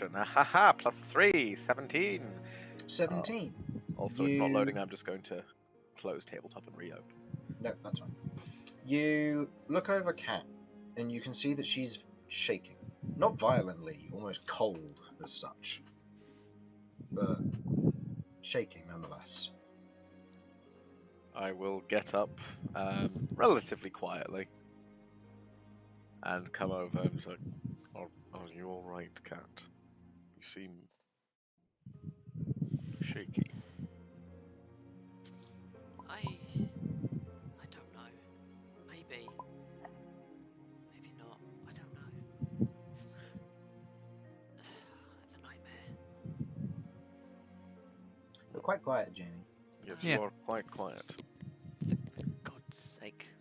Haha, +3, 17. 17. Also, it's not loading. I'm just going to close tabletop and reopen. No, that's fine. You look over Kat, and you can see that she's shaking. Not violently, almost cold as such, but shaking nonetheless. I will get up relatively quietly and come over and say, are you all right, Cat? You seem shaky. I don't know. Maybe not. I don't know. It's a nightmare. You're quite quiet, Jamie. Yes, Yeah. you are quite quiet. For God's sake.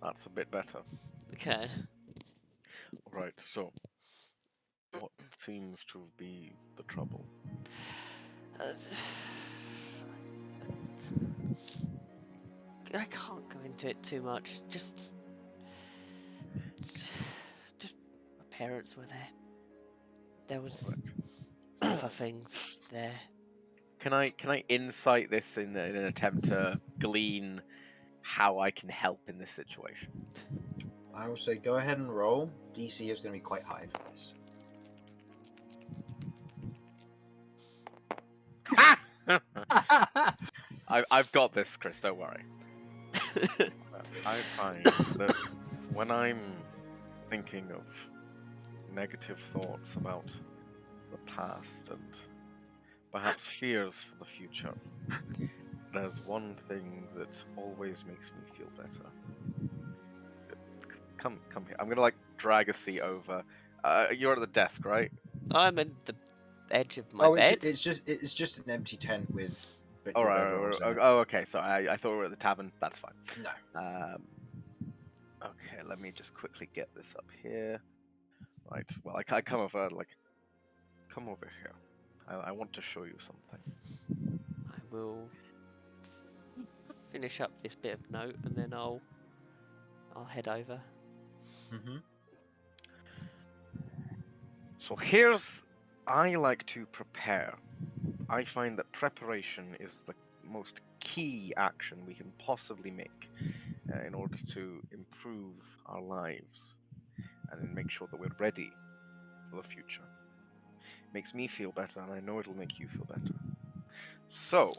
That's a bit better. Okay. Right, so what seems to be the trouble? I can't go into it too much. Just my parents were there. There was other things there. Can I insight this in an attempt to glean how I can help in this situation? I will say go ahead and roll. DC is going to be quite high for this. I've got this, Chris. Don't worry. I find that when I'm thinking of negative thoughts about the past and perhaps fears for the future, there's one thing that always makes me feel better. Come here. I'm gonna drag a seat over. You're at the desk, right? I'm at the edge of my bed. It's just an empty tent with. All right. Oh, okay. So I thought we were at the tavern. That's fine. No. Okay. Let me just quickly get this up here. Right. Well, I come over. Come over here. I want to show you something. I will finish up this bit of note and then I'll head over. Mm-hmm. So I like to prepare. I find that preparation is the most key action we can possibly make in order to improve our lives and make sure that we're ready for the future. It makes me feel better, and I know it'll make you feel better. So,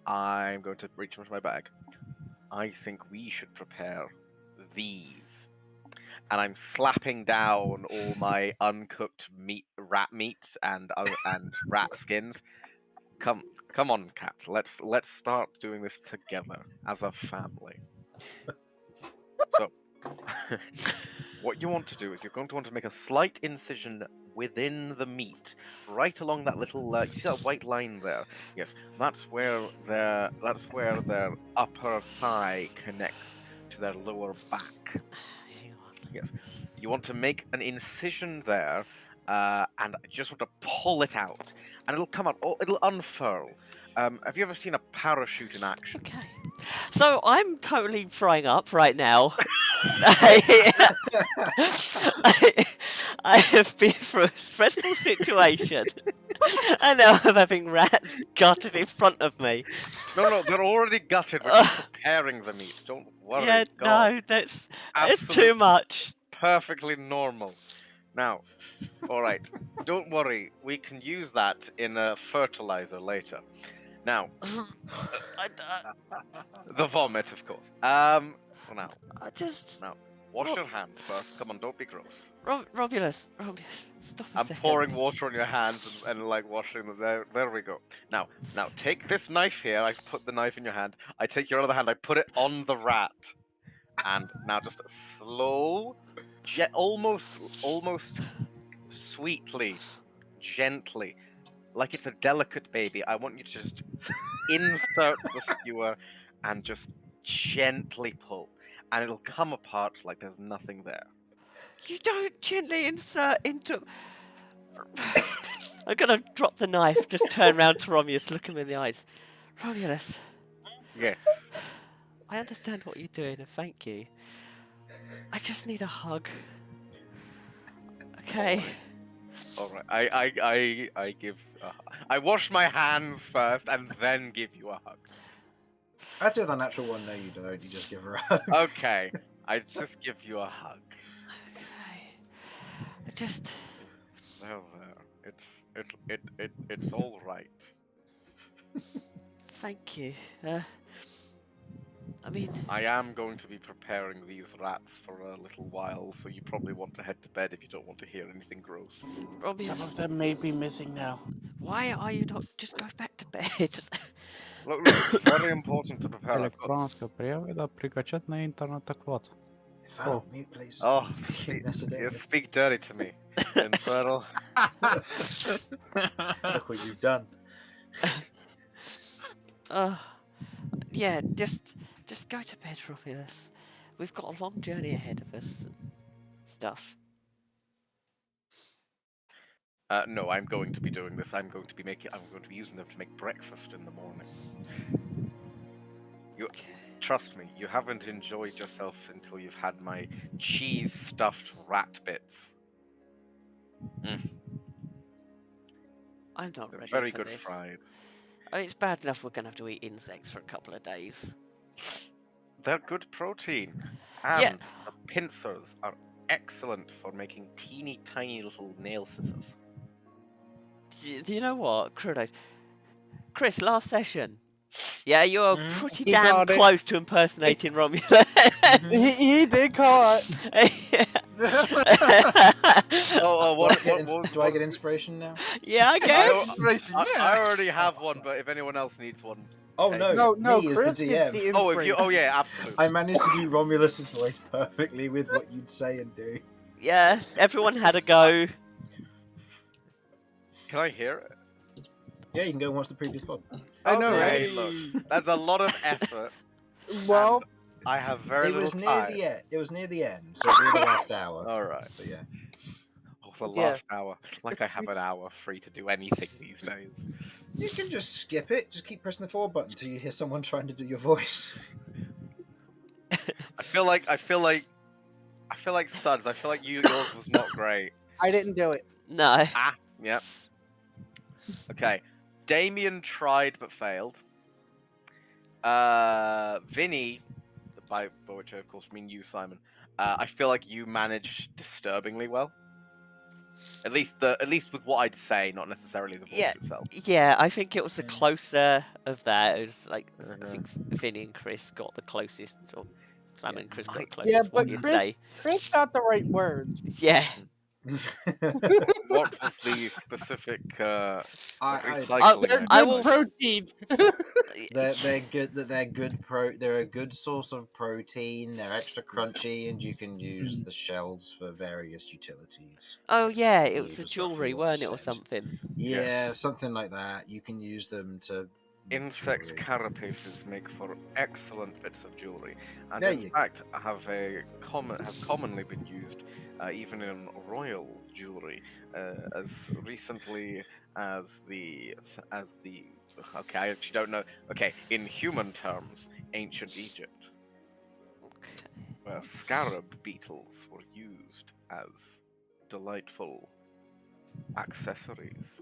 I'm going to reach into my bag. I think we should prepare these. And I'm slapping down all my uncooked rat meat, and rat skins. Come on, Cat. Let's start doing this together as a family. So, what you want to do is you're going to want to make a slight incision within the meat, right along that little. You see that white line there? Yes, that's where their upper thigh connects to their lower back. Hang on. Yes, you want to make an incision there, and just want to pull it out, and it'll come out. Oh, it'll unfurl. Have you ever seen a parachute in action? Okay. So I'm totally frying up right now. I have been through a stressful situation, and now I'm having rats gutted in front of me. No, they're already gutted. We're just preparing the meat. Don't worry. Yeah, God. no, that's Absolutely too much. Perfectly normal. Now, all right. Don't worry. We can use that in a fertilizer later. Now, the vomit, of course. Now, wash your hands first. Come on, don't be gross. Romulus, stop a second. I'm pouring water on your hands and washing them. There we go. Now take this knife here. I put the knife in your hand. I take your other hand. I put it on the rat. And now just slow, almost sweetly, gently, like it's a delicate baby. I want you to just insert the skewer and just gently pull. And it'll come apart like there's nothing there. You don't gently insert into... I'm gonna drop the knife, just turn round to Romulus, look him in the eyes. Romulus. Yes. I understand what you're doing, and thank you. I just need a hug. Okay. All right. I give. I wash my hands first and then give you a hug. I'd say with a natural one, no, you don't. You just give her a hug. Okay. I just give you a hug. Okay. I just. There. It's all right. Thank you. I mean, I am going to be preparing these rats for a little while, so you probably want to head to bed if you don't want to hear anything gross. Some of Romulus, them may be missing now. why are you not just go back to bed? Look, it's very important to prepare. I've got... Электронска превода прикачать на интернет, так вот. Infernal, mute, please. Oh, He's speaking Macedonian. you speak dirty to me, Infernal. Look what you've done. Yeah, just go to bed, Romulus. We've got a long journey ahead of us and stuff. No, I'm going to be doing this. I'm going to be using them to make breakfast in the morning. Trust me, you haven't enjoyed yourself until you've had my cheese-stuffed rat bits. I'm not ready Very for good this. fried. I mean, it's bad enough we're gonna have to eat insects for a couple of days. They're good protein, and the pincers are excellent for making teeny tiny little nail scissors. Do you know what, Chris, last session. Yeah, you were pretty He damn got it. close to impersonating Romulus. He did call it. Do I get inspiration now? Yeah, I guess. I already have one, but if anyone else needs one. Oh Okay. no, No, me Chris as the gets DM. the Oh, if you. inspiration. Oh yeah, absolutely. I managed to do Romulus's voice perfectly with what you'd say and do. Yeah, everyone had a go. Can I hear it? Yeah, you can go and watch the previous one. I know, Okay, right? look, that's a lot of effort. Well, I have very It was little near time. the end. It was near the end, so it'll be the last hour. All right. But yeah. Oh, the Yeah. last hour. Like I have an hour free to do anything these days. You can just skip it. Just keep pressing the forward button until you hear someone trying to do your voice. I feel like Suds. I feel like yours was not great. I didn't do it. No. Yep. Okay. Damien tried but failed. Vinny, by which I of course mean you, Simon. I feel like you managed disturbingly well. At least with what I'd say, not necessarily the voice Yeah. itself. Yeah, I think it was the closer of that. It was like I think Vinny and Chris got the closest, or Simon and Chris got the closest. Yeah, what but you'd Chris- say. Chris got the right words. Yeah. What was the specific I- recycling? They're it? I good will- protein. they're good. They're a good source of protein. They're extra crunchy, and you can use the shells for various utilities. Oh yeah, it believe was the is roughly jewelry, what weren't you it, or said. something? Yeah, Yes. something like that. You can use them to make Insect jewelry. carapaces make for excellent bits of jewelry, and There in you fact have commonly been used even in royal jewelry, as recently as the okay, I actually don't know. Okay, in human terms, ancient Egypt, where scarab beetles were used as delightful accessories.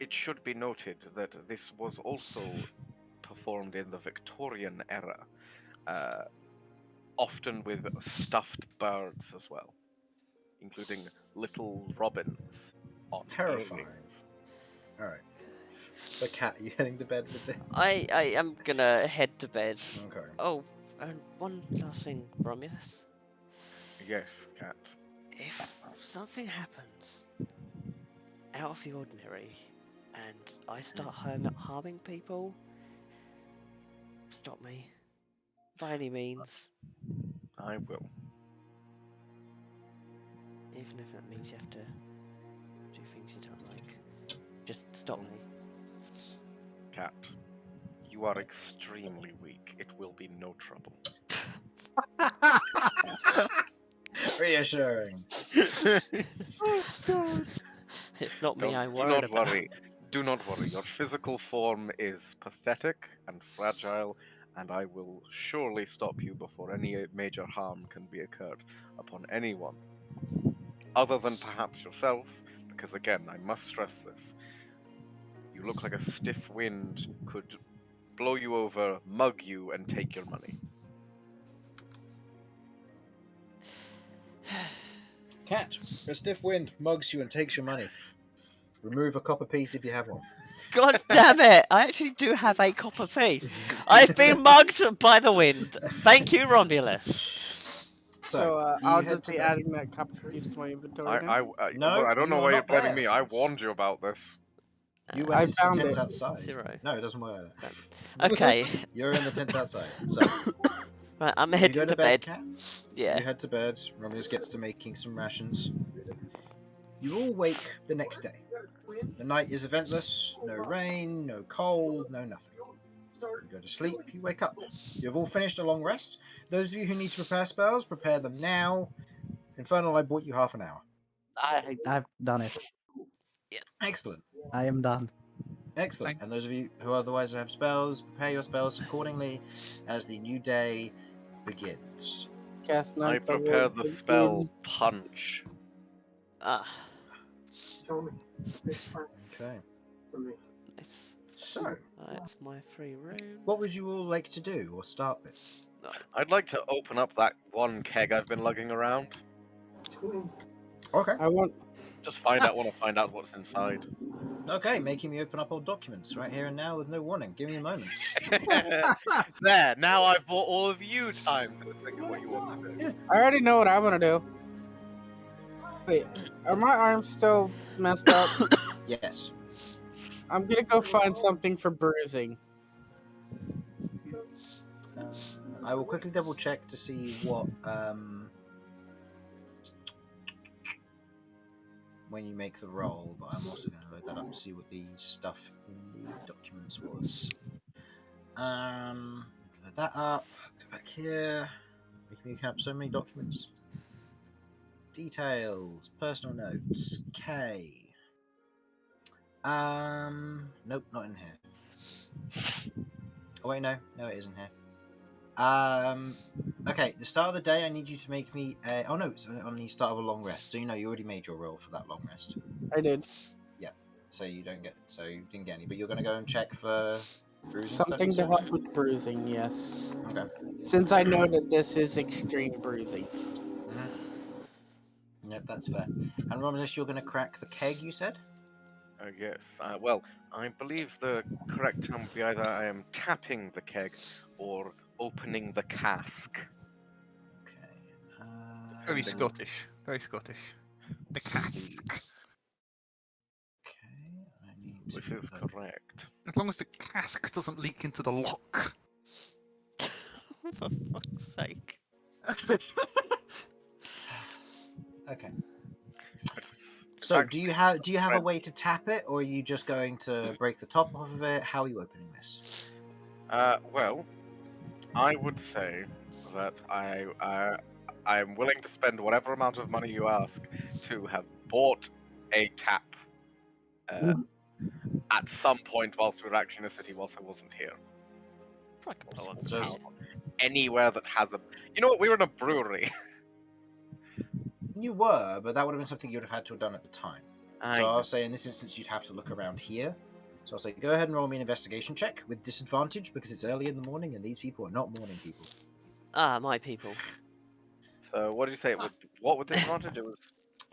It should be noted that this was also performed in the Victorian era, often with stuffed birds as well, including little robins on Terrifying. hangings. All right. So, Cat, are you heading to bed with this? I am gonna head to bed. Okay. Oh, and one last thing, Romulus. Yes, cat. If something happens out of the ordinary and I start harming people, stop me. By any means. I will. Even if that means you have to do things you don't like. Just stop me. Cat, you are extremely weak. It will be no trouble. Reassuring. Oh, God. It's not me Don't- I'm do worried not about. worry. Do not worry. Your physical form is pathetic and fragile, and I will surely stop you before any major harm can be occurred upon anyone. Other than perhaps yourself, because again, I must stress this. You look like a stiff wind could blow you over, mug you, and take your money. Cat, a stiff wind mugs you and takes your money. Remove a copper piece if you have one. God damn it! I actually do have a copper piece. I've been mugged by the wind. Thank you, Romulus. So you I'll head just to be bed. adding that copper piece to my inventory now. No, well, I don't you know are why you're not blaming there, me. I Sims. warned you about this. You Uh, went I into the found tents it. outside. 0. No, it doesn't work. Okay. You're in the tents outside. So Right, I'm you heading go to to bed, bed. Cat. Yeah. You head to bed. Romulus gets to making some rations. You all wake the next day. The night is eventless. No rain, no cold, no nothing. You go to sleep, you wake up. You have all finished a long rest. Those of you who need to prepare spells, prepare them now. Infernal, I bought you half an hour. I've done it. Excellent. I am done. Excellent. Thanks. And those of you who otherwise have spells, prepare your spells accordingly as the new day begins. Cast I Ninth prepare Level the of spell Wounds. Punch. Ah, Okay. nice. So, That's my free room. what would you all like to do or start with? I'd like to open up that one keg I've been lugging around. Okay. I want. Just want to find out what's inside. Okay, making me open up old documents right here and now with no warning. Give me a moment. There, now I've bought all of you time to think of what you want to do. I already know what I want to do. Wait, are my arms still messed up? Yes. I'm gonna go find something for bruising. I will quickly double check to see what when you make the roll, but I'm also going to load that up to see what the stuff in the documents was. Load that up. Go back here. Making me count so many documents. Details, personal notes, K. Nope, not in here. Oh wait, no, it isn't here. Okay, the start of the day, I need you to make me a. Oh no, it's on the start of a long rest. So you know you already made your roll for that long rest. I did. So you didn't get any. But you're gonna go and check for bruising Something stuff. to help with bruising, yes. Okay. Since I know that this is extreme bruising. Yep, that's fair. And Romulus, you're gonna crack the keg. You said. Yes. Well, I believe the correct term would be either I am tapping the keg or opening the cask. Okay. Very then- Scottish. Very Scottish. The cask. Okay. I need to. This is correct. As long as the cask doesn't leak into the lock. For fuck's sake. Okay. It's So, actually do you have a French. way to tap it, or are you just going to break the top off of it? How are you opening this? Well, I would say that I am willing to spend whatever amount of money you ask to have bought a tap at some point whilst we were actually in a city whilst I wasn't here. I can blow up So- the town. Anywhere that has a. You know what? We were in a brewery. You were, but that would have been something you would have had to have done at the time. I So know. I'll say in this instance you'd have to look around here. So I'll say go ahead and roll me an investigation check with disadvantage because it's early in the morning and these people are not morning people. Ah, my people. So what did you say? What would disadvantage? It was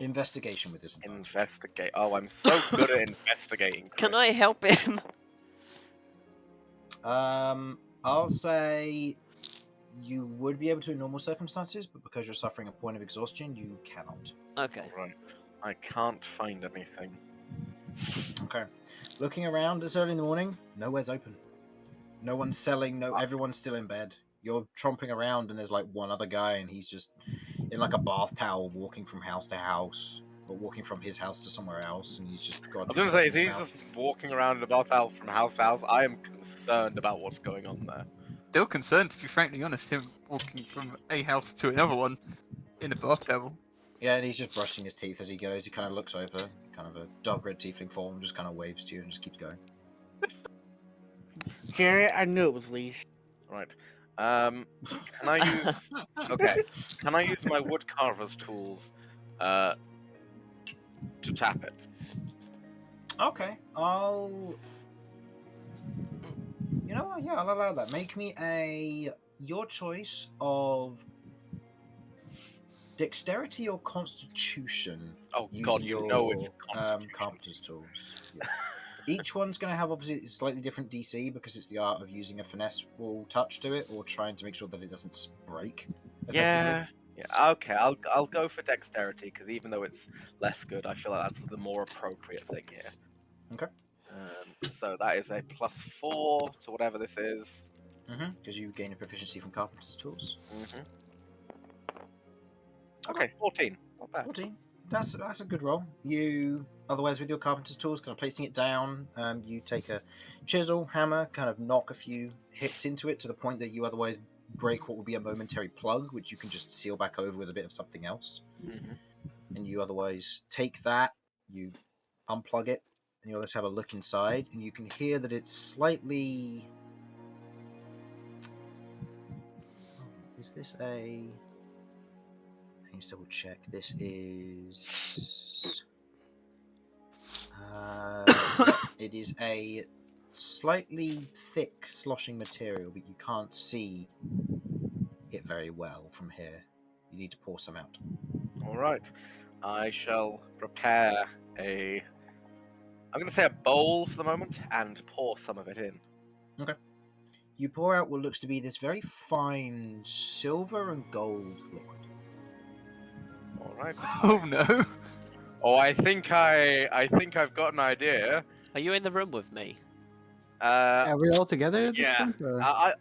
Investigation with disadvantage. investigate. Oh, I'm so good at investigating. Can Chris. I help him? I'll say you would be able to in normal circumstances, but because you're suffering a point of exhaustion, you cannot. Okay. Right. I can't find anything. Okay. Looking around this early in the morning, nowhere's open. No one's selling, everyone's still in bed. You're tromping around and there's like one other guy and he's just in like a bath towel walking from house to house. Or walking from his house to somewhere else and he's just got I was going to say, in if his he's mouth. just walking around in a bath towel from house to house, I am concerned about what's going on there. Still concerned, to be frankly honest, him walking from a house to another one in a bath towel. Yeah, and he's just brushing his teeth as he goes. He kind of looks over, kind of a dark red tiefling form, just kind of waves to you and just keeps going. Jerry, I knew it was Leash. Right. Can I use... Okay. Can I use my woodcarver's tools to tap it. Okay, You know what? Yeah, I'll allow that. Make me your choice of dexterity or constitution. Oh using God, you know it's your, Constitution. carpenter's tools. Yeah. Each one's going to have obviously a slightly different DC because it's the art of using a finesseful touch to it or trying to make sure that it doesn't break. Yeah. Yeah. Okay, I'll go for dexterity because even though it's less good, I feel like that's the more appropriate thing here. Okay. So that is a +4 to whatever this is. Because you gain a proficiency from carpenter's tools. Okay, 14. Not bad. 14. That's a good roll. You otherwise with your carpenter's tools, kind of placing it down, you take a chisel, hammer, kind of knock a few hits into it to the point that you otherwise break what would be a momentary plug, which you can just seal back over with a bit of something else. And you otherwise take that, you unplug it, and you let's have a look inside, and you can hear that it's slightly. Is this a? Let's double check. This is. It is a slightly thick, sloshing material, but you can't see it very well from here. You need to pour some out. All right, I shall prepare a. I'm going to say a bowl for the moment and pour some of it in. Okay. You pour out what looks to be this very fine silver and gold liquid. All right. Oh no! Oh, I think I've got an idea. Are you in the room with me? Are we all together at this yeah. point? Or?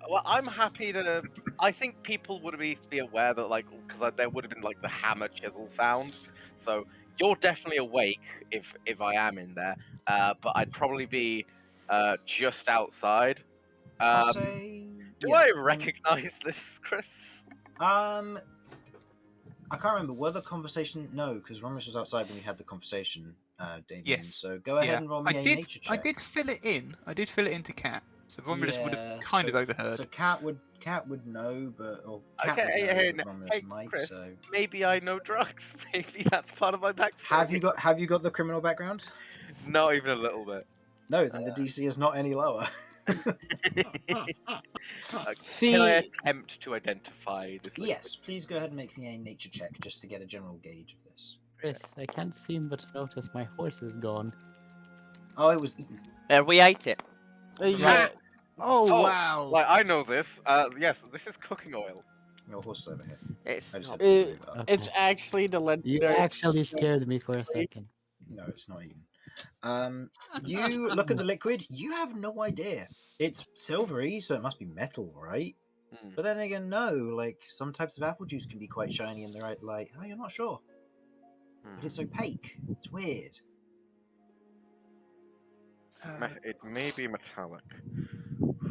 Well, I'm happy to. I think people would be aware that, like, because there would have been like the hammer chisel sound. So you're definitely awake if I am in there. But I'd probably be just outside. I'll say. Do I recognize this, Chris? I can't remember. Were the conversation? No, because Romulus was outside when we had the conversation, Damien. Yes. So go ahead and roll me a nature check. I did fill it in. I did fill it into Cat. So Romulus would have kind of overheard. So Cat would know, but Cat Okay, would know, Romulus hey, might. Chris, So maybe I know drugs. Maybe that's part of my backstory. have you got the criminal background? Not even a little bit. No, then the DC is not any lower. See- Can I attempt to identify this? Liquid? Yes, please go ahead and make me a nature check just to get a general gauge of this. Chris, I can't seem but notice my horse is gone. Oh, it was eaten. There, we ate it. Yeah. Oh wow! Like, I know this. Yes, this is cooking oil. Your horse is over here. It's I just not. had to do that. Okay. It's actually the You legendary. actually scared me for a second. No, it's not eaten. You look at the liquid. You have no idea. It's silvery, so it must be metal, right? Hmm. But then again, no. Like some types of apple juice can be quite shiny in the right light. Oh, you're not sure, but it's opaque. It's weird. It may be metallic.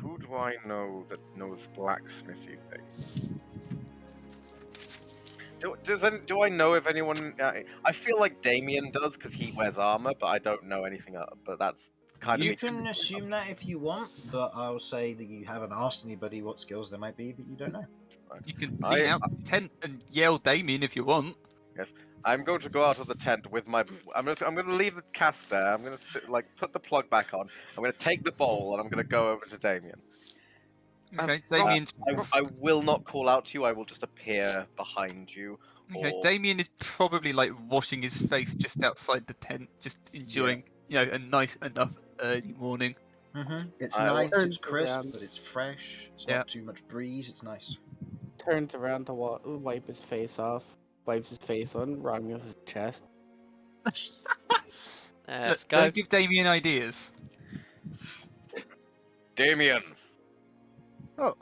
Who do I know that knows blacksmithy things? Do I know if anyone? I feel like Damien does because he wears armor, but I don't know anything. But that's kind You of. can assume that if you want, but I'll say that you haven't asked anybody what skills there might be that you don't know. You can lean out the tent and yell Damien if you want. I'm going to go out of the tent with my. I'm going to leave the cask there. I'm going to put the plug back on. I'm going to take the bowl and I'm going to go over to Damien. Okay, Damien's. I will not call out to you. I will just appear behind you. Okay, or- Damien is probably like washing his face just outside the tent, just enjoying, a nice enough early morning. It's I will- nice. It's Turns crisp, around. but it's fresh. It's Yeah. not too much breeze. It's nice. Turns around to wipe his face off. Wipes his face on Romulus's chest. Let's Look, go. Don't give Damien ideas. Damien. Oh,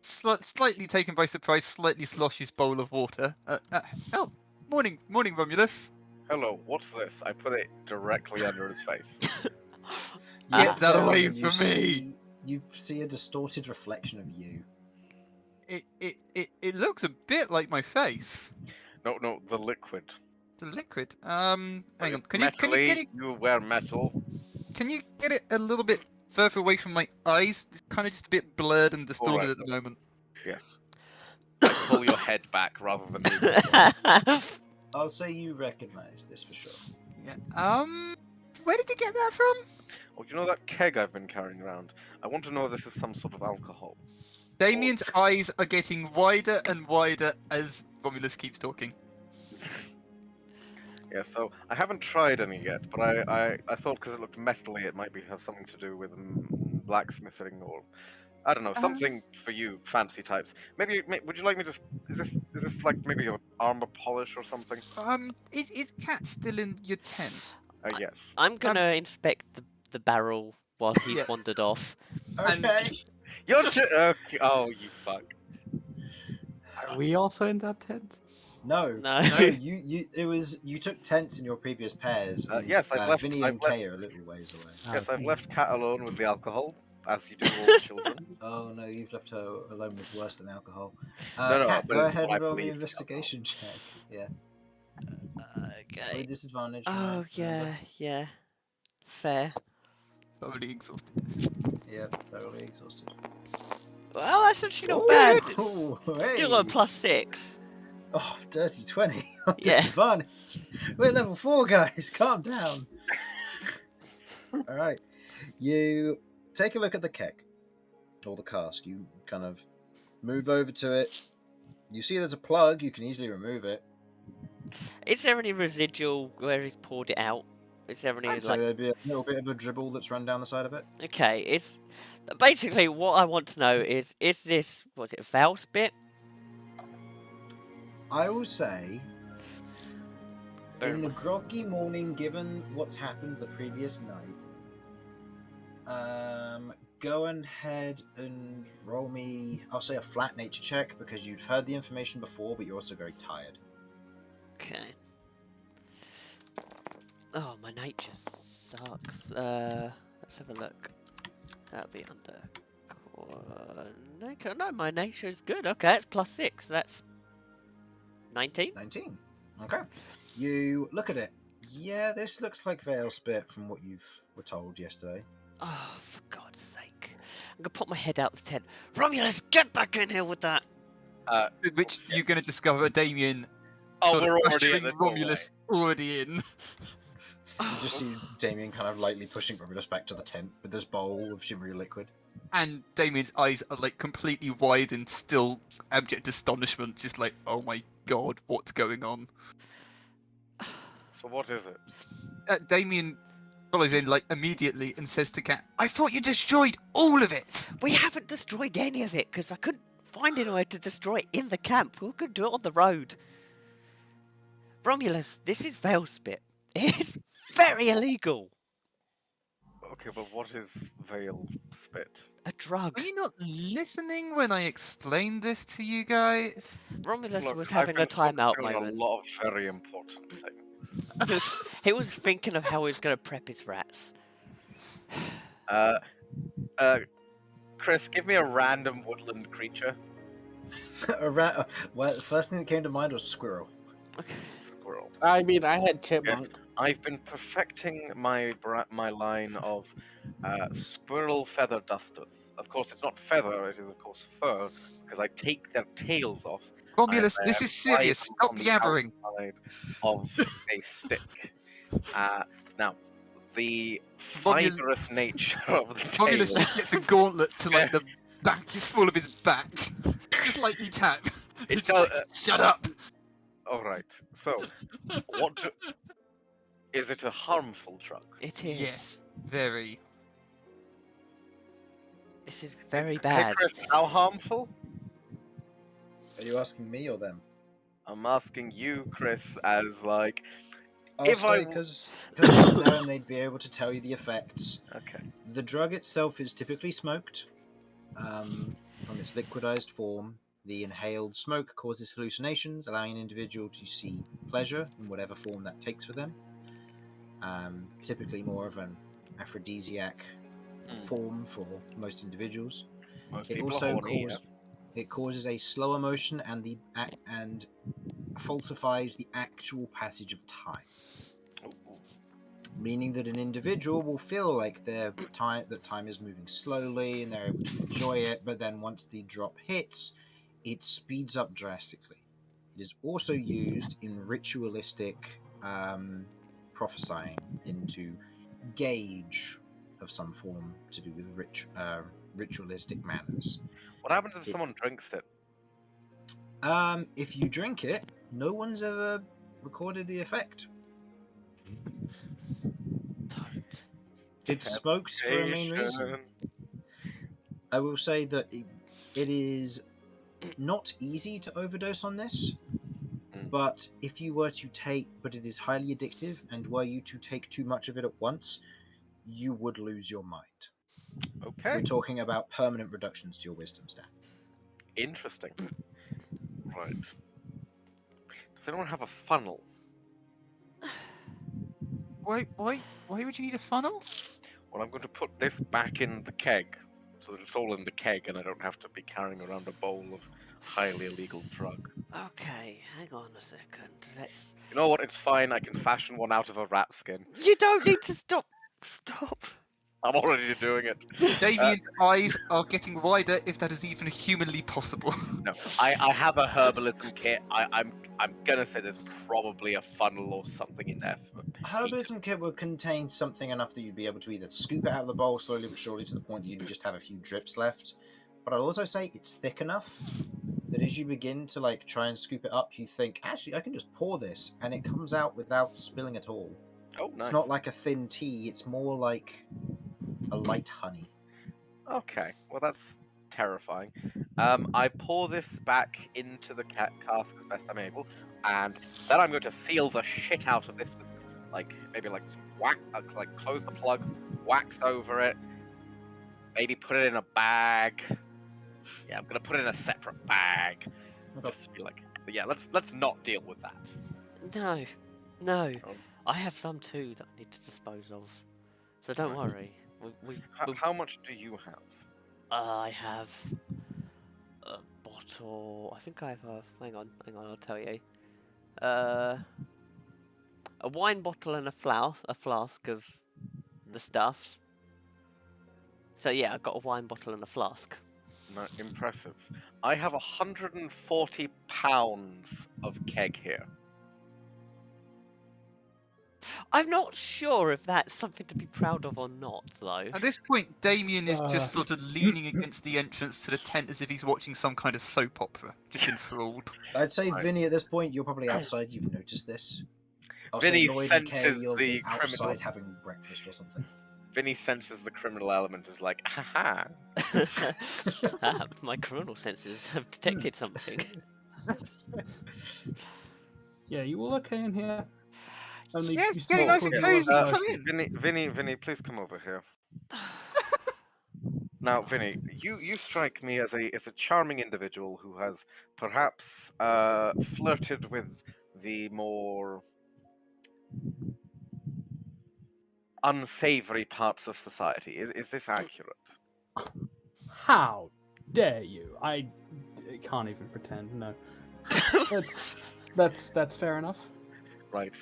slightly taken by surprise, slightly sloshes bowl of water. Oh, morning, Romulus. Hello. What's this? I put it directly under his face. Get that down away and you from me. see- You see a distorted reflection of you. It looks a bit like my face. No, the liquid. The liquid. Hang on. Can you Metally, get it? You wear metal. Can you get it a little bit further away from my eyes? It's kind of just a bit blurred and distorted Alright. at the moment. Yes. Pull your head back rather than move. I'll say you recognise this for sure. Yeah. Where did you get that from? Oh, you know that keg I've been carrying around? I want to know if this is some sort of alcohol. Damien's eyes are getting wider and wider as Romulus keeps talking. Yeah, so I haven't tried any yet, but I thought because it looked metally, it might have something to do with blacksmithing or I don't know, something for you fancy types. Maybe would you like me to? Is this like maybe an armor polish or something? Is Cat still in your tent? Yes. I'm gonna inspect the barrel while he's Yeah. wandered off. Okay. You're oh, you fuck. Are we also in that tent? No. No. You took tents in your previous pairs. And, yes, I've left. Vinny I've and left. Kay are a little ways away. Yes, I've Okay. left Cat alone with the alcohol, as you do all children. Oh no, you've left her alone with worse than alcohol. No, Cat, but go it's ahead what I and roll me an believe to be investigation check. Yeah. Okay. With disadvantage. Oh yeah, yeah. Fair. Thoroughly exhausted. Yeah, thoroughly exhausted. Well, that's actually not bad. It's Ooh, still a hey. +6. Oh, dirty 20. Yeah. Disadvantage. We're level 4, guys. Calm down. Alright. You take a look at the keg. Or the cask. You kind of move over to it. You see there's a plug. You can easily remove it. Is there any residual where he's poured it out? Is there any I'd say like? there'd be a little bit of a dribble that's run down the side of it. Okay, it's basically what I want to know is this what's it valve spit? I will say, in the Boom. groggy morning, given what's happened the previous night, go ahead and roll me, I'll say a flat nature check, because you've heard the information before, but you're also very tired. Okay. Oh, my nature sucks. Let's have a look. That'll be under. Nature. No, my nature is good. Okay, it's +6. That's 19. 19. Okay. You look at it. Yeah, this looks like Veil Spit from what you were told yesterday. Oh, for God's sake! I'm gonna pop my head out the tent. Romulus, get back in here with that. Which you're going to discover Damien Oh, sort of we're already ushering in the Romulus already in. You just see Damien kind of lightly pushing Romulus back to the tent with this bowl of shimmery liquid. And Damien's eyes are like completely wide and still abject astonishment, just like, oh my god, what's going on? So what is it? Damien follows in like immediately and says to Cat, I thought you destroyed all of it! We haven't destroyed any of it because I couldn't find anywhere to destroy it in the camp. We could do it on the road. Romulus, this is veil spit. It's very illegal. Okay, but what is veil spit? A drug. Are you not listening when I explained this to you guys? Romulus Look, was I've having been a timeout focusing on moment. a lot of very important things. He was thinking of how he was going to prep his rats. Chris, give me a random woodland creature. Well, the first thing that came to mind was squirrel. Okay. Squirrel. I mean, I had chipmunk. I've been perfecting my line of squirrel feather dusters. Of course, it's not feather; it is, of course, fur, because I take their tails off. Romulus, and this is apply serious. them Stop on the yabbering. outside of a stick. Now, the fibrous nature of the Romulus tail. just gets a gauntlet to like the back, small of his back. Just lightly tap. It's does- like, shut up! All right. So, is it a harmful drug? It is. Yes, very. This is very Hey, bad. Chris, how harmful? Are you asking me or them? I'm asking you, Chris, as like, I'll If I say w- because they're there and they'd be able to tell you the effects. okay. The drug itself is typically smoked. From its liquidized form, the inhaled smoke causes hallucinations, allowing an individual to see pleasure in whatever form that takes for them. Typically more of an aphrodisiac form for most individuals. Most It people are also horny, cause- yes. It causes a slower motion and falsifies the actual passage of time, meaning that an individual will feel like time is moving slowly and they're able to enjoy it, but then once the drop hits, it speeds up drastically. It is also used in ritualistic prophesying into gauge of some form to do with ritualistic manners. What happens if someone drinks it? If you drink it, no one's ever recorded the effect. Don't. It's smoked for a main reason. Temptation. I will say that it is not easy to overdose on this, but if you were to but it is highly addictive, and were you to take too much of it at once, you would lose your mind. Okay. We're talking about permanent reductions to your wisdom stat. Interesting. Right. Does anyone have a funnel? Why would you need a funnel? Well, I'm going to put this back in the keg, so that it's all in the keg, and I don't have to be carrying around a bowl of highly illegal drug. Okay, hang on a second. Let's. You know what? It's fine. I can fashion one out of a rat skin. You don't need to stop. Stop. I'm already doing it. Damien's eyes are getting wider, if that is even humanly possible. No, I have a herbalism kit. I'm gonna say there's probably a funnel or something in there. For Herbalism kit would contain something enough that you'd be able to either scoop it out of the bowl slowly but surely to the point that you just have a few drips left. But I'll also say it's thick enough that as you begin to like try and scoop it up, you think, actually, I can just pour this, and it comes out without spilling at all. Oh, nice. It's not like a thin tea; it's more like a light honey. Okay, well that's terrifying. I pour this back into the cask as best I'm able, and then I'm going to seal the shit out of this with, maybe some close the plug, wax over it, maybe put it in a bag. Yeah, I'm gonna put it in a separate bag. Just to be yeah, let's not deal with that. No. Oh. I have some too that I need to dispose of. So don't worry. How much do you have? I have a bottle. I think I have a. Hang on. I'll tell you. A wine bottle and a flask of the stuff. So yeah, I got a wine bottle and a flask. No, impressive. I have 140 pounds of keg here. I'm not sure if that's something to be proud of or not, though. At this point, Damien is just sort of leaning against the entrance to the tent as if he's watching some kind of soap opera, just enthralled. I'd say, Right. Vinny, at this point, you're probably outside. You've noticed this. I'll say Vinny Lloyd and Kay, senses you'll the be outside criminal. having breakfast or something. Vinny senses the criminal element is like, haha. My criminal senses have detected something. Yeah, you all okay in here? Only Yes, you getting smell nice and pretty cozy, well. come in. Vinny, please come over here. Now, Vinny, you strike me as a charming individual who has perhaps flirted with the more unsavory parts of society. Is this accurate? How dare you? I can't even pretend. No, that's fair enough. Right.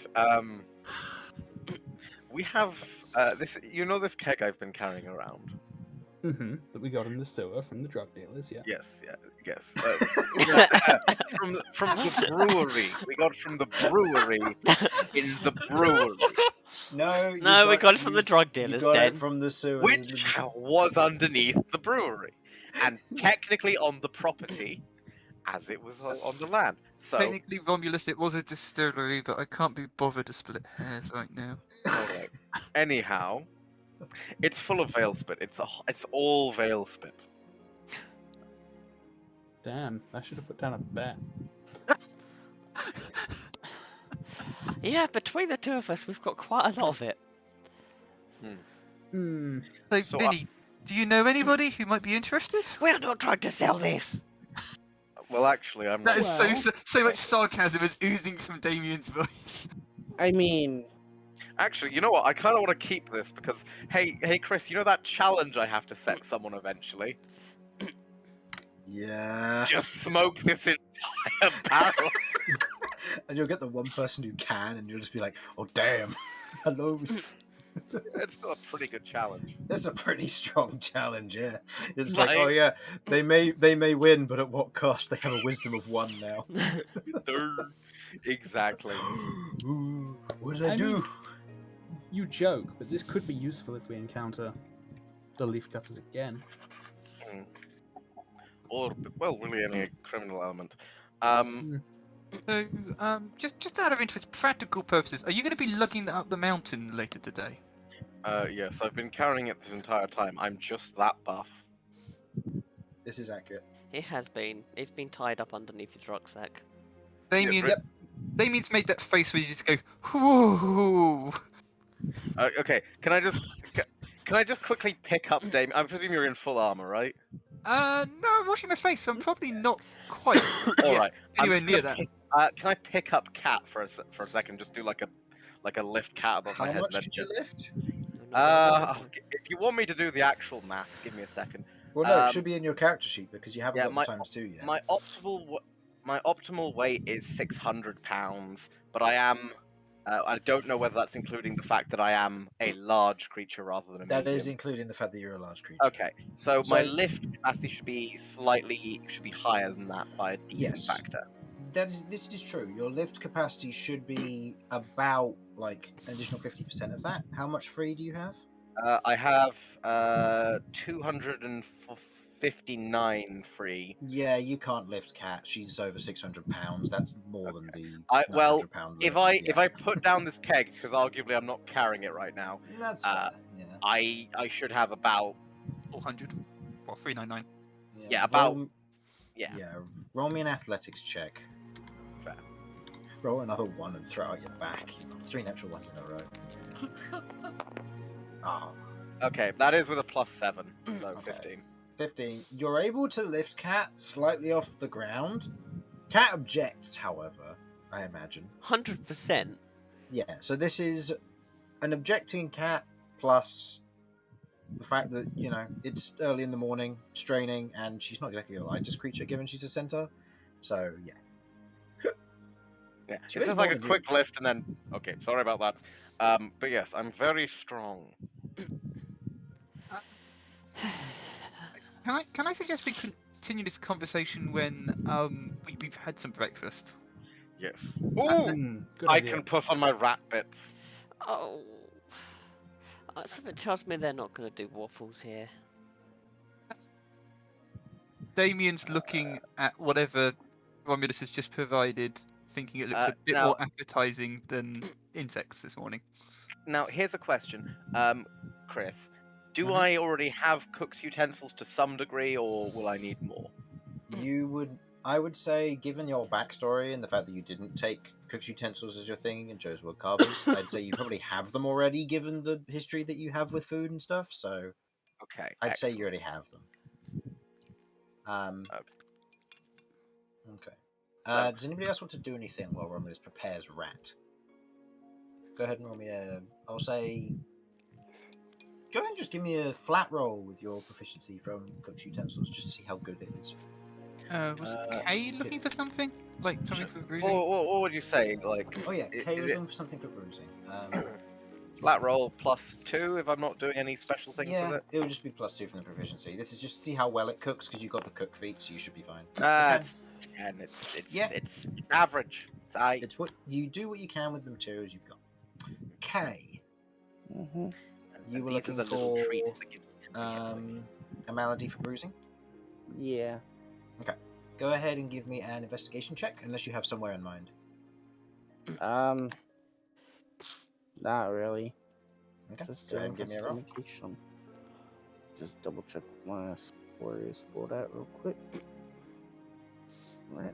We have this. You know this keg I've been carrying around. Mm-hmm. That we got in the sewer from the drug dealers. Yeah. Yes. From the brewery. We got from the brewery in the brewery, No, We got it from the drug You dealers, got then. it from the sewer. which was underneath the brewery, and technically on the property, as it was on the land. So, Technically, Romulus, it was a distillery, but I can't be bothered to split hairs right now. alright. Anyhow, it's full of veil spit. It's all veil spit. Damn, I should have put down a bet. Yeah, between the two of us, we've got quite a lot of it. Hmm. So, So, Vinny, do you know anybody who might be interested? We're not trying to sell this. Well, actually, I'm That not. is Well- so much sarcasm is oozing from Damien's voice. I mean, Actually, you know what? I kind of want to keep this because, hey, Chris, you know that challenge I have to set someone eventually? Yeah. Just smoke this entire barrel. And you'll get the one person who can, and you'll just be like, oh, damn. Hello. It's still a pretty good challenge. That's a pretty strong challenge, yeah. It's Like- like, oh yeah, they may win, but at what cost? They have a wisdom of 1 now. Exactly. Ooh, what did I I do? mean, you joke, but this could be useful if we encounter the leaf cutters again. Or, well, really any criminal element. So, just out of interest, practical purposes, are you going to be lugging that up the mountain later today? Yes, I've been carrying it this entire time. I'm just that buff. This is accurate. It has been. It's been tied up underneath his rucksack. Damien's, Yep. Damien's made that face where you just go, whoo. Okay, can I just quickly pick up Dame? I presume you're in full armor, right? No, I'm washing my face, so I'm probably not quite All right. I'm anywhere just near gonna that. can I pick up Cat for a second? Just do like a lift Cat above my How head. much and did you lift? If you want me to do the actual maths, give me a second. Well, no, it Um, should be in your character sheet because you haven't yeah, got the times 2 yet. My optimal weight is 600 pounds, but I am. I don't know whether that's including the fact that I am a large creature rather than a That medium. is including the fact that you're a large creature. Okay, so my So- lift capacity should be higher than that by a decent Yes. factor. This is true. Your lift capacity should be about like an additional 50% of that. How much free do you have? I have 259 free. Yeah, you can't lift Cat. She's over 600 pounds. That's more than the Well, 900-pound if lift. I put down this keg, because arguably I'm not carrying it right now, That's fair. Yeah. I should have about 400. Well, 399. Yeah, about- Roll, yeah. roll me an athletics check. Fair. Roll another 1 and throw out your back. 3 natural ones in a row. Oh. Okay, that is with a +7, so Okay. 15. 15. You're able to lift Cat slightly off the ground. Cat objects, however, I imagine. 100%. Yeah, so this is an objecting Cat plus the fact that, you know, it's early in the morning, straining, and she's not exactly the lightest creature given she's a centaur. So, yeah. Yeah, She it's weighs just like more a than you. quick lift and then. Okay, sorry about that. But yes, I'm very strong. Can I suggest we continue this conversation when we've had some breakfast? Yes. Oh, Ooh, Good I idea. can put on my rat bits. Oh. Something tells me they're not going to do waffles here. Damien's looking at whatever Romulus has just provided, thinking it looks a bit now- more appetizing than insects this morning. Now, here's a question, Chris. Do Mhm. I already have cook's utensils to some degree, or will I need more? I would say, given your backstory and the fact that you didn't take cook's utensils as your thing and chose wood carvers, I'd say you probably have them already, given the history that you have with food and stuff. So Okay. I'd say you excellent. already have them. Okay. So- Does anybody else want to do anything while Romulus prepares rat? Go ahead and roll me a. I'll say. Go ahead and just give me a flat roll with your proficiency from cook's utensils, just to see how good it is. Was Kay looking for something? Like something for bruising? What would you say? Like, Oh yeah, i- Kay is was it looking for something for bruising. flat roll +2 if I'm not doing any special things Yeah, with it? it'll just be +2 from the proficiency. This is just to see how well it cooks because you got the cook feat, so you should be fine. It's 10. Yeah. It's average. It's I. It's what you do what you can with the materials you've got. Kay, Mm-hmm. you were these are looking the little for treats that gives temporary a malady for bruising. Yeah. Go ahead and give me an investigation check, unless you have somewhere in mind. Not really. Okay. Just Go ahead doing and give me a roll. investigation. Just double check my scores for that real quick. Right.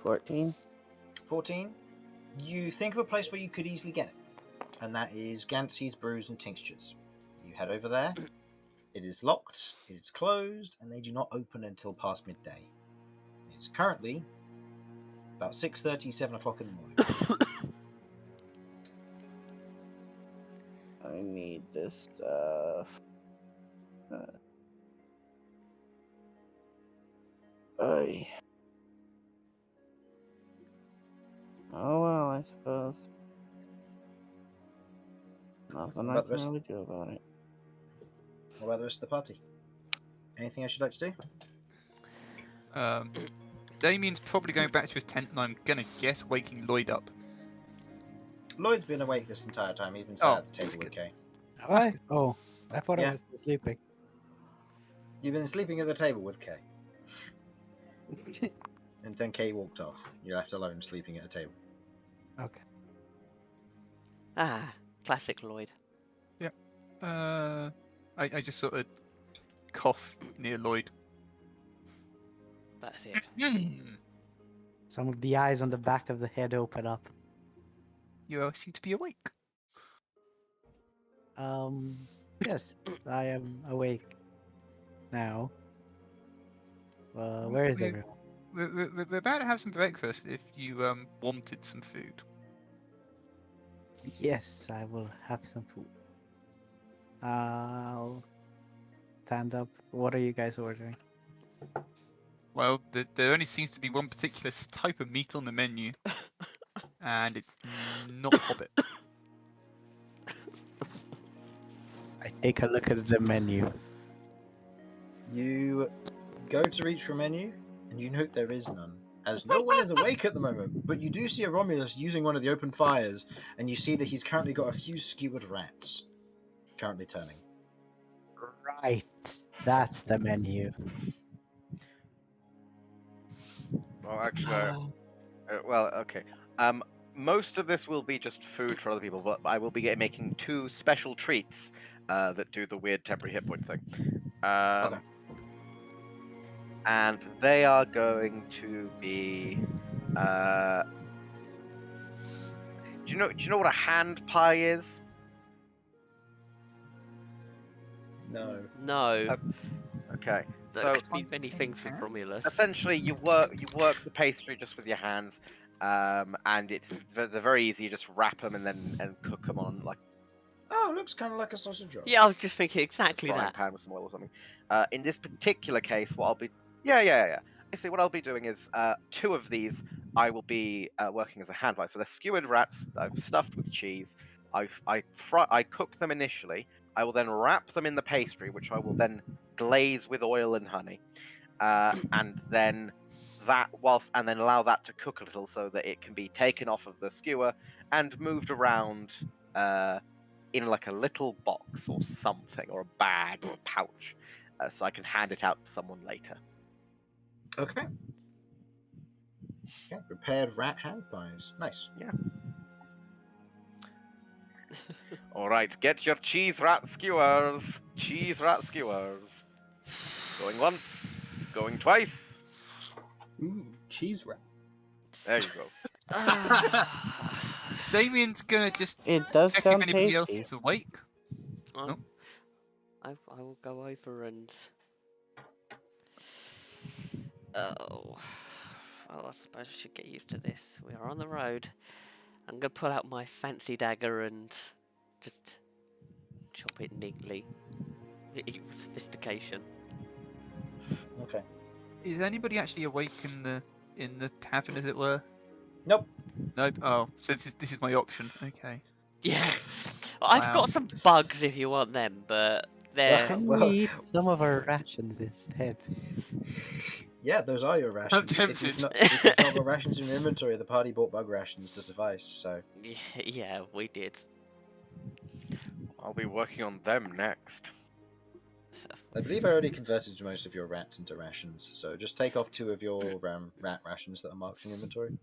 $14. 14. You think of a place where you could easily get it, and that is Gansey's Brews and Tinctures. You head over there. It is locked, it is closed, and they do not open until past midday. It's currently about 6:30, 7 o'clock in the morning. I need this stuff. Oh well, I suppose. Nothing I About the can rest? really do about it. What about the rest of the party? Anything else you'd like to do? Damien's probably going back to his tent, and I'm gonna guess waking Lloyd up. Lloyd's been awake this entire time. He's been Oh, sat at the that's table with good. Kay. Have That's I? good. Oh, I thought Yeah. I was still sleeping. You've been sleeping at the table with Kay. And then Kay walked off. You're left alone sleeping at a table. Okay. Ah, classic Lloyd. I just sort of cough near Lloyd. That's it. Some of the eyes on the back of the head open up. You seem to be awake. Yes, I am awake now. Where is We're- everyone? We're about to have some breakfast if you wanted some food. Yes, I will have some food. I'll stand up. What are you guys ordering? Well, there only seems to be one particular type of meat on the menu, and it's not Hobbit. I take a look at the menu. You go to reach for a menu, and you note there is none, as no one is awake at the moment. But you do see a Romulus using one of the open fires, and you see that he's currently got a few skewered rats currently turning. Right, that's the menu. Well, actually, Ah, well, okay. Most of this will be just food for other people, but I will be making 2 special treats that do the weird temporary hit point thing. Okay. And they are going to be. Do you know what a hand pie is? No. No. Okay. There So could be many things with Romulus. essentially, you work the pastry just with your hands, and they're very easy. You just wrap them and cook them on like Oh, it looks kind of like a sausage roll. Yeah, I was just thinking exactly frying that. pan with some oil or something. In this particular case, what I'll be yeah. Basically, what I'll be doing is 2 of these. I will be working as a hand pie. So they're skewered rats that I've stuffed with cheese. I cook them initially. I will then wrap them in the pastry, which I will then glaze with oil and honey, and then allow that to cook a little so that it can be taken off of the skewer and moved around in like a little box or something, or a bag or a pouch, so I can hand it out to someone later. Okay. Okay. Prepared rat hand pies. Nice. All right, get your cheese rat skewers. Cheese rat skewers. Going once, going twice. Ooh, cheese wrap. There you go. Damien's gonna just It does check if sound anybody else tasty. is awake. I will go over and. Oh. Well, I suppose I should get used to this. We are on the road. I'm going to pull out my fancy dagger and just chop it neatly. Eat with sophistication. Okay. Is anybody actually awake in the tavern, as it were? Nope. Nope. Oh, so this is my option. Okay. Yeah. I've Wow. got some bugs if you want them, but they're. Can Well- we eat some of our rations instead? Yeah, those are your rations. tempted. If you've not got rations in your inventory, the party bought bug rations to suffice. So Yeah, we did. I'll be working on them next. I believe I already converted most of your rats into rations. So just take off 2 of your rat rations that are marked in your inventory.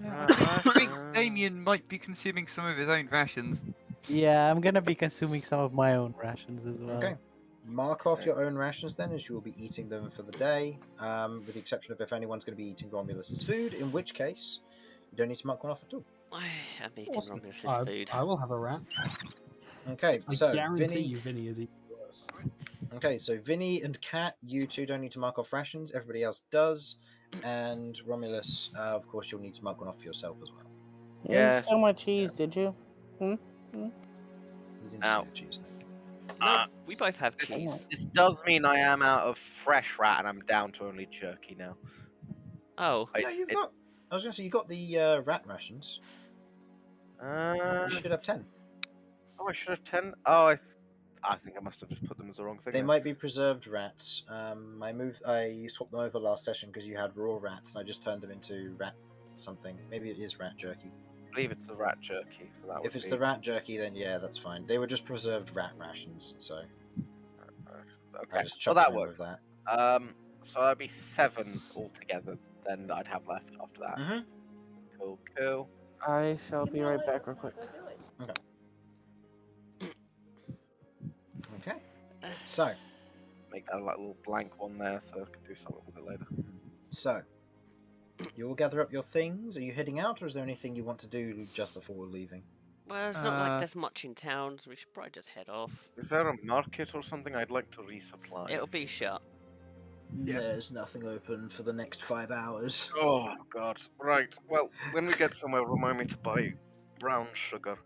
I think Damien might be consuming some of his own rations. Yeah, I'm gonna be consuming some of my own rations as well. Okay. Mark off your own rations then, as you will be eating them for the day, with the exception of if anyone's going to be eating Romulus's food, in which case you don't need to mark one off at all. I am eating Awesome. Romulus's food. I will have a rat. Okay, I so guarantee Vinny. you, Vinny is eating worse. Okay, so Vinny and Kat, you 2 don't need to mark off rations. Everybody else does, and Romulus, of course, you'll need to mark one off for yourself as well. You didn't Yes. steal my cheese, did you? You didn't Ow. steal the cheese. No, we both have This, cheese. this does mean I am out of fresh rat and I'm down to only jerky now. Oh, Yeah, you've got I was going to say, you got the rat rations. Uh, You should have 10. oh, I should have 10. Oh, I think I must have just put them as the wrong thing. They then. might be preserved rats. I swapped them over last session because you had raw rats, and I just turned them into rat something. Maybe it is rat jerky. I believe it's the rat jerky, so that would If it's be... the rat jerky, then yeah, that's fine. They were just preserved rat rations, so I Okay, just well chucked that them in works. with that. So that'd be 7 altogether then that I'd have left after that. Mm-hmm. Cool, cool. I shall be right back real quick. Okay. So, Make that like a little blank one there so I can do something with it later. so you will gather up your things. Are you heading out, or is there anything you want to do just before leaving? Well, it's not like there's much in town, so we should probably just head off. Is there a market or something? I'd like to resupply. It'll be shut. Yeah. There's nothing open for the next 5 hours. Oh god. Right. Well, when we get somewhere, remind me to buy brown sugar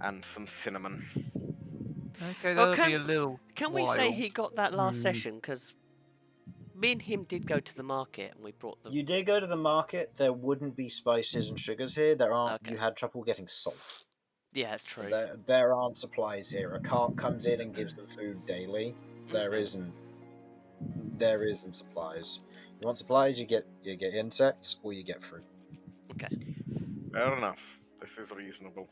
and some cinnamon. Okay, Well, that'll be a little Can we while. say he got that last Hmm. session? Because me and him did go to the market and we brought them. You did go to the market. There wouldn't be spices and sugars here. There aren't. Okay. You had trouble getting salt. Yeah, that's true. There aren't supplies here. A cart comes in and gives them food daily. There Mhm. isn't supplies. You want supplies, you get insects or you get fruit. Okay. Fair enough. This is reasonable.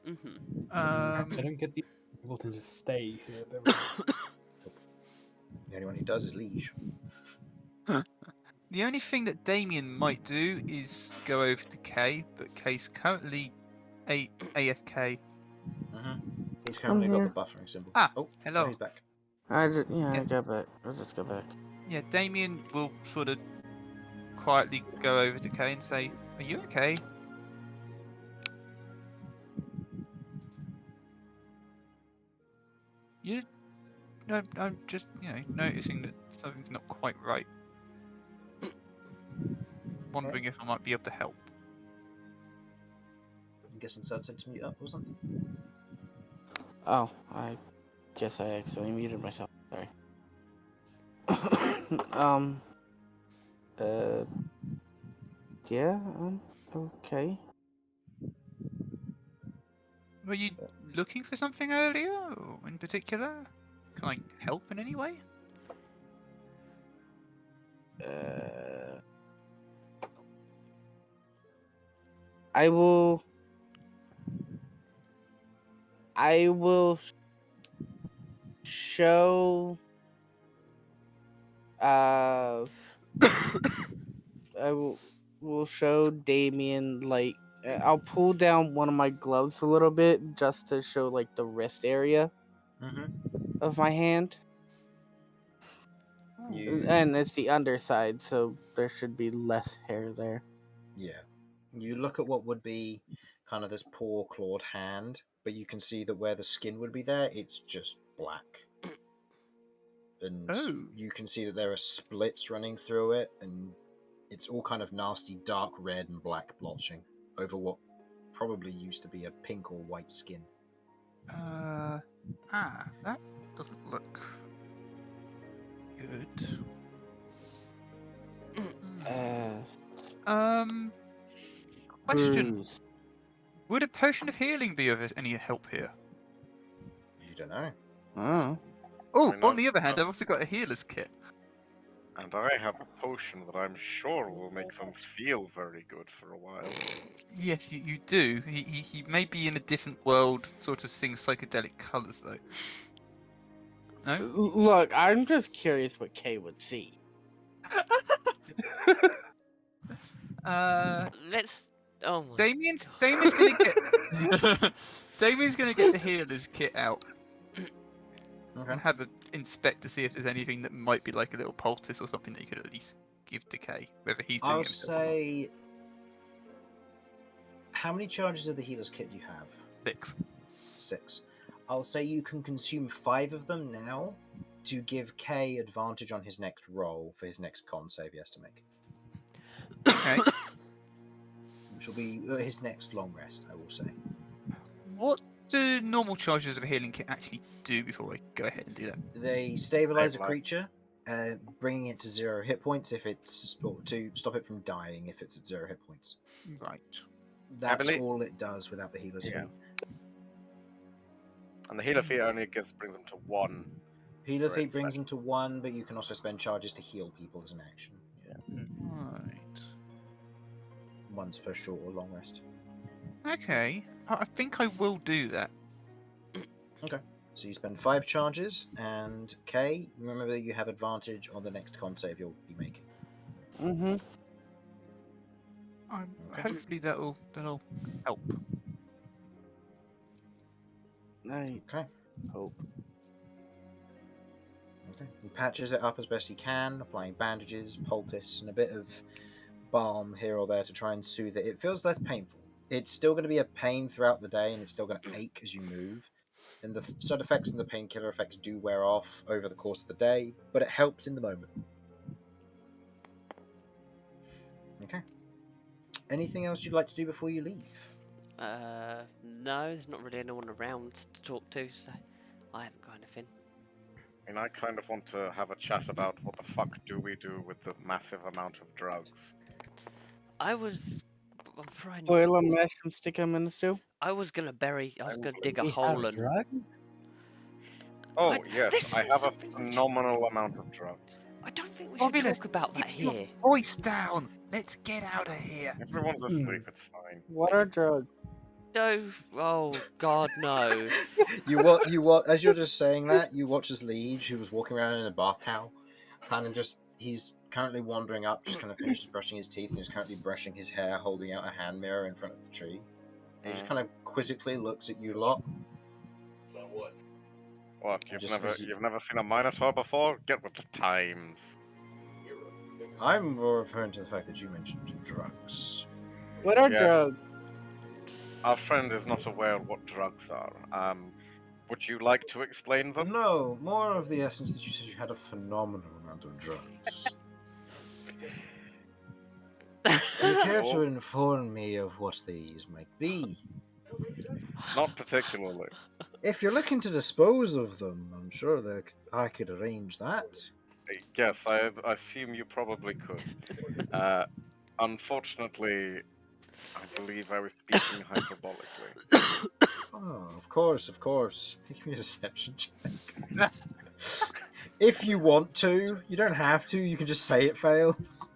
Mhm. I don't get the able to just stay here. The only one who does is Liege. The only thing that Damien might do is go over to Kay, but Kay's currently AFK. He's currently I'm got here. the buffering symbol. Ah, Oh, hello. he's back. I Yeah. got back. I'll just go back. Yeah, Damien will sort of quietly go over to Kay and say, "Are you okay?" You, no, I'm just noticing that something's not quite right. Wondering if I might be able to help. I'm guessing Sun said to mute up or something. Oh, I guess I accidentally muted myself. Sorry. Yeah, okay. Were you looking for something earlier, or in particular? Can I help in any way? I will show I will show Damien like I'll pull down one of my gloves a little bit just to show like the wrist area of my hand. And it's the underside, so there should be less hair there. Yeah. You look at what would be kind of this poor clawed hand, but you can see that where the skin would be there, it's just black. And you can see that there are splits running through it, and it's all kind of nasty dark red and black blotching over what probably used to be a pink or white skin. That doesn't look good. Question. Bruise. Would a potion of healing be of any help here? You don't know. Oh. Oh, Why not? on the other hand, I've also got a healer's kit. And I have a potion that I'm sure will make them feel very good for a while. Yes, you do. He may be in a different world, sort of seeing psychedelic colours, though. No? Look, I'm just curious what Kay would see. Let's. Oh my. Damien's gonna get Damien's gonna get the healer's kit out and have an inspect to see if there's anything that might be like a little poultice or something that you could at least give to Kay, whether he's doing I'll it himself or not. say. How many charges of the healer's kit do you have? 6. 6. I'll say you can consume 5 of them now to give Kay advantage on his next roll for his next con save he has to make. Okay. Which will be his next long rest, I will say. What do normal charges of a healing kit actually do before I go ahead and do that? They stabilize a Stabilize. creature bringing it to 0 hit points if it's, or to stop it from dying if it's at 0 hit points. Right. That's believe- all it does without the healer's Yeah. feat. And the healer feat only brings them to 1. Healer For feat its brings them to 1, but you can also spend charges to heal people as an action. Right. Once per short or long rest. Okay. I think I will do that. So you spend 5 charges, and Kay, remember that you have advantage on the next con save you'll be making. Mm-hmm. Okay. Hopefully that'll help. I Okay. hope. Okay. He patches it up as best he can, applying bandages, poultice, and a bit of balm here or there to try and soothe it. It feels less painful. It's still going to be a pain throughout the day, and it's still going to ache as you move. And the side effects and the painkiller effects do wear off over the course of the day, but it helps in the moment. Okay. Anything else you'd like to do before you leave? No, there's not really anyone around to talk to, so I haven't got anything. And I kind of want to have a chat about what the fuck do we do with the massive amount of drugs. I'm trying. Boil them, mash them, stick them in the stew. I was gonna dig a We hole have and. drugs? Oh, This yes, I is have a something we should- phenomenal amount of drugs. I don't think we Bobby, should let's talk about that keep your here. Voice down. Let's get out of here. Everyone's asleep, it's fine. What are drugs? No. Oh God, no. You what? As you're just saying that, you watch as Liege, who was walking around in a bath towel, kind of he's currently wandering up, just kind of finishes brushing his teeth, and is currently brushing his hair, holding out a hand mirror in front of the tree. And he just kind of quizzically looks at you lot. What, Just 'cause you- you've never seen a Minotaur before? Get with the times. I'm more referring to the fact that you mentioned drugs. What are Yes. drugs? Our friend is not aware of what drugs are. Would you like to explain them? No, more of the essence that you said you had a phenomenal amount of drugs. Do you care to inform me of what these might be? Not particularly. If you're looking to dispose of them, I'm sure that I could arrange that. Yes, I assume you probably could. Unfortunately, I believe I was speaking hyperbolically. Oh, of course. Give me a deception check. If you want to, you don't have to. You can just say it fails.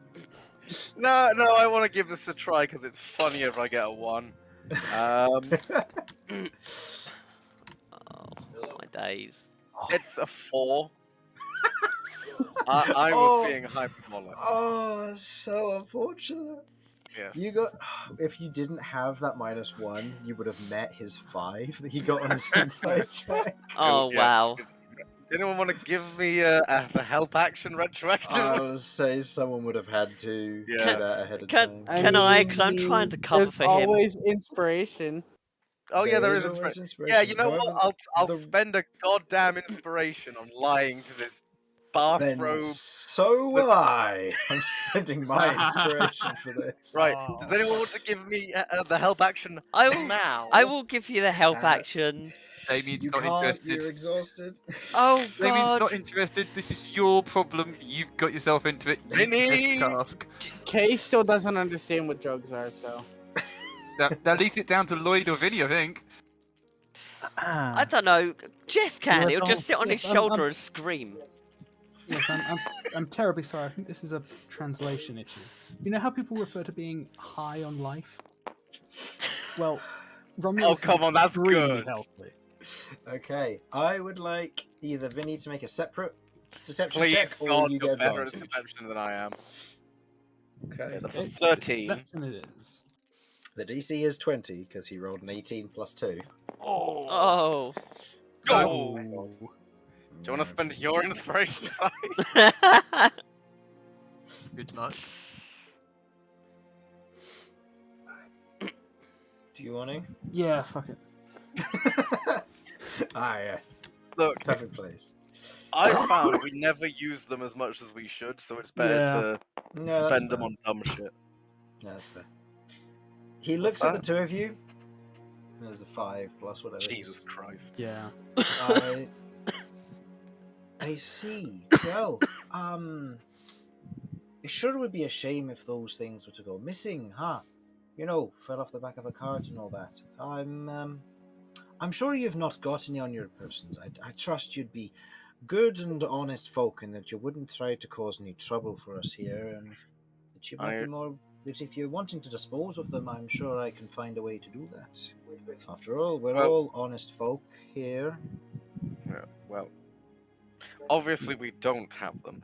No, I want to give this a try because it's funnier if I get a 1. Oh my days. It's a 4. I was Oh. being hyperbolic. Oh, that's so unfortunate. Yes. You got. If you didn't have that -1, you would have met his 5 that he got on his insight check. Oh Yes, wow. Does anyone want to give me the help action retroactively? I would say someone would have had to do Yeah. that ahead of Can time. Can I? 'Cause I'm trying to cover there's for him. always inspiration. Oh yeah, there There is is always inspiration. Yeah, you know inspiration. what? I'll the- spend a goddamn inspiration on lying to this Then bathrobe. so will I. I'm spending my inspiration for this. Right. Oh. Does anyone want to give me the help action I will. now? I will give you the help That's- action. Damien's You not can't. interested. You're exhausted. Oh Damien's God. not interested. This is your problem. You've got yourself into it. You Vinny! did the task. Kay still doesn't understand what drugs are, so. That leaves it down to Lloyd or Vinny, I think. I don't know. Jeff can. He'll just sit on his Yes, shoulder and scream. Yes, I'm terribly sorry. I think this is a translation issue. You know how people refer to being high on life? Well, Romulus come is on, that's extremely good. healthy. Okay, I would like either Vinny to make a separate deception Please, check, or God, you you're get better at advantage. deception than I am. Okay, that's a Okay, 13. deception it is. The DC is 20 because he rolled an 18 plus 2. Oh. Go! Do you want to spend your inspiration side? Good luck. Do you want to? Yeah, fuck it. Yes. Look, Perfect place. I found we never use them as much as we should, so it's better Yeah. to No, that's spend them fair. on dumb shit. No, that's fair. He What's looks at the that? two of you. There's a 5 plus whatever. it Jesus is. Christ. Yeah. And I see. Well, it sure would be a shame if those things were to go missing, huh? You know, fell off the back of a cart and all that. I'm sure you've not got any on your persons. I trust you'd be good and honest folk, and that you wouldn't try to cause any trouble for us here, and that you might be more. That if you're wanting to dispose of them, I'm sure I can find a way to do that. After all, we're all honest folk here. Yeah, well, obviously we don't have them,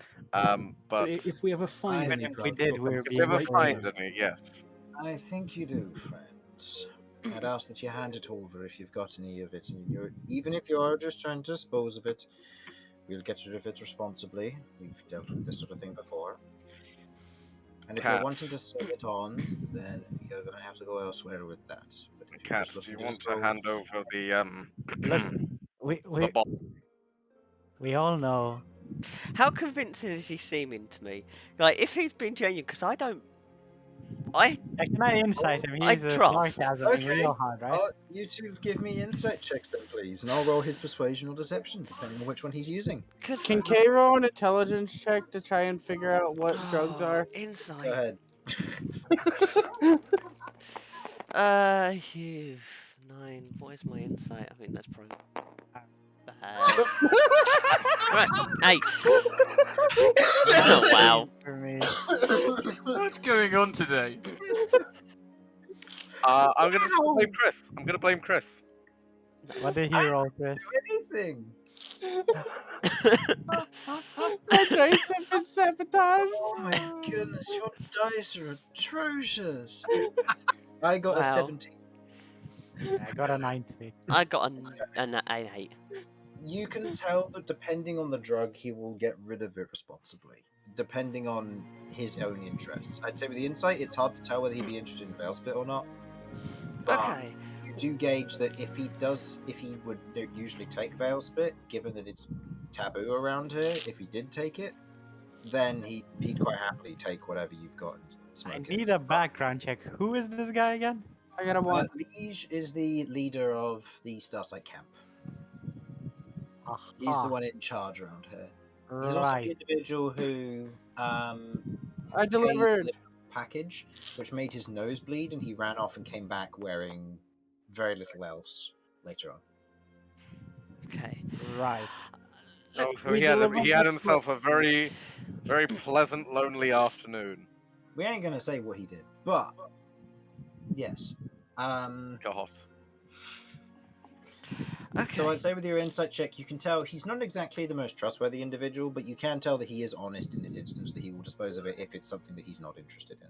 but if we ever find I any think we drugs, did, we'll we're come if we being ever straight to find you. any, yes. I think you do, friends. I'd ask that you hand it over if you've got any of it, and even if you are just trying to dispose of it, we'll get rid of it responsibly. We've dealt with this sort of thing before. And if you're wanting to sell it on, then you're going to have to go elsewhere with that. But if you're Cat, just do looking you to want to dispose, hand over the Look, the bottle? we all know. How convincing is he seeming to me? Like, if he's being genuine, because I Can I insight him? I He's trust. sarcasming real hard, right? you two give me insight checks then, please, and I'll roll his persuasion or deception, depending on which one he's using. Because Can Kay roll an intelligence check to try and figure out what drugs are? insight. Go ahead. You 9. What is my insight? I think that's probably bad. Right, 8. Oh, wow. For me. What's going on today? I'm gonna blame Chris. I'm gonna blame Chris. What did he roll, Chris? Anything. My dice have been sabotaged. Oh my goodness, your dice are atrocious. I got a Wow. 17. I got a 90. I got an 8. You can tell that depending on the drug, he will get rid of it responsibly, depending on his own interests. I'd say with the insight, it's hard to tell whether he'd be interested in Veilspit or not. But Okay. you do gauge that if he would usually take Veilspit, given that it's taboo around here, if he did take it, then he'd quite happily take whatever you've got and smoke I it. need a background check. Who is this guy again? I got a 1. Liege is the leader of the Starsight camp. He's the one in charge around here. He's also the individual who I paid delivered. the package, which made his nose bleed, and he ran off and came back wearing very little else later on. Okay. Right. So we he had delivered himself a very, very pleasant, lonely afternoon. We ain't gonna say what he did, but yes. God. Okay. So I'd say with your insight check, you can tell he's not exactly the most trustworthy individual, but you can tell that he is honest in this instance, that he will dispose of it if it's something that he's not interested in.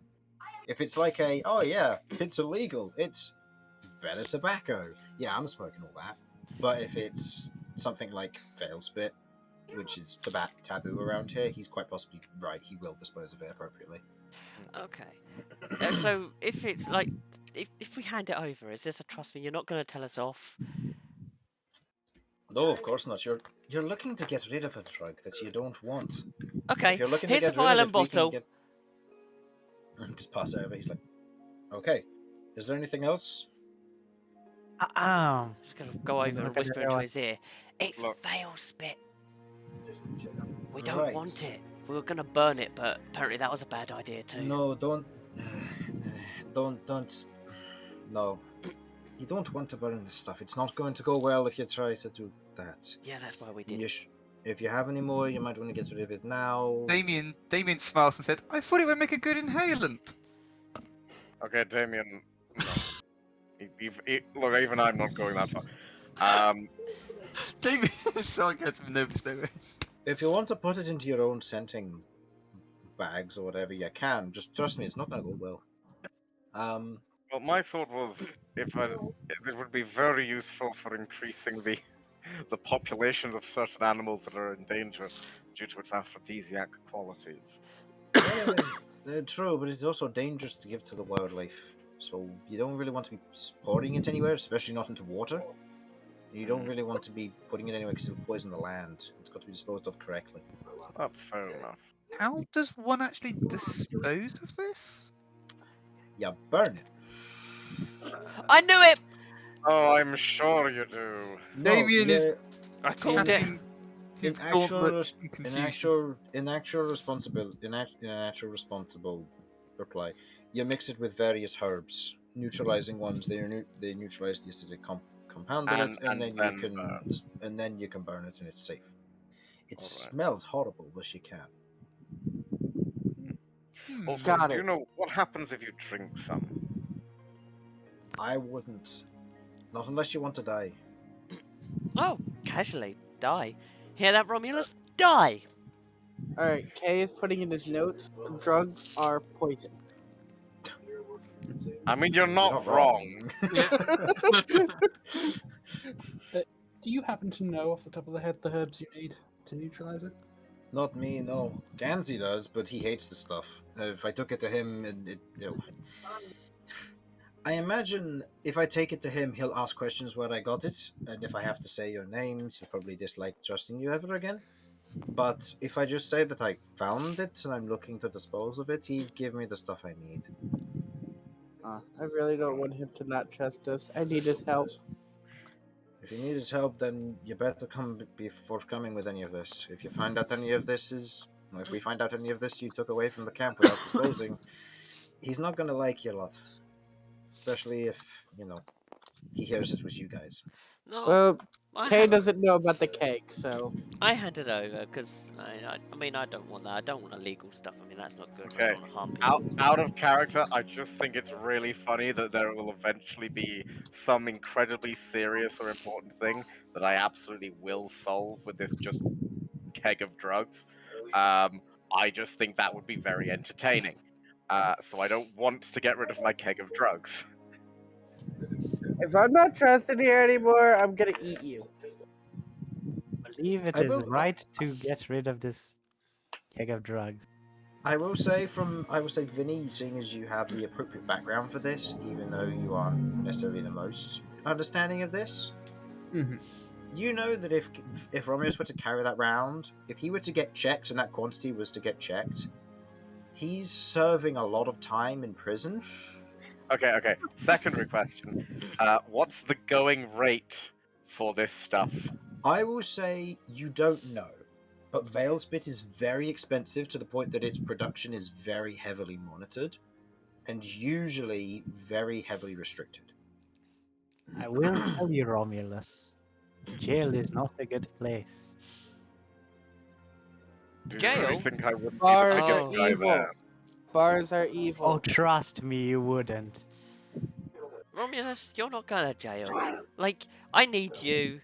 If it's like oh yeah, it's illegal, it's better tobacco. Yeah, I'm smoking all that. But if it's something like Veilspit, which is taboo around here, he's quite possibly right, he will dispose of it appropriately. Okay. So if it's like, if we hand it over, is this a trust me? You're not going to tell us off? No, of course not. You're looking to get rid of a drug that you don't want. Okay. If you're looking to Here's a get rid of vial it, and we can bottle. get- Just pass it over. He's like, okay. Is there anything else? Just gonna go over and Look at whisper into everyone. his ear. It's Look. Veilspit. We don't Right. want it. We were gonna burn it, but apparently that was a bad idea too. No, don't. No. You don't want to burn this stuff. It's not going to go well if you try to do that. Yeah, that's why we did it. If you have any more, you might want to get rid of it now. Damien smiles and said, I thought it would make a good inhalant. Okay, Damien. No. Look, even I'm not going that far. Damien so gets him nervous though. If you want to put it into your own scenting bags or whatever, you can. Just trust me, it's not going to go well. Well, my thought was it would be very useful for increasing the populations of certain animals that are in danger due to its aphrodisiac qualities. True, but it's also dangerous to give to the wildlife. So you don't really want to be pouring it anywhere, especially not into water. You don't really want to be putting it anywhere because it'll poison the land. It's got to be disposed of correctly. That's fair enough. How does one actually dispose of this? Yeah, burn it. I knew it. Oh, I'm sure you do. Damien is I called it. His in actual, gauntlets and in confusion. actual responsible reply, you mix it with various herbs, neutralizing ones. They neutralize the acidic compound in it, and then you can burn it, and it's safe. It All right. smells horrible, but you can. Also, Got do you it. know what happens if you drink some? I wouldn't, not unless you want to die. Oh, casually. Die. Hear that, Romulus? Die! Alright, Kay is putting in his notes. Drugs are poison. I mean, you're not wrong. Do you happen to know off the top of the head the herbs you need to neutralize it? Not me, no. Gansey does, but he hates the stuff. If I took it to him, I imagine if I take it to him, he'll ask questions where I got it, and if I have to say your names, he'll probably dislike trusting you ever again. But if I just say that I found it and I'm looking to dispose of it, he'd give me the stuff I need. I really don't want him to not trust us. I need his help. If you need his help, then you better be forthcoming with any of this. If you find out any of this if we find out any of this you took away from the camp without disposing, he's not going to like you a lot. Especially if, he hears it was you guys. No, Well, I Kay hand- doesn't know about the cake, so. I hand it over because I mean I don't want that. I don't want illegal stuff. I mean that's not good. Okay. I don't want to harm people. Out of character, I just think it's really funny that there will eventually be some incredibly serious or important thing that I absolutely will solve with this just keg of drugs. I just think that would be very entertaining. So I don't want to get rid of my keg of drugs. If I'm not trusted here anymore, I'm gonna eat you. I believe it I is will- right to get rid of this keg of drugs. I will say, Vinny, seeing as you have the appropriate background for this, even though you aren't necessarily the most understanding of this, Mm-hmm. you know that if Romulus were to carry that round, if he were to get checked and that quantity was to get checked, he's serving a lot of time in prison. Okay. Secondary question. What's the going rate for this stuff? I will say you don't know, but Veil Spit is very expensive to the point that its production is very heavily monitored and usually very heavily restricted. I will tell you, Romulus, jail is not a good place. Do you Jail? really think I wouldn't Bars be the biggest are guy evil. there? Bars are Oh, evil. trust me, you wouldn't. Romulus, you're not going to jail. Like I need you.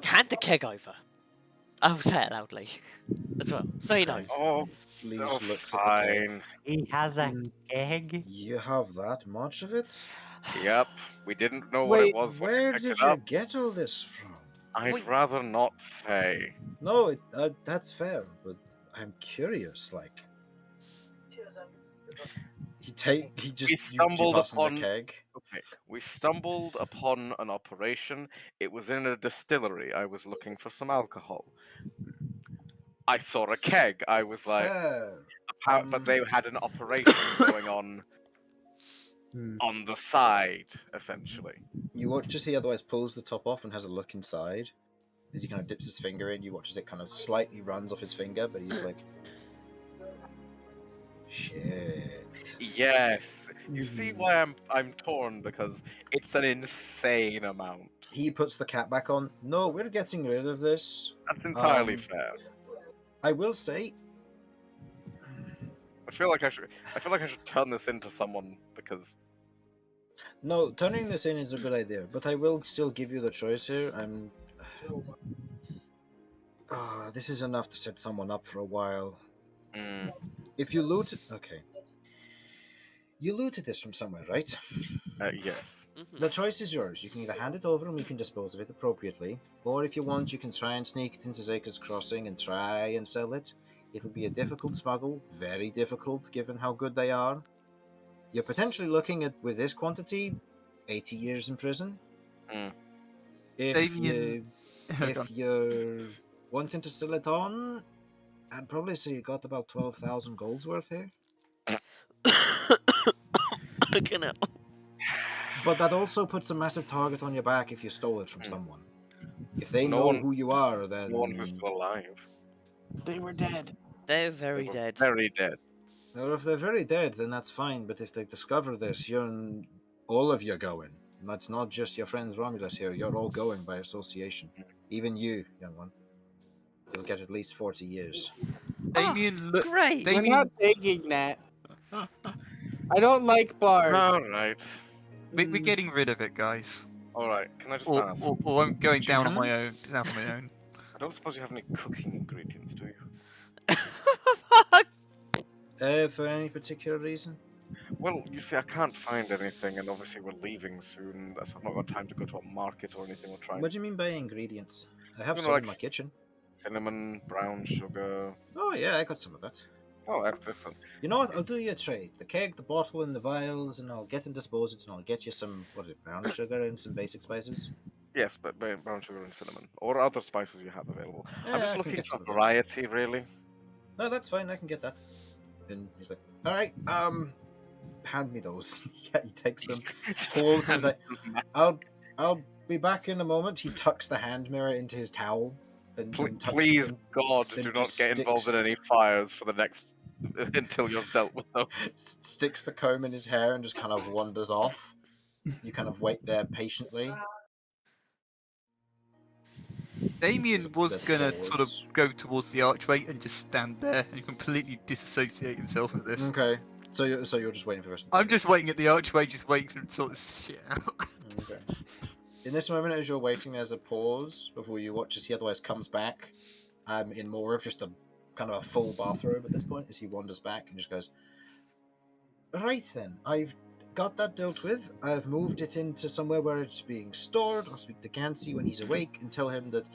Hand the keg over. I'll say it loudly as well, so he knows. Oh, Leaves oh looks at the keg. fine. He has a keg. You have that much of it? Yep, we didn't know what it Wait, was when Where we picked did it you up. get all this from? I'd Wait. rather not say. No, that's fair, but I'm curious. Like, he just We stumbled you pass him upon- the keg. Okay, we stumbled upon an operation. It was in a distillery. I was looking for some alcohol. I saw a keg. I was like, Fair. but they had an operation going on the side, essentially. You watch as he otherwise pulls the top off and has a look inside. As he kind of dips his finger in, you watch as it kind of slightly runs off his finger, but he's like, shit. Yes. You see why I'm torn, because it's an insane amount. He puts the cap back on. No, we're getting rid of this. That's entirely Um, fair. I will say, I feel like I should turn this into someone because no, turning this in is a good idea, but I will still give you the choice here. This is enough to set someone up for a while. If you loot, okay. You looted this from somewhere, right? yes. The choice is yours. You can either hand it over and we can dispose of it appropriately, or if you want, you can try and sneak it into Zaker's Crossing and try and sell it. It'll be a difficult smuggle, very difficult given how good they are. You're potentially looking at, with this quantity, 80 years in prison. If Damien- you're wanting to sell it on, I'd probably say you got about 12,000 golds worth here. Fucking hell. But that also puts a massive target on your back if you stole it from someone. If they No know one- who you are, then No one who's still alive. They were dead. They're They very were dead. Very dead. well, if they're very dead, then that's fine. But if they discover this, all of you going. That's not just your friends Romulus here. You're all going by association. Even you, young one. You'll get at least 40 years. Damien, look. Great. We're Damien, not taking that. I don't like bars. Alright. we're getting rid of it, guys. Alright, can I just Or, ask? or I'm going down on Can? my own. Down on my own. I don't suppose you have any cooking ingredients, do you? For any particular reason? Well, you see, I can't find anything, and obviously we're leaving soon, so I've not got time to go to a market or anything. We're trying. What do you mean by ingredients? I have You know, some like in my kitchen. cinnamon, brown sugar. Oh yeah, I got some of that. Oh, excellent. You know what? I'll do you a trade. The keg, the bottle, and the vials, and I'll get and dispose it, and I'll get you some, what is it, brown sugar and some basic spices. Yes, but brown sugar and cinnamon, or other spices you have available. Yeah, I'm I just can looking get for some of those. variety, really. No, that's fine. I can get that. And he's like, all right, hand me those. Yeah, he takes them, pulls them. He's like, I'll be back in a moment. He tucks the hand mirror into his towel. And touches Please, them, God, then do not just get involved in sticks- any fires for the next until you're dealt with those. sticks the comb in his hair and just kind of wanders off. You kind of wait there patiently. Damien was There's gonna sort of pause. go towards the archway and just stand there and completely disassociate himself with this. Okay. So you're just waiting for the rest of the I'm just waiting at the archway, just waiting for him to sort this shit out. Okay. In this moment, as you're waiting, there's a pause before you watch as he otherwise comes back, in more of just a kind of a full bathrobe at this point, as he wanders back and just goes, right then, I've got that dealt with. I've moved it into somewhere where it's being stored. I'll speak to Gansey when he's awake and tell him that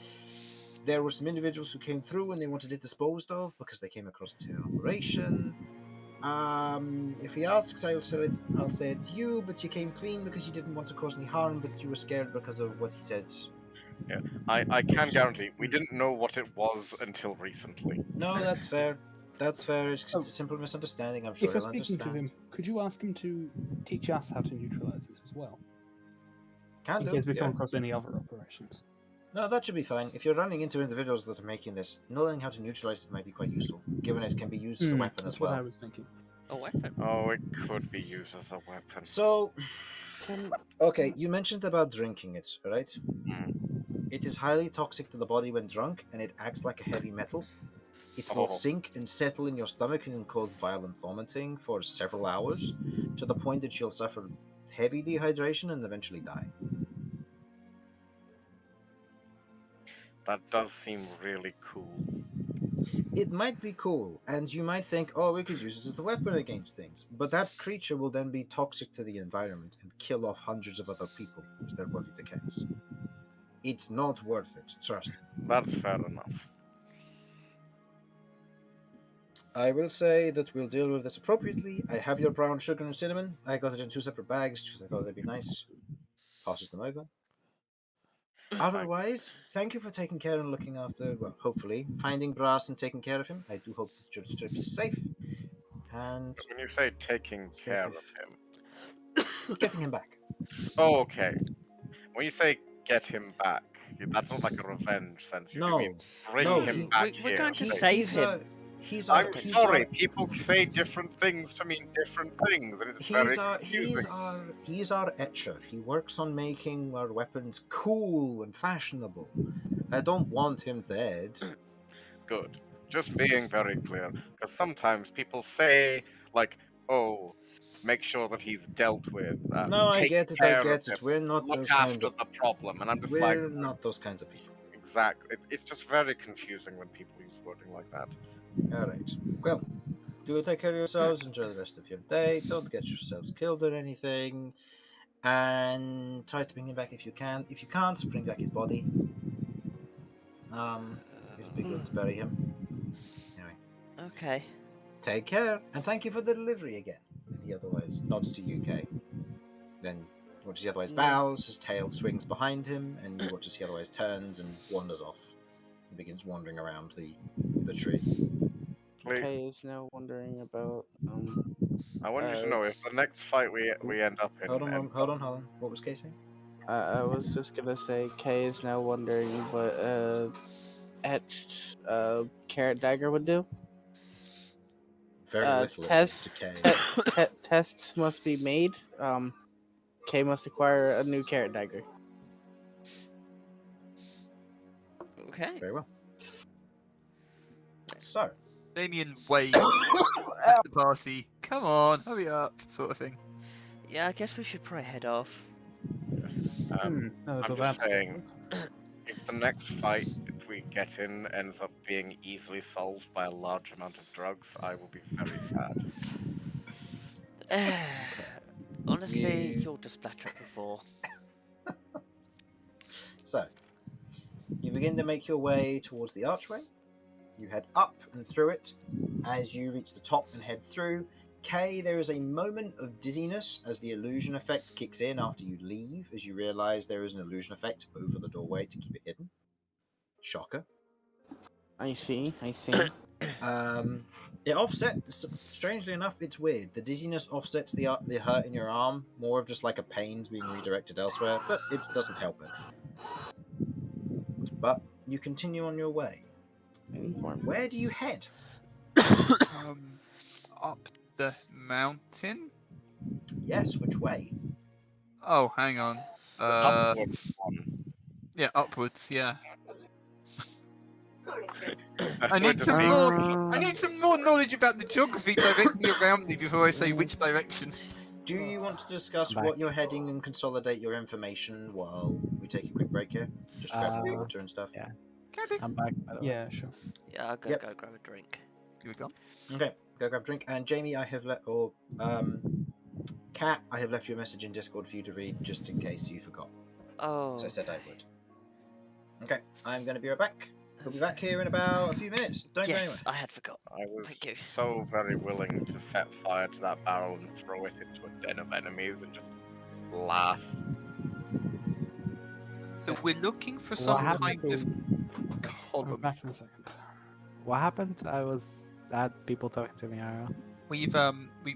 there were some individuals who came through and they wanted it disposed of because they came across to an operation. If he asks, I'll say it's you, but you came clean because you didn't want to cause any harm, but you were scared because of what he said. I can guarantee we didn't know what it was until recently. No, that's fair. That's fair. It's a simple misunderstanding. I'm sure If you're he'll speaking to understand. him, could you ask him to teach us how to neutralize this as well? Can In do. case we come Yeah. across any other operations. No, that should be fine. If you're running into individuals that are making this, knowing how to neutralize it might be quite useful, given it can be used as a weapon That's as what I well. was thinking. A weapon. Oh, it could be used as a weapon. So, okay, you mentioned about drinking it, right? Mm. It is highly toxic to the body when drunk, and it acts like a heavy metal. It will Oh. sink and settle in your stomach and cause violent vomiting for several hours, to the point that you'll suffer heavy dehydration and eventually die. That does seem really cool. It might be cool, and you might think, oh, we could use it as a weapon against things, but that creature will then be toxic to the environment and kill off hundreds of other people as their body decays. It's not worth it, trust me. That's fair enough. I will say that we'll deal with this appropriately. I have your brown sugar and cinnamon. I got it in 2 separate bags because I thought it'd be nice. Passes them over. Otherwise, thank you for taking care and looking after, well, hopefully, finding Brass and taking care of him. I do hope that your trip is safe. And When you say taking care of him, getting him back. oh, okay. When you say get him back, that's not like a revenge sense. You No. mean bring No, him back we're here. going to Say- save him. I'm sorry, people say different things to mean different things, and it's very confusing. He's our etcher. He works on making our weapons cool and fashionable. I don't want him dead. Good. Just being very clear, because sometimes people say, like, "Oh, make sure that he's dealt with." No, I take get it. care I of get him, it. We're not Look those kinds after of. the problem, and I'm just like, We're not those kinds of people. exactly. It's just very confusing when people use wording like that. All right. Well, do take care of yourselves. Enjoy the rest of your day. Don't get yourselves killed or anything. And try to bring him back if you can. If you can't, bring back his body. It'd be good to bury him. Anyway, Okay. take care, and thank you for the delivery again. And he otherwise nods to UK. Then watches he otherwise bows, his tail swings behind him, and you watch as he otherwise turns and wanders off. And begins wandering around the tree. Please, Okay, is now wondering about I want you to know if the next fight we end up in, Hold on. What was Kay saying? I was just gonna say Kay is now wondering what etched carrot dagger would do. Very little it Tests did to Kay. tests must be made. Kay must acquire a new carrot dagger. Okay. Very well. So, Damien waves at the party. Come on, hurry up, sort of thing. Yeah, I guess we should probably head off. No, I'm but just that's saying, if the next fight we get in ends up being easily solved by a large amount of drugs, I will be very sad. Honestly, You- you're just better before. So, you begin to make your way towards the archway. You head up and through it. As you reach the top and head through, Kay, there is a moment of dizziness as the illusion effect kicks in after you leave, as you realize there is an illusion effect over the doorway to keep it hidden. Shocker. I see. It offsets. Strangely enough, it's weird. The dizziness offsets the hurt in your arm, more of just like a pain's being redirected elsewhere, but it doesn't help it. But you continue on your way. Where do you head? Up the mountain? Yes, which way? Oh, hang on. Upward one. Yeah, upwards, yeah. That's I going need to some be- more. I need some more knowledge about the geography directly around me before I say which direction. Do you want to discuss Back. what you're heading and consolidate your information while we take a quick break here? Just grab some water and stuff. yeah. Can do. I'm back, by the way. Yeah, sure. Yeah, I'll go Yep. go grab a drink. Here we go. Okay, go grab a drink. And Jamie, I have Kat, I have left you a message in Discord for you to read just in case you forgot. Oh. As I said I would. Okay, I'm going to be right back. We'll be back here in about a few minutes. Don't go anywhere. Yes, I had forgot. I was Thank you. so very willing to set fire to that barrel and throw it into a den of enemies and just laugh. So we're looking for What some happened kind of I'll be column. back in a second. What happened? I had people talking to me. I don't know.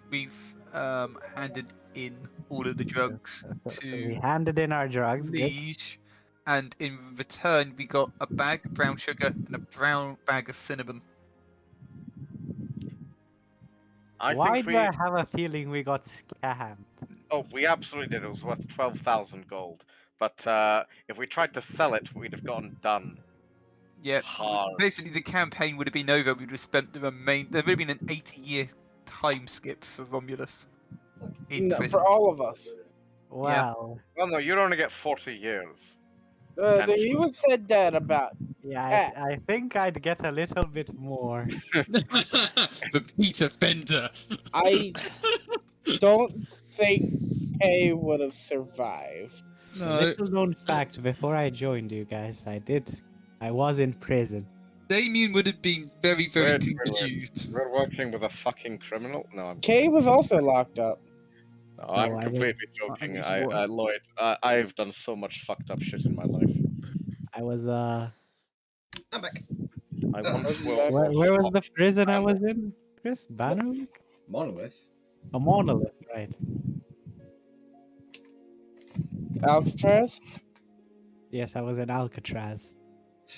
We've handed in all of the drugs So we to handed in our drugs. Good. Liege, and in return we got a bag of brown sugar and a brown bag of cinnamon. I Why think do we. I have a feeling we got scammed? Oh, we absolutely did. It was worth 12,000 gold. But if we tried to sell it, we'd have gotten done. Yeah, Hard. basically the campaign would have been over. We would have spent the remain. There would have been an 80-year time skip for Romulus in No, prison. for all of us. Wow. Well, no, you'd only get 40 years. He Potentially. was said that about. Yeah, I think I'd get a little bit more. The Peter Fender. I don't think Kay would have survived. No, Little known fact: before I joined you guys, I was in prison. Damien would have been very, very Wait. confused. We're working with a fucking criminal? No, I'm Kay was also locked up. No, No, I'm I was- completely joking. need some water. Lloyd, I've done so much fucked up shit in my life. I was I'm back. I once will. where was the prison I was in? Chris Banner? Monolith. A monolith, right? Alcatraz? Yes, I was in Alcatraz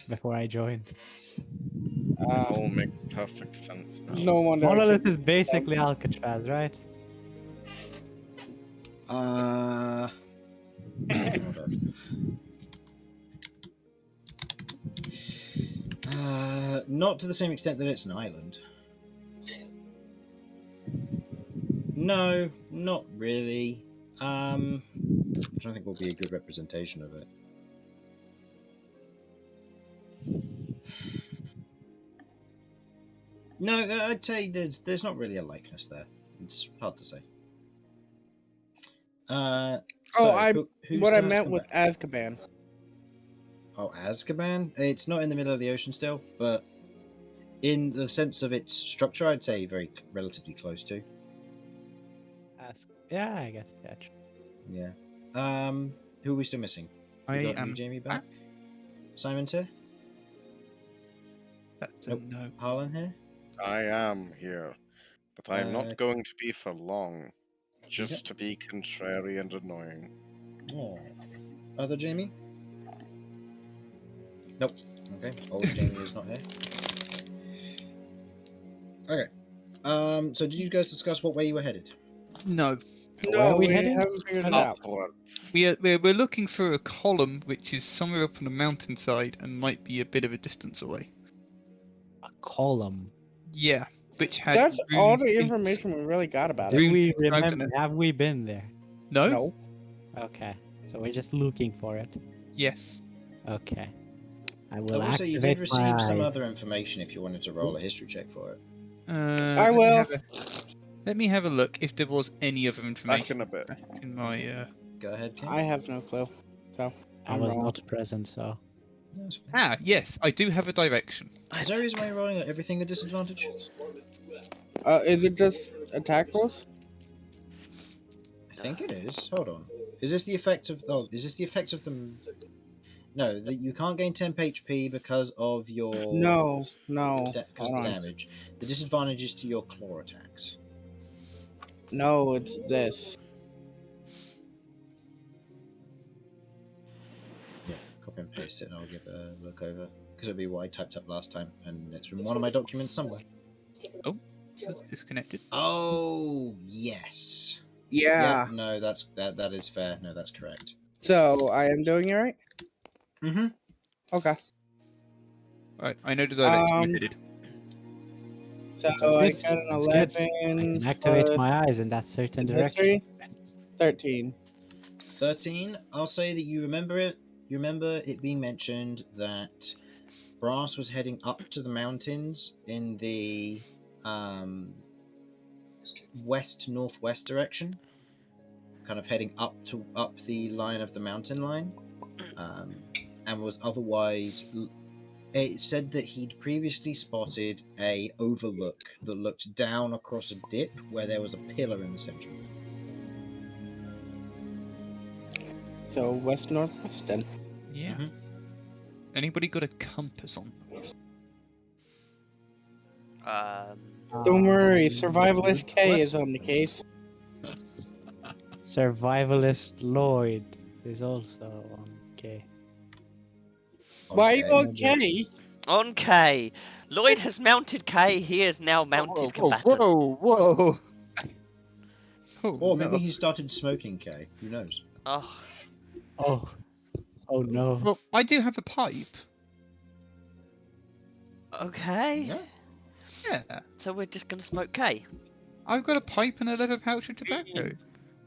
before I joined. All makes perfect sense now. No wonder. I Monolith couldn't- is basically Alcatraz, right? Hold on. Not to the same extent that it's an island. No, not really. I don't think will be a good representation of it. No, I'd say there's not really a likeness there. It's hard to say. Who What I still has to meant come was back? Azkaban. Oh, Azkaban? It's not in the middle of the ocean still, but in the sense of its structure, I'd say relatively close to. Yeah, I guess. Yeah. Yeah. Who are we still missing? I We got am you, Jamie, back. back. Simon's here. That's Nope. a no. Harlan here. I am here, but I am Uh, not going to be for long. Just to be contrary and annoying. Oh. Other Jamie? Nope. Okay, old Jamie is not here. Okay. So did you guys discuss what way you were headed? No. Where are No, we we heading? haven't figured it out. Upwards. We're looking for a column which is somewhere up on the mountainside and might be a bit of a distance away. A column. Yeah, which had That's all the runes information we really got about Do it. Runes we described in remember? it. Have we been there? No? No. Okay, so we're just looking for it. Yes. Okay. I I will will say you activate did receive my some eyes. other information if you wanted to roll a history check for it. I Let me will. let me have a look if there was any other Back information in a bit. in my. Go ahead, Ken. I have no clue. So I I'm was wrong. not present, so That's fine. Ah, yes, I do have a direction. Is there a reason why you're rolling everything at disadvantage? Is it just attack rolls? I think it is. Hold on. Is this the effect of? Oh, is this the effect of the? No, that you can't gain temp HP because of your No, no. because Hold of the on. damage. The disadvantage is to your claw attacks. No, it's this. Yeah, copy and paste it, and I'll give it a look over because it'll be what I typed up last time, and it's in one of my documents somewhere. So it's disconnected. Oh yes. Yeah. No, that is fair. No, that's correct. So I am doing it right. Mm-hmm. Okay. Right, I know the direction we're Um, headed. So That's I good. got an That's good. 11. I can activate plus my eyes in that certain direction. history, 13. 13. I'll say that you remember it. You remember it being mentioned that Brass was heading up to the mountains in the west-northwest direction, kind of heading up the line of the mountain line, and was otherwise. It said that he'd previously spotted a overlook that looked down across a dip where there was a pillar in the center. So west northwest then. Yeah. Mhm. Anybody got a compass on? Don't worry, Um, Survivalist K is west- on the case. Survivalist Lloyd is also on. Okay. Why are you Okay. on K? On K. Lloyd has mounted K. He is now mounted combatant. Whoa! Or maybe no. he started smoking K. Who knows? Oh, Oh. Oh no. Well, I do have a pipe. okay. Yeah. Yeah. So we're just gonna smoke K. I've got a pipe and a leather pouch of tobacco.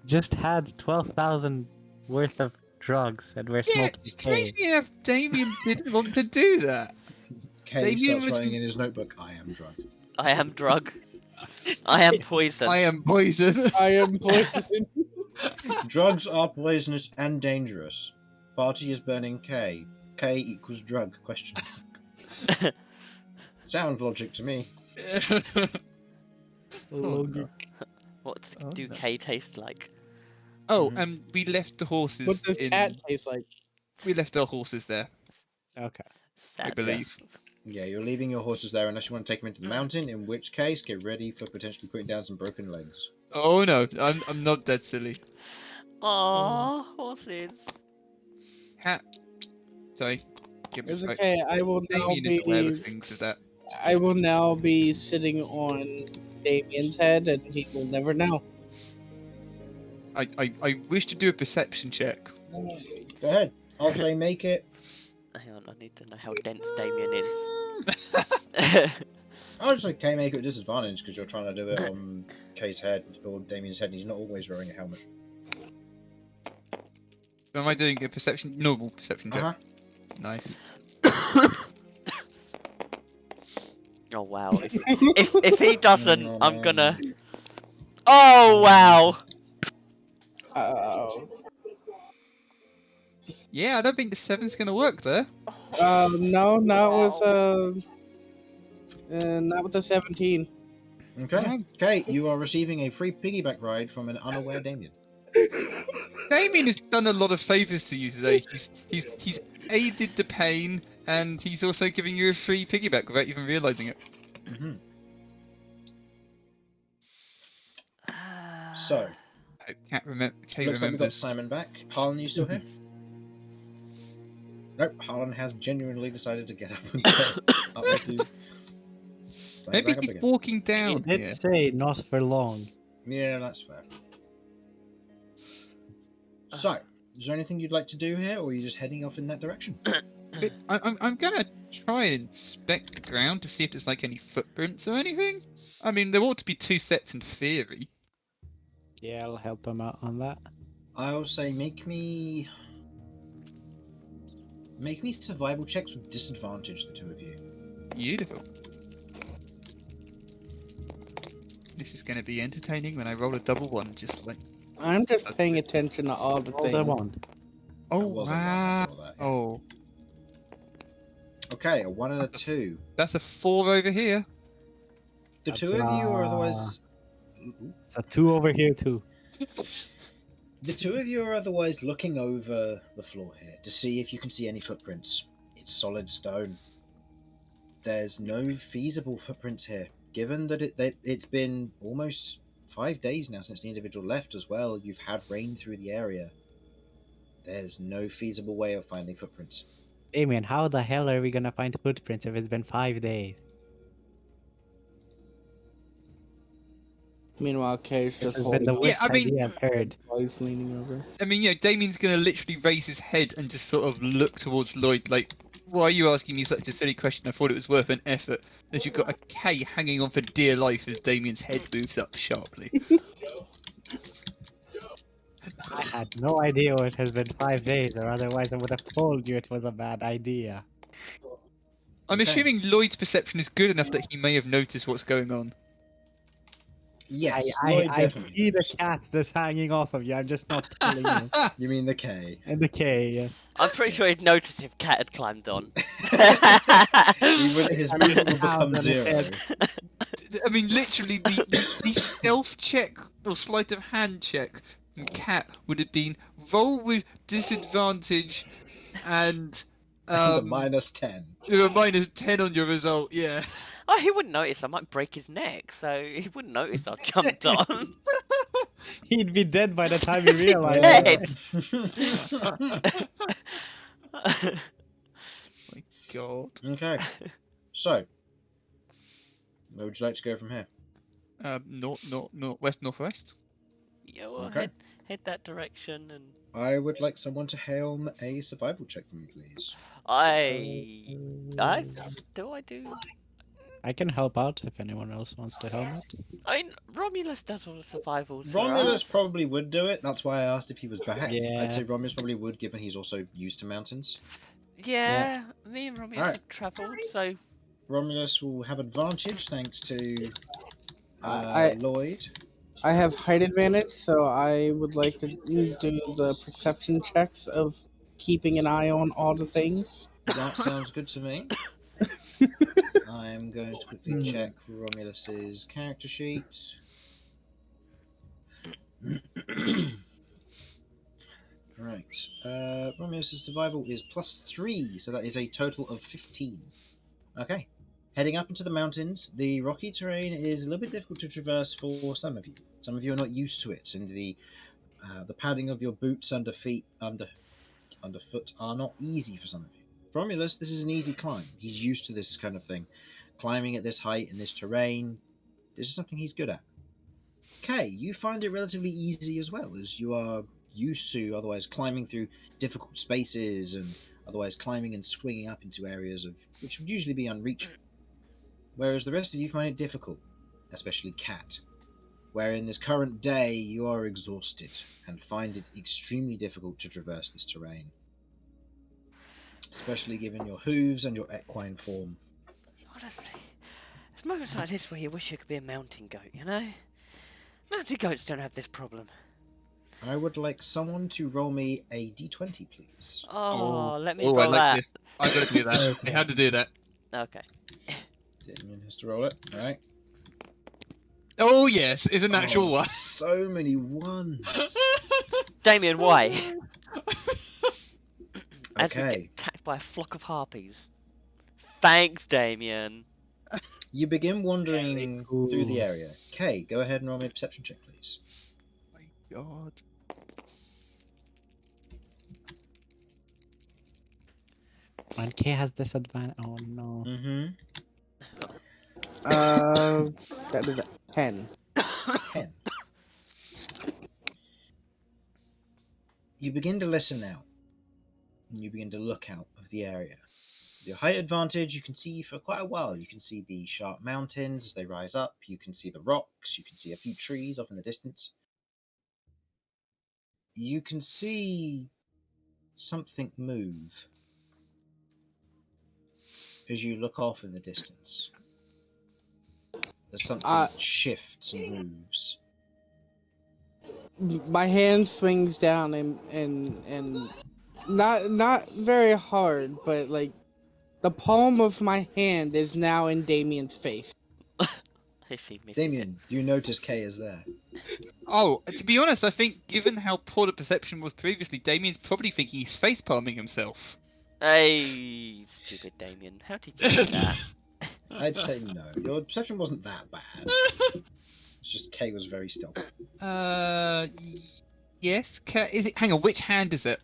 Just had 12,000 worth of drugs and we're Yeah, smoking K. strangely enough, Damien didn't want to do that. K Damien starts was- writing in his notebook, I am drunk. I am drug. I am poison. I am poison. I am poisoned. Drugs are poisonous and dangerous. Party is burning K. K equals drug, question. Sound logic to me. Logic. What Oh, do no. K taste like? Oh, Mhm. and we left the horses What does in. cat taste like? We left our horses there. Okay. Sadness. believe. Yeah, you're leaving your horses there unless you want to take them into the mountain, in which case, get ready for potentially putting down some broken legs. Oh no, I'm not that silly. Aww, horses. Sorry. Give me It's a sec. okay. I will now Damien is aware of be. things of that. I will now be sitting on Damien's head, and he will never know. I wish to do a perception check. Go ahead. I'll say make it. Hang on, I need to know how dense Damien is. I'll just say K make it a disadvantage because you're trying to do it on K's head or Damien's head and he's not always wearing a helmet. So am I doing a normal perception check? Uh-huh. Nice. Oh wow. If he doesn't, Oh, I'm man. gonna. Oh wow. Oh. Yeah, I don't think the 7's gonna work there. No, not with the 17. Okay. Okay, you are receiving a free piggyback ride from an unaware Damien. Damien has done a lot of favours to you today. He's aided the pain, and he's also giving you a free piggyback without even realising it. Mm-hmm. So, I can't remember. Kay looks like we've got remembers. Simon back. Harlan, you still here? Nope, Harlan has genuinely decided to get up and go up to... stand Maybe back up he's again. walking He down did here. say not for long. Yeah, that's fair. So, is there anything you'd like to do here, or are you just heading off in that direction? I'm gonna try and inspect the ground to see if there's like any footprints or anything. I mean, there ought to be 2 sets in theory. Yeah, I'll help him out on that. I'll say make me survival checks with disadvantage, the two of you. Beautiful. This is gonna be entertaining when I roll a double 1, just like. I'm just paying attention to all the Roll them things. on. Oh That was a one, I wow! saw that, yeah. Oh, Okay, a 1 and a That's a 2. that's a 4 over here. The That's two of you are a- otherwise... It's a 2 over here too. The two of you are otherwise looking over the floor here to see if you can see any footprints. It's solid stone. There's no feasible footprints here, given that it's been almost 5 days now since the individual left as well. You've had rain through the area. There's no feasible way of finding footprints. Damien, how the hell are we gonna find footprints if it's been 5 days? Meanwhile, Kay's This just has been holding the on. worst I mean- idea I've heard. He's leaning over. I mean, Damien's gonna literally raise his head and just sort of look towards Lloyd, like, "Why are you asking me such a silly question? I thought it was worth an effort." As you've got a K hanging on for dear life as Damien's head moves up sharply. I had no idea it has been 5 days, or otherwise I would have told you it was a bad idea. I'm Okay. assuming Lloyd's perception is good enough that he may have noticed what's going on. Yes, I Lloyd definitely see the knows. cat that's hanging off of you. I'm just not telling you. You mean the K? And the K, yes. I'm pretty sure he'd notice if Cat had climbed on. His movement will become Pounds on his 0. head. I mean, literally, the stealth check or sleight of hand check from Cat would have been roll with disadvantage and And a minus 10. with a minus 10 on your result. Yeah. Oh, he wouldn't notice. I might break his neck, so he wouldn't notice I jumped on. He'd be dead by the time he realized Dead. My God. Okay. So, where would you like to go from here? West, northwest. Yeah, well, Okay. head that direction, and I would like someone to helm a survival check for me, please. do. I can help out if anyone else wants to help it. I mean, Romulus does all the survivals. for Romulus us. probably would do it. That's why I asked if he was back. Yeah. I'd say Romulus probably would, given he's also used to mountains. Yeah, me and Romulus Alright. have travelled, so Romulus will have advantage thanks to I Lloyd. I have height advantage, so I would like to do the perception checks of keeping an eye on all the things. That sounds good to me. I'm going to quickly check Romulus's character sheet. Right. Romulus's survival is +3, so that is a total of 15. Okay. Heading up into the mountains, the rocky terrain is a little bit difficult to traverse for some of you. Some of you are not used to it, and the padding of your boots underfoot are not easy for some of you. For Romulus, this is an easy climb. He's used to this kind of thing. Climbing at this height in this terrain, this is something he's good at. Kay, you find it relatively easy as well, as you are used to otherwise climbing through difficult spaces and otherwise climbing and swinging up into areas of which would usually be unreachable. Whereas the rest of you find it difficult, especially Cat, where in this current day you are exhausted and find it extremely difficult to traverse this terrain, especially given your hooves and your equine form. honestly, there's moments like this where you wish you could be a mountain goat, you know? Mountain goats don't have this problem. I would like someone to roll me a d20, please. Oh, let me I roll like that. this. I gotta do that. I had to do that. Okay. Damien has to roll it. All right. Oh yes, it's a natural one. So many ones. Damien, why? As we Okay. get attacked by a flock of harpies. Thanks, Damien. You begin wandering Ooh. through the area. Kay, go ahead and roll me a perception check, please. My God. And K has disadvantage. Oh no. Mm-hmm. That is a 10. 10. You begin to listen now, and you begin to look out of the area. With your height advantage, you can see for quite a while. You can see the sharp mountains as they rise up. You can see the rocks. You can see a few trees off in the distance. You can see something move as you look off in the distance. As something shifts and moves. My hand swings down and not very hard, but like the palm of my hand is now in Damien's face. If he misses Damien, you notice Kay is there. Oh, to be honest, I think given how poor the perception was previously, Damien's probably thinking he's face palming himself. it. Hey, stupid Damien. How did you do that? I'd say no. Your perception wasn't that bad. It's just Kay was very stealthy. Yes. Hang on, which hand is it?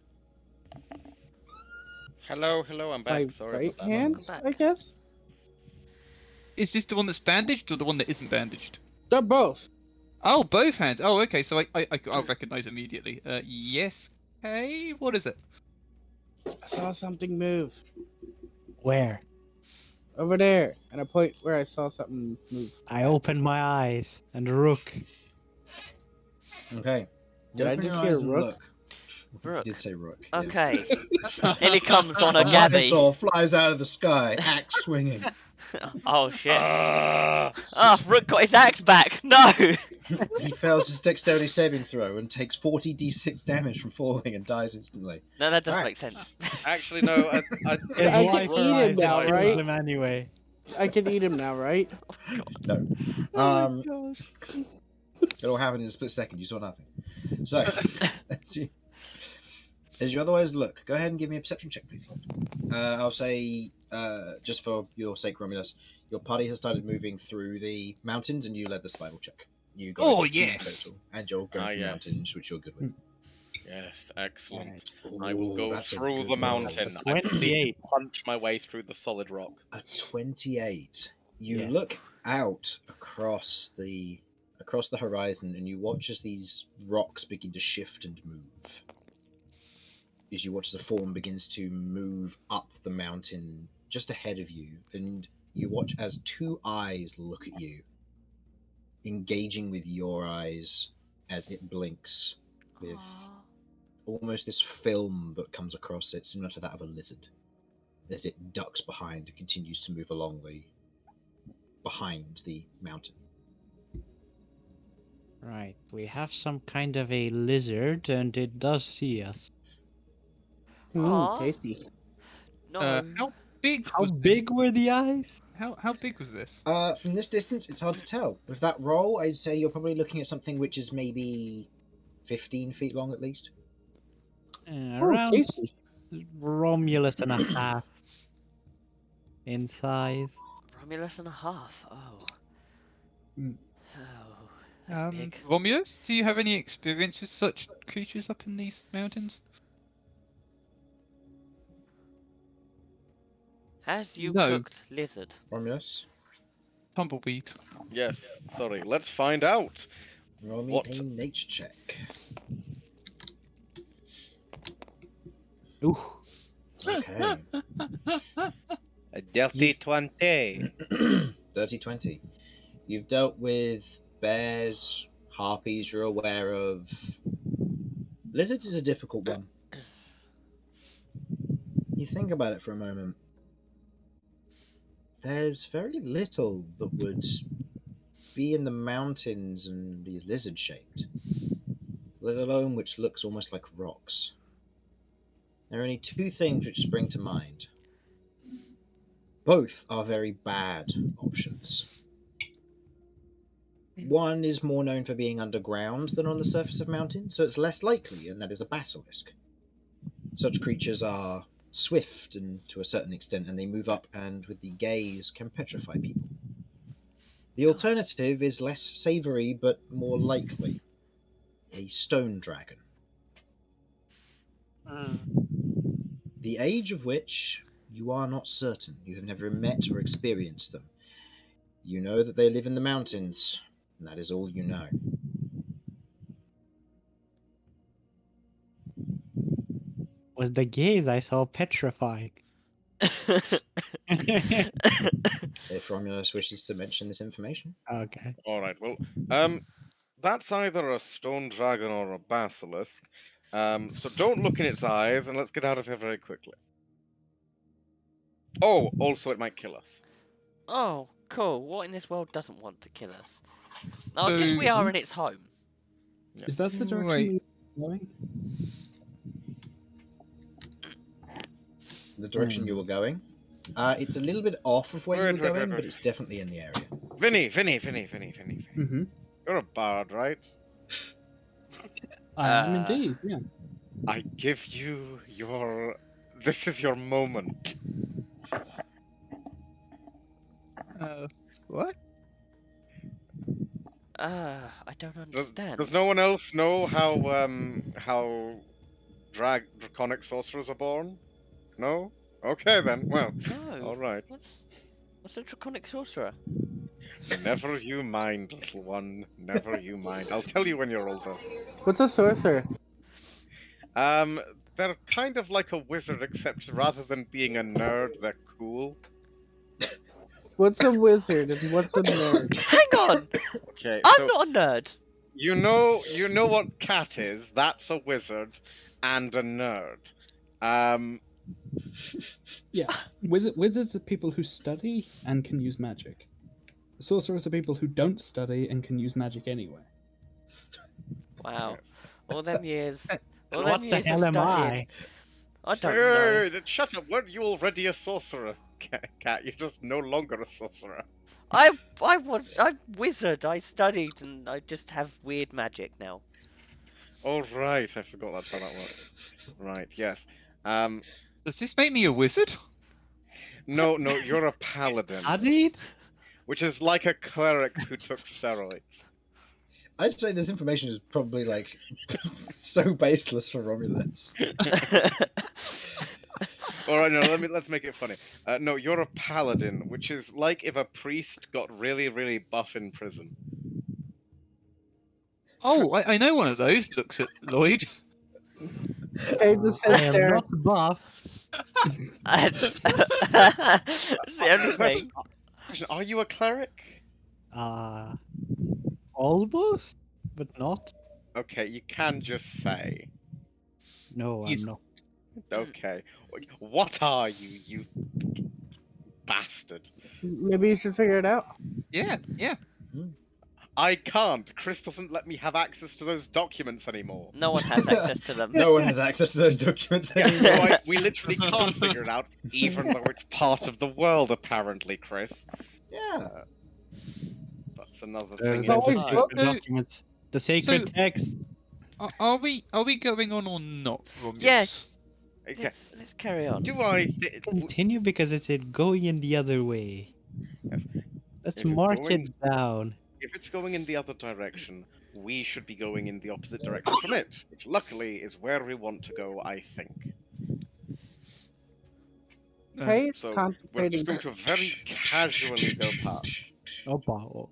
Hello, I'm back. My Sorry right about that. hand, Welcome back. I guess. Is this the one that's bandaged or the one that isn't bandaged? They're both. Oh, both hands. Oh, okay. So I'll recognize immediately. Yes. Hey, what is it? I saw something move Where? over there, and I point where I saw something move. I opened my eyes and rook. Okay. Did I Open just your hear eyes and rook? look. Rook. You did say rook. yeah. Okay. In he comes on a Minotaur Gabby. flies out of the sky, axe swinging. Oh shit. Rook got his axe back. No! He fails his dexterity saving throw and takes 40d6 damage from falling and dies instantly. No, that doesn't Alright. make sense. Actually, no. I I can eat him now, Kills right? him anyway. I can eat him now, right? Oh god. No. Oh my gosh. It all happened in a split second. You saw nothing. So, as you otherwise look, go ahead and give me a perception check, please. I'll say, just for your sake, Romulus, your party has started moving through the mountains, and you led the survival check. You got Oh, 15 yes. total, and you're going through yeah. mountains, which you're good with. Yes, excellent. Ooh, I will go that's a through good the roll. mountain. I proceed 28. to punch my way through the solid rock. A 28. You Yeah. look out across the horizon, and you watch as these rocks begin to shift and move. As you watch as the form begins to move up the mountain just ahead of you, and you watch as two eyes look at you, engaging with your eyes as it blinks with almost this film that comes across it, similar to that of a lizard, as it ducks behind and continues to move along behind the mountain. Right, we have some kind of a lizard, and it does see us. Aw. Tasty. No. How big How was big were the eyes? this? How big was this? From this distance, it's hard to tell. With that roll, I'd say you're probably looking at something which is maybe 15 feet long at least. Around Tasty. Romulus and a half in size. Romulus and a half. Oh. Mm. Oh. That's big. Romulus, do you have any experience with such creatures up in these mountains? Has you No. cooked lizard? Romulus, Tumbleweed. Yes, sorry. Let's find out. roll me What? a nature check. Ooh. Okay. A dirty 20. Dirty 20. You've dealt with bears, harpies, you're aware of. Lizards is a difficult one. You think about it for a moment. There's very little that would be in the mountains and be lizard shaped, let alone which looks almost like rocks. There are only two things which spring to mind. Both are very bad options. One is more known for being underground than on the surface of mountains, so it's less likely, and that is a basilisk. Such creatures are swift and to a certain extent, and they move up and with the gaze can petrify people. The alternative is less savoury but more likely. A stone dragon. The age of which You are not certain. You have never met or experienced them. You know that they live in the mountains, and that is all you know. Was the gaze I saw petrifying? If Romulus wishes to mention this information. Okay. All right. Well, that's either a stone dragon or a basilisk. So don't look in its eyes, and let's get out of here very quickly. Oh, also it might kill us. Oh, cool. What in this world doesn't want to kill us? I guess we are in its home. Yeah. Is that the direction Wait. we're going? The direction you were going. It's a little bit off of where you were going, but it's definitely in the area. Vinny. Mm-hmm. You're a bard, right? I am indeed, yeah. I give you your... This is your moment. What? I don't understand. Does no one else know how draconic sorcerers are born? No? Okay then. Well, No. all right. What's a draconic sorcerer? Never you mind, little one. Never you mind. I'll tell you when you're older. What's a sorcerer? They're kind of like a wizard, except rather than being a nerd, they're cool. What's a wizard and what's a nerd? Hang on! Okay, I'm so not a nerd! you know what cat is? That's a wizard and a nerd. Yeah. Wizards are people who study and can use magic. Sorcerers are people who don't study and can use magic anyway. Wow. All them years. All What them the years hell of am studying. I? I don't know. Hey, shut up! Weren't you already a sorcerer, cat? You're just no longer a sorcerer. I'm wizard. I studied and I just have weird magic now. Oh right, I forgot that's how that works. Right, yes. Does this make me a wizard? No, you're a paladin, Studied? which is like a cleric who took steroids. I'd say this information is probably like so baseless for Romulus. All right, no, let's make it funny. No, you're a paladin, which is like if a priest got really, really buff in prison. Oh, I know one of those. Looks at Lloyd. Okay, just I sit am there. not buff. That's the only thing. Question, are you a cleric? Almost, but not. Okay, you can just say. No, He's- I'm not. Okay, what are you, you bastard? Maybe you should figure it out. Yeah. I can't. Chris doesn't let me have access to those documents anymore. No one has access to them. No one has access to those documents So anymore. we literally can't figure it out, even though it's part of the world, apparently, Chris. Yeah. That's another There's thing. no the way. inside. Well, sacred documents. The sacred So- text. Are we going on or not, Romulus? Yes. Okay. Let's carry on. Do I? Continue because it's going in the other way. Yes. Let's It is mark going- it down. If it's going in the other direction, we should be going in the opposite direction from it, which luckily is where we want to go, I think. Okay, So we're contemplating. just going to very casually go past. Opa.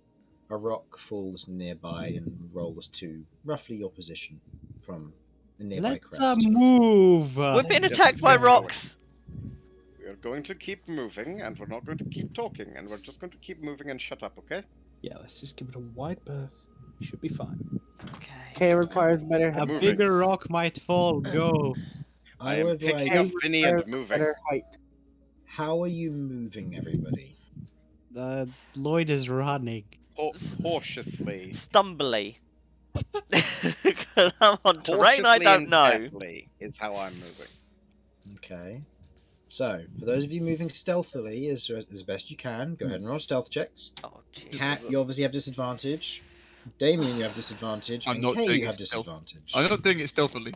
A rock falls nearby and rolls to roughly your position from the nearby Let's crest. move. We're being Yes, attacked by yes. rocks. We're going to keep moving, and we're not going to keep talking, and we're just going to keep moving and shut up, okay? Yeah, let's just give it a wide berth. We should be fine. Okay. Okay, requires better A moving. bigger rock might fall. Go. I I am would picking like. up Vinny and requires moving. better height. How are you moving, everybody? Lloyd is running. Cautiously. Stumbly. Because I'm on terrain I Cautiously don't and know. carefully is how I'm moving. Okay. So, for those of you moving stealthily as best you can, go ahead and roll stealth checks. Oh, Cat, jeez. you obviously have disadvantage. Damien, you have disadvantage. I'm and not Kay, doing you it have stealth. disadvantage. I'm not doing it stealthily.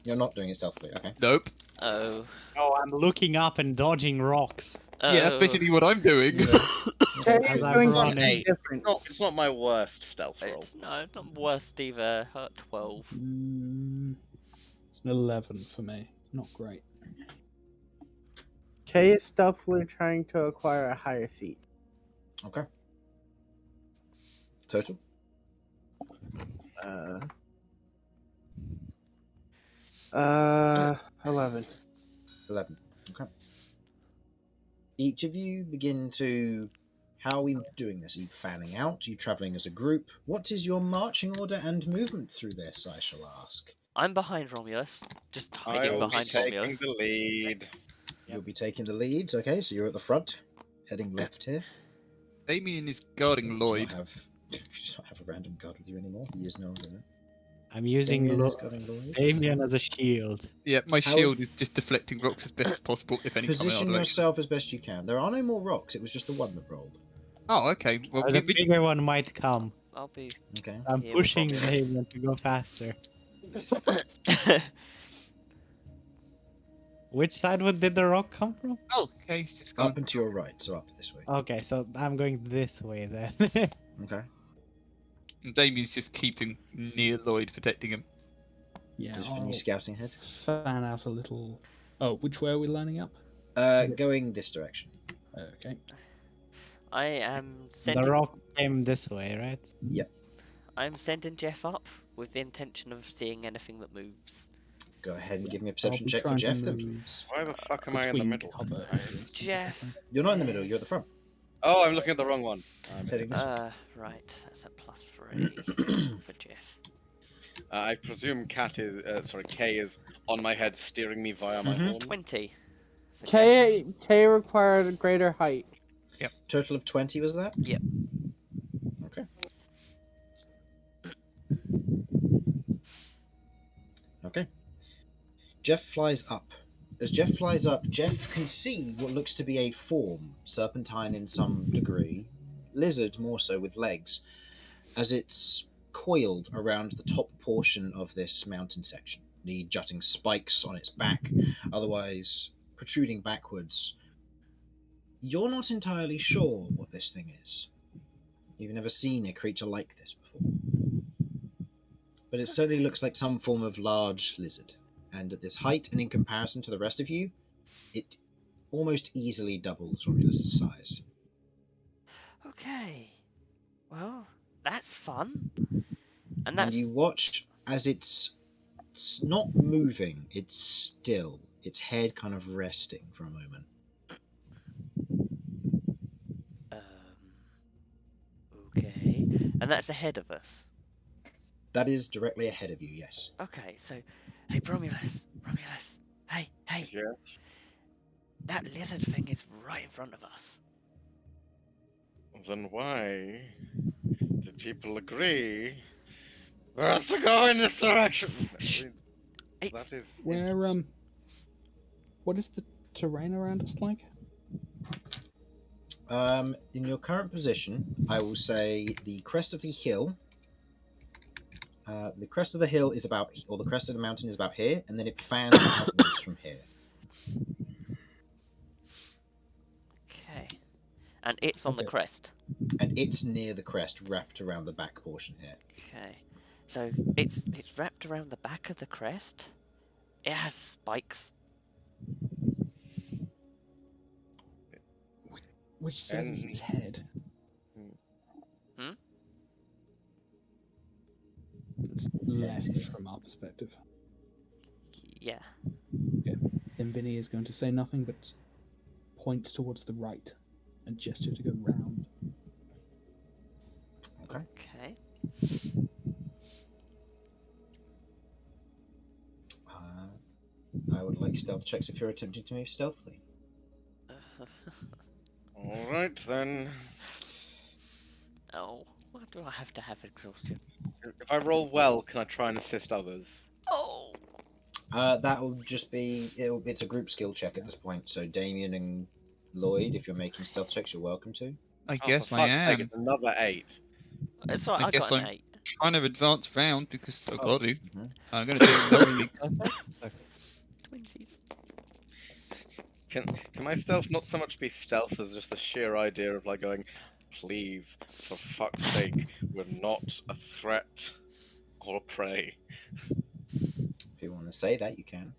You're not doing it stealthily, okay. Nope. Oh. Oh, I'm looking up and dodging rocks. Yeah, that's Oh. basically what I'm doing. Okay, As he's I'm doing running. something different. It's not my worst stealth roll. It's not worst either. 12. It's an 11 for me. Not great. Kay is stealthily trying to acquire a higher seat. Okay. Total? 11. 11. Okay. Each of you begin to... How are we doing this? Are you fanning out? Are you travelling as a group? What is your marching order and movement through this, I shall ask? I'm behind Romulus, just hiding I'll be behind taking Romulus. the lead. You'll be taking the lead. Okay, so you're at the front, heading left here. Damien is guarding You Lloyd. do not have a random guard with you anymore. He is no longer there. I'm using Damien is guarding Lloyd. Damien as a shield. Yeah, my How- shield is just deflecting rocks as best as possible if any come in our Position direction. yourself as best you can. There are no more rocks. It was just the one that rolled. Oh, okay. Well, The bigger one might come. I'll be. Okay. I'm Here with pushing Romulus. Damien to go faster. Which side did the rock come from? oh, okay, he's just Up gone. and to your right, so up this way. Okay, so I'm going this way then. Okay. And Damien's just keeping near Lloyd, protecting him. Yeah, Is I'll Vinny scouting ahead? fan out a little. Oh, which way are we lining up? Going this direction. Okay. I am The sending. rock came this way, right? I'm sending Jeff up with the intention of seeing anything that moves. Go ahead and give me a I'll perception be check for trying to Jeff then, move please. Why the fuck am I in the between middle? cover areas. Jeff. You're not in the middle, you're at the front. Oh, I'm looking at the wrong one. It's heading this way. Right. That's a +3 for Jeff. I presume K is on my head, steering me via my Mhm. horn. 20. for Jeff. K required a greater height. Total of 20 was that? Yep. Okay. Okay. Jeff flies up. As Jeff flies up, Jeff can see what looks to be a form, serpentine in some degree, lizard more so with legs, as it's coiled around the top portion of this mountain section. The jutting spikes on its back, otherwise protruding backwards. You're not entirely sure what this thing is. You've never seen a creature like this before. But it certainly looks like some form of large lizard. And at this height, and in comparison to the rest of you, it almost easily doubles Romulus' size. Okay. Well, that's fun. And And that's. you watch as it's not moving, it's still. Its head kind of resting for a moment. Okay. And that's ahead of us. That is directly ahead of you, yes. Okay, so. Hey, Romulus. Hey. Yes. That lizard thing is right in front of us. Then why did people agree for us to go in this direction? Shh. It's. That is Where what is the terrain around us like? In your current position, I will say the crest of the hill. The crest of the hill is about, or the crest of the mountain is about here, and then it fans outwards from here. Okay. And it's on the Okay. crest. And it's near the crest, wrapped around the back portion here. Okay. So it's wrapped around the back of the crest. It has spikes. Which side is its head? Hmm? It's left from our perspective. Yeah. Then Vinny is going to say nothing but point towards the right and gesture to go round. Okay. Okay. I would like stealth checks if you're attempting to move stealthily. all right then. Oh, why do I have to have exhaustion? If I roll well, can I try and assist others? Oh. That will just be, it's a group skill check at this point, so Damien and Lloyd, if you're making stealth checks, you're welcome to. I Oh, guess for I fuck's sake, am. it's another 8. It's alright, I I guess got an I'm- 8. Trying to advance round because I got to. Mhm. I'm going to do it slowly. Twinsies. Can my stealth not so much be stealth as just the sheer idea of like going, please, for fuck's sake, we're not a threat or a prey. If you want to say that, you can.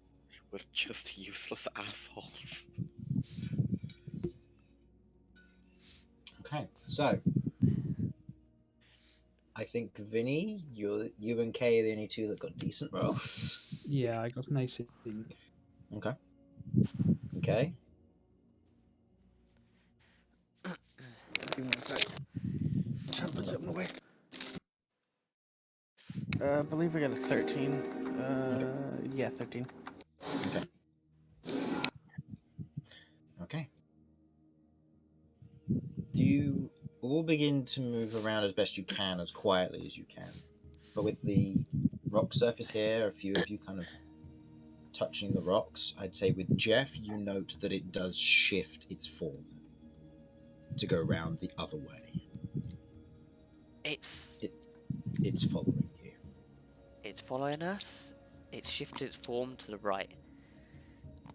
We're just useless assholes. Okay, so I think Vinny, you and Kay are the only two that got decent rolls. Yeah, I got an 18. Okay. Okay. Give me one sec. Trying to put something away. I believe I got a 13. Yeah, 13. Okay. You all begin to move around as best you can, as quietly as you can. But with the rock surface here, a few of you kind of touching the rocks, I'd say with Jeff, you note that it does shift its form to go around the other way. It's following you. It's following us. It's shifted its form to the right.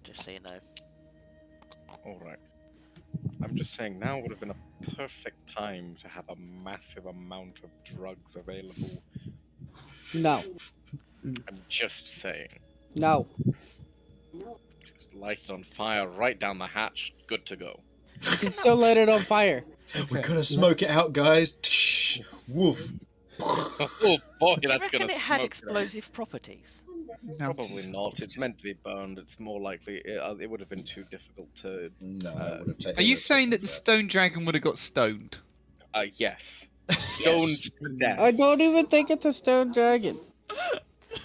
Just so you know. Alright. I'm just saying now would have been a perfect time to have a massive amount of drugs available. No. I'm just saying. No. Just light it on fire right down the hatch, good to go. You can still light it on fire. We're gonna smoke it out, guys. Woof. Oh boy, Do you that's reckon gonna it had smoke explosive properties? Probably not. It's meant to be burned. It's more likely it would have been too difficult to. No, it would have taken. Are you saying that the stone dragon would have got stoned? Yes. Stoned to death. I don't even think it's a stone dragon.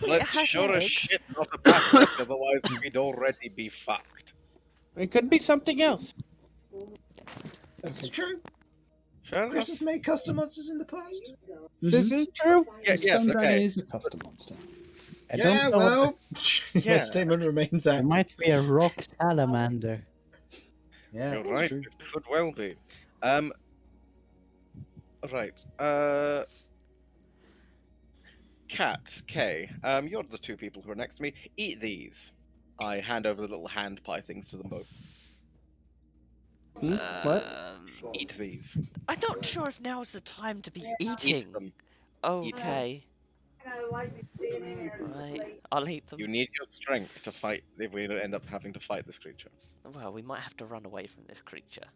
Let's has sure as legs. shit not a basilisk, otherwise we'd already be fucked. It could be something else. It's true. Fair enough. Chris has made custom monsters in the past. This is true. Yeah, The yes, stone dragon okay. is a custom monster. I Yeah, don't know. well, Yeah. your statement remains There active. might be a rock salamander. Yeah, You're it's right. true. It could well be. Right. Cat, Kay, you're the two people who are next to me. Eat these. I hand over the little hand pie things to them both. What? Eat these. I'm not sure if now is the time to be Eat eating. them. Okay. Right, I'll eat them. You need your strength to fight if we end up having to fight this creature. Well, we might have to run away from this creature.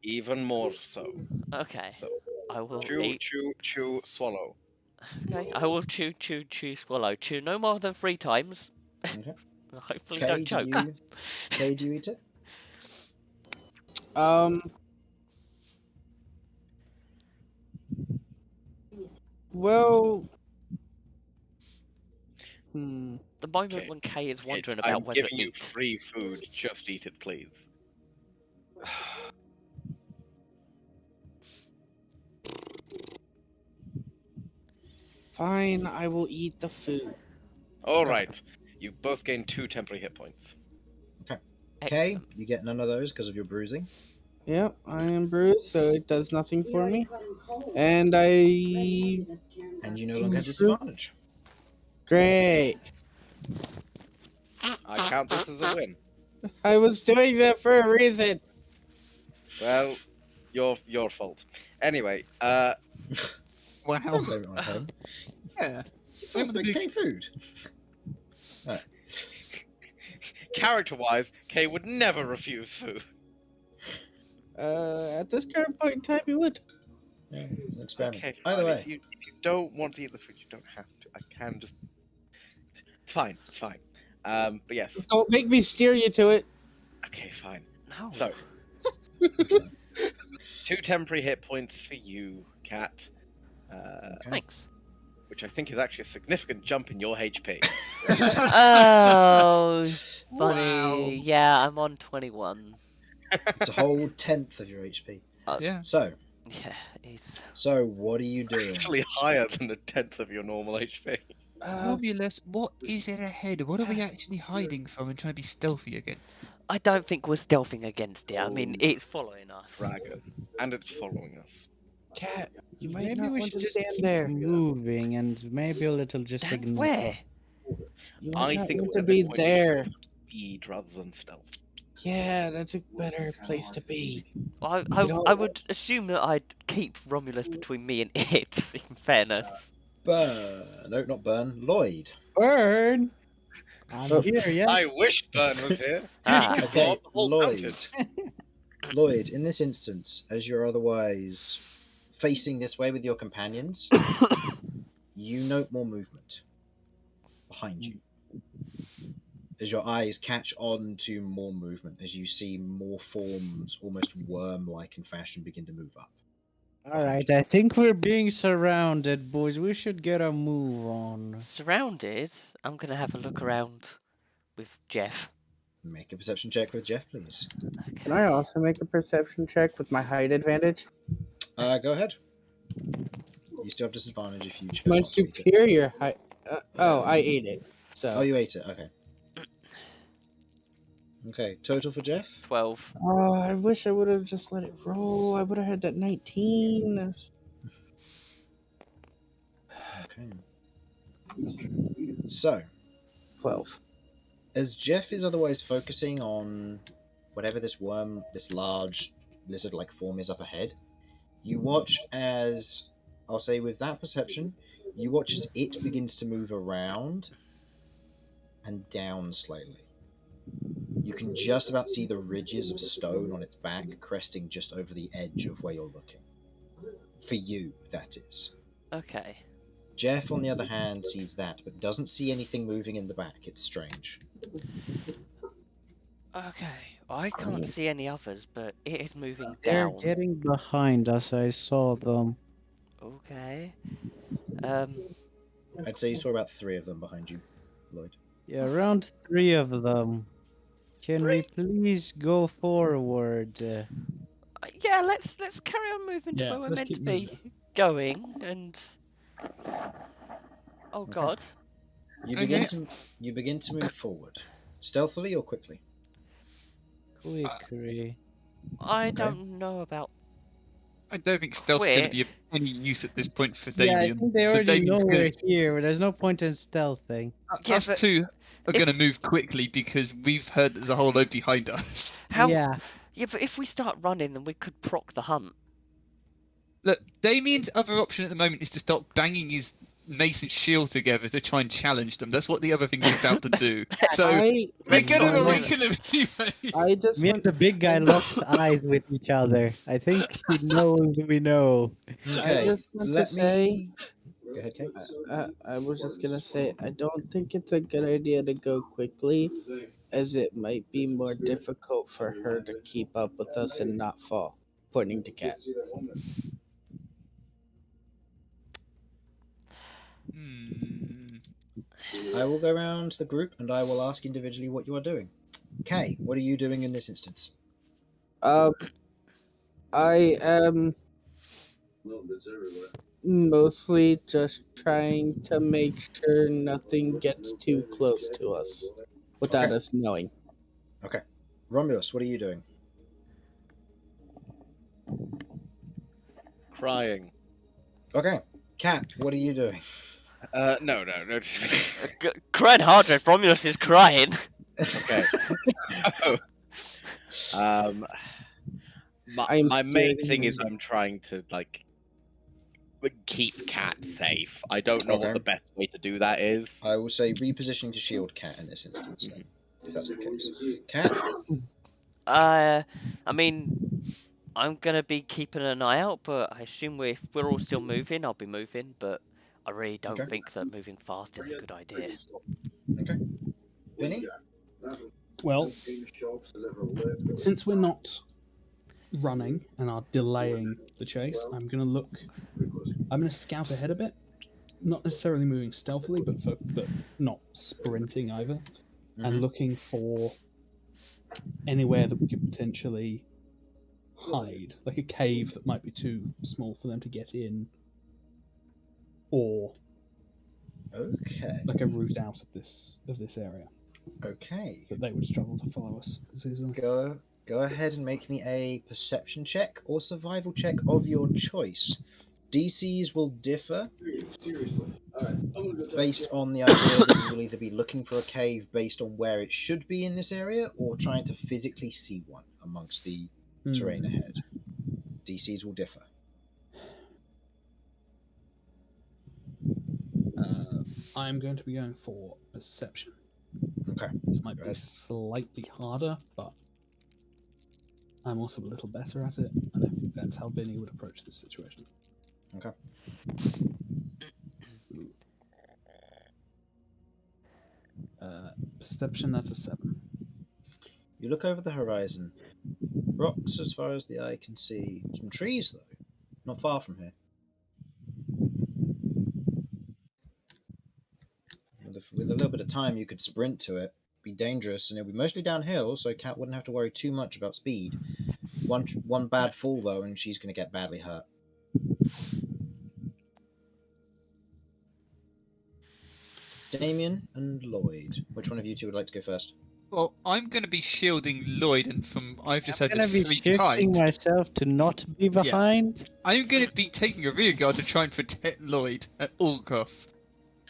Even more so. Okay. So, I will chew, eat. chew, chew, swallow. Okay. I will chew, chew, chew, swallow. Chew no more than 3 times. Okay. Hopefully Kay, don't choke. Kay, do you eat it? Well. The moment Okay. when Kay is wondering I'm about whether giving to you eat. free food. Just eat it, please. Fine, I will eat the food. All right. You both gain 2 temporary hit points. Kay, Excellent. you get none of those because of your bruising. Yep, I am bruised, so it does nothing for me. And I. And you no longer have disadvantage. Great. I count this as a win. I was doing that for a reason. Well, your fault. Anyway, Wow. Don't blame it on Kay. Yeah. It's supposed to be Kay food. character-wise, Kay would never refuse food. At this current point in time, you would. Yeah, it's an experiment. Okay, Either fine. way, If you don't want to eat the food, you don't have to. I can just. It's fine. It's fine. But yes. Don't make me steer you to it. Okay, fine. No. So, 2 temporary hit points for you, Cat. Thanks. Which I think is actually a significant jump in your HP. Oh, funny. Wow. Yeah, I'm on 21. it's a whole 10th of your HP. Yeah. So, Yeah, it's. what are you doing? Actually higher than a 10th of your normal HP. Romulus, what is it ahead? What are we actually hiding from and trying to be stealthy against? I don't think we're stealthing against it. I mean, it's following us. Dragon. And it's following us. Cat, you might Maybe not we want should to just stand keep there. moving and maybe a little just Stand ignore. where? You might I not think want at to this be point there. Speed rather than stealth. Yeah, that's a better place to be. I don't- would assume that I'd keep Romulus between me and it, in fairness. Burn. No, not Burn. Lloyd. Burn! I'm Oh. here, yes. I wish Burn was here. Ah. He could Okay, blow up the whole Lloyd. mountain. Lloyd, in this instance, as you're otherwise facing this way with your companions, you note more movement behind you. As your eyes catch on to more movement, as you see more forms, almost worm-like in fashion, begin to move up. All right, I think we're being surrounded, boys. We should get a move on. Surrounded? I'm going to have a look around with Jeff. Make a perception check with Jeff, please. Can I also make a perception check with my height advantage? Go ahead. You still have disadvantage if you choose My not to eat it. superior height. I ate it. So. Oh, you ate it. Okay. Okay. Total for Jeff? 12. Oh, I wish I would have just let it roll. I would have had that 19. Okay. So, 12. as Jeff is otherwise focusing on whatever this worm, this large lizard-like form is up ahead, you watch as, I'll say with that perception, you watch as it begins to move around and down slightly. You can just about see the ridges of stone on its back cresting just over the edge of where you're looking. For you, that is. Okay. Jeff, on the other hand, sees that, but doesn't see anything moving in the back. It's strange. Okay. I can't see any others, but it is moving They're down. getting behind us. I saw them. Okay. I'd say you saw about 3 of them behind you, Lloyd. Yeah, around 3 of them. Can we please go forward? Yeah, let's carry on moving to Yeah, where we're let's meant to keep be moving. going, and oh Okay. god, You begin to move forward, stealthily or quickly. Quickly. I don't know about. I don't think stealth's going to Quick. be of any use at this point for Yeah, I Damien. think they So already know Damien's we're here. There's no point in stealthing. Yeah, us but two are going to if- move quickly because we've heard there's a whole load behind us. How? Yeah. Yeah, but if we start running, then we could proc the hunt. Look, Damien's other option at the moment is to start banging his mace and shield together to try and challenge them. That's what the other thing he's about to do. So I we're going to not do weaken him anyway. I just Me and want the big guy locked eyes with each other. I think he knows we know. Okay, I just want to let say. me... Go ahead, Kate. I was just gonna say I don't think it's a good idea to go quickly, as it might be more difficult for her to keep up with us and not fall. Pointing to Cat. I will go around the group and I will ask individually what you are doing. Kay, what are you doing in this instance? I am mostly just trying to make sure nothing gets too close to us without Okay. us knowing. Okay. Romulus, what are you doing? Crying. Okay. Cat, what are you doing? No. Crying harder if Romulus is crying. Okay. My I'm main doing- thing is I'm trying to keep Cat safe. I don't know Okay. what the best way to do that is. I will say repositioning to shield Cat in this instance, then, if that's the case. Cat? I mean, I'm gonna be keeping an eye out, but I assume if we're all still moving, I'll be moving. But I really don't Okay. think that moving fast is a good idea. Okay. Vinny? Well, since we're not running and are delaying the chase, I'm going to scout ahead a bit. Not necessarily moving stealthily, but not sprinting either. And looking for anywhere that we could potentially hide, like a cave that might be too small for them to get in, or Okay. like a route out of this area Okay. that they would struggle to follow us. Go ahead and make me a perception check or survival check of your choice. DCs will differ based on the idea that you will either be looking for a cave based on where it should be in this area or trying to physically see one amongst the terrain ahead. DCs will differ. I'm going to be going for perception. Okay. This might be Right. slightly harder, but I'm also a little better at it, and I think that's how Vinny would approach this situation. Okay. Perception, that's a 7. You look over the horizon. Rocks as far as the eye can see. Some trees, though. Not far from here. With a little bit of time, you could sprint to it. Be dangerous, and it'll be mostly downhill, so Cat wouldn't have to worry too much about speed. One bad fall, though, and she's going to get badly hurt. Damien and Lloyd. Which one of you two would like to go first? Well, I'm going to be shielding Lloyd, and I've just I'm heard gonna this be freak kite. shifting myself to not be behind. I'm going to be taking a rear guard to try and protect Lloyd at all costs.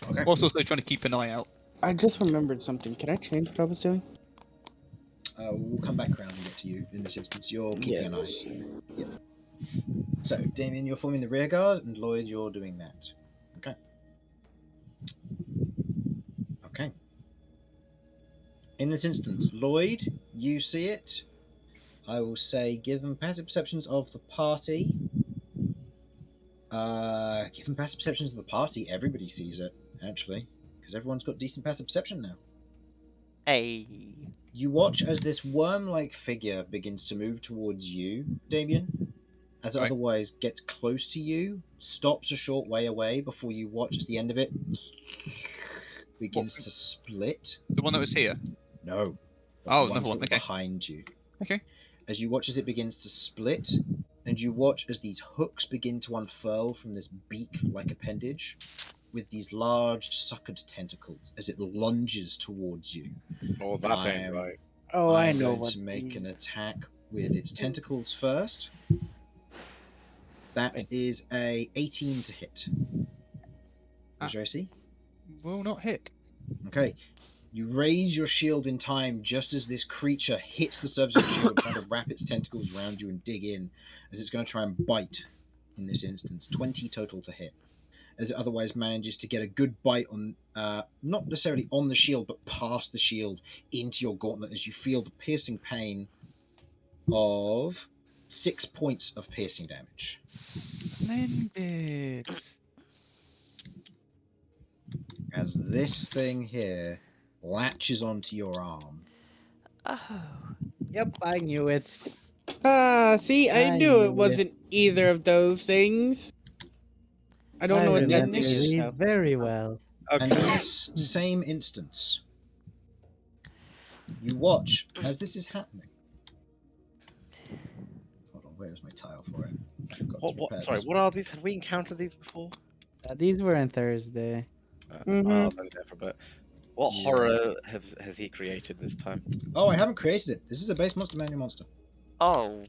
Okay. Whilst also trying to keep an eye out. I just remembered something. Can I change what I was doing? We'll come back around and get to you in this instance. You're keeping an eye. Yeah. So, Damien, you're forming the rear guard, and Lloyd, you're doing that. Okay. Okay. In this instance, Lloyd, you see it. I will say give them passive perceptions of the party. Give them passive perceptions of the party. Everybody sees it, actually, because everyone's got decent passive perception now. Hey. You watch as this worm-like figure begins to move towards you, Damien, as it otherwise gets close to you, stops a short way away before you watch as the end of it begins to split. The one that was here? No. Oh, the another ones one, that were okay. behind you. Okay. As you watch as it begins to split, and you watch as these hooks begin to unfurl from this beak-like appendage, with these large suckered tentacles as it lunges towards you. Oh, that ain't right. Oh, I I'm know going what. to make an attack with its tentacles first. That is a 18 to hit. What's your AC? Will not hit. Okay. You raise your shield in time just as this creature hits the surface of the shield, trying to wrap its tentacles around you and dig in, as it's going to try and bite in this instance. 20 total to hit. As it otherwise manages to get a good bite on, not necessarily on the shield, but past the shield into your gauntlet as you feel the piercing pain of 6 points of piercing damage. Splendid. As this thing here latches onto your arm. Oh. Yep, I knew it. See, I I knew knew it it. wasn't either of those things. I don't know what that remember thing is. you very well. And in Okay. this same instance, you watch as this is happening. Hold on, where's my tile for it? I forgot to prepare Sorry, this what are these? Have we encountered these before? These were on Thursday. Mhm. I've been there for a bit. What Yeah. horror has he created this time? Oh, I haven't created it. This is a base monster manual monster. Oh.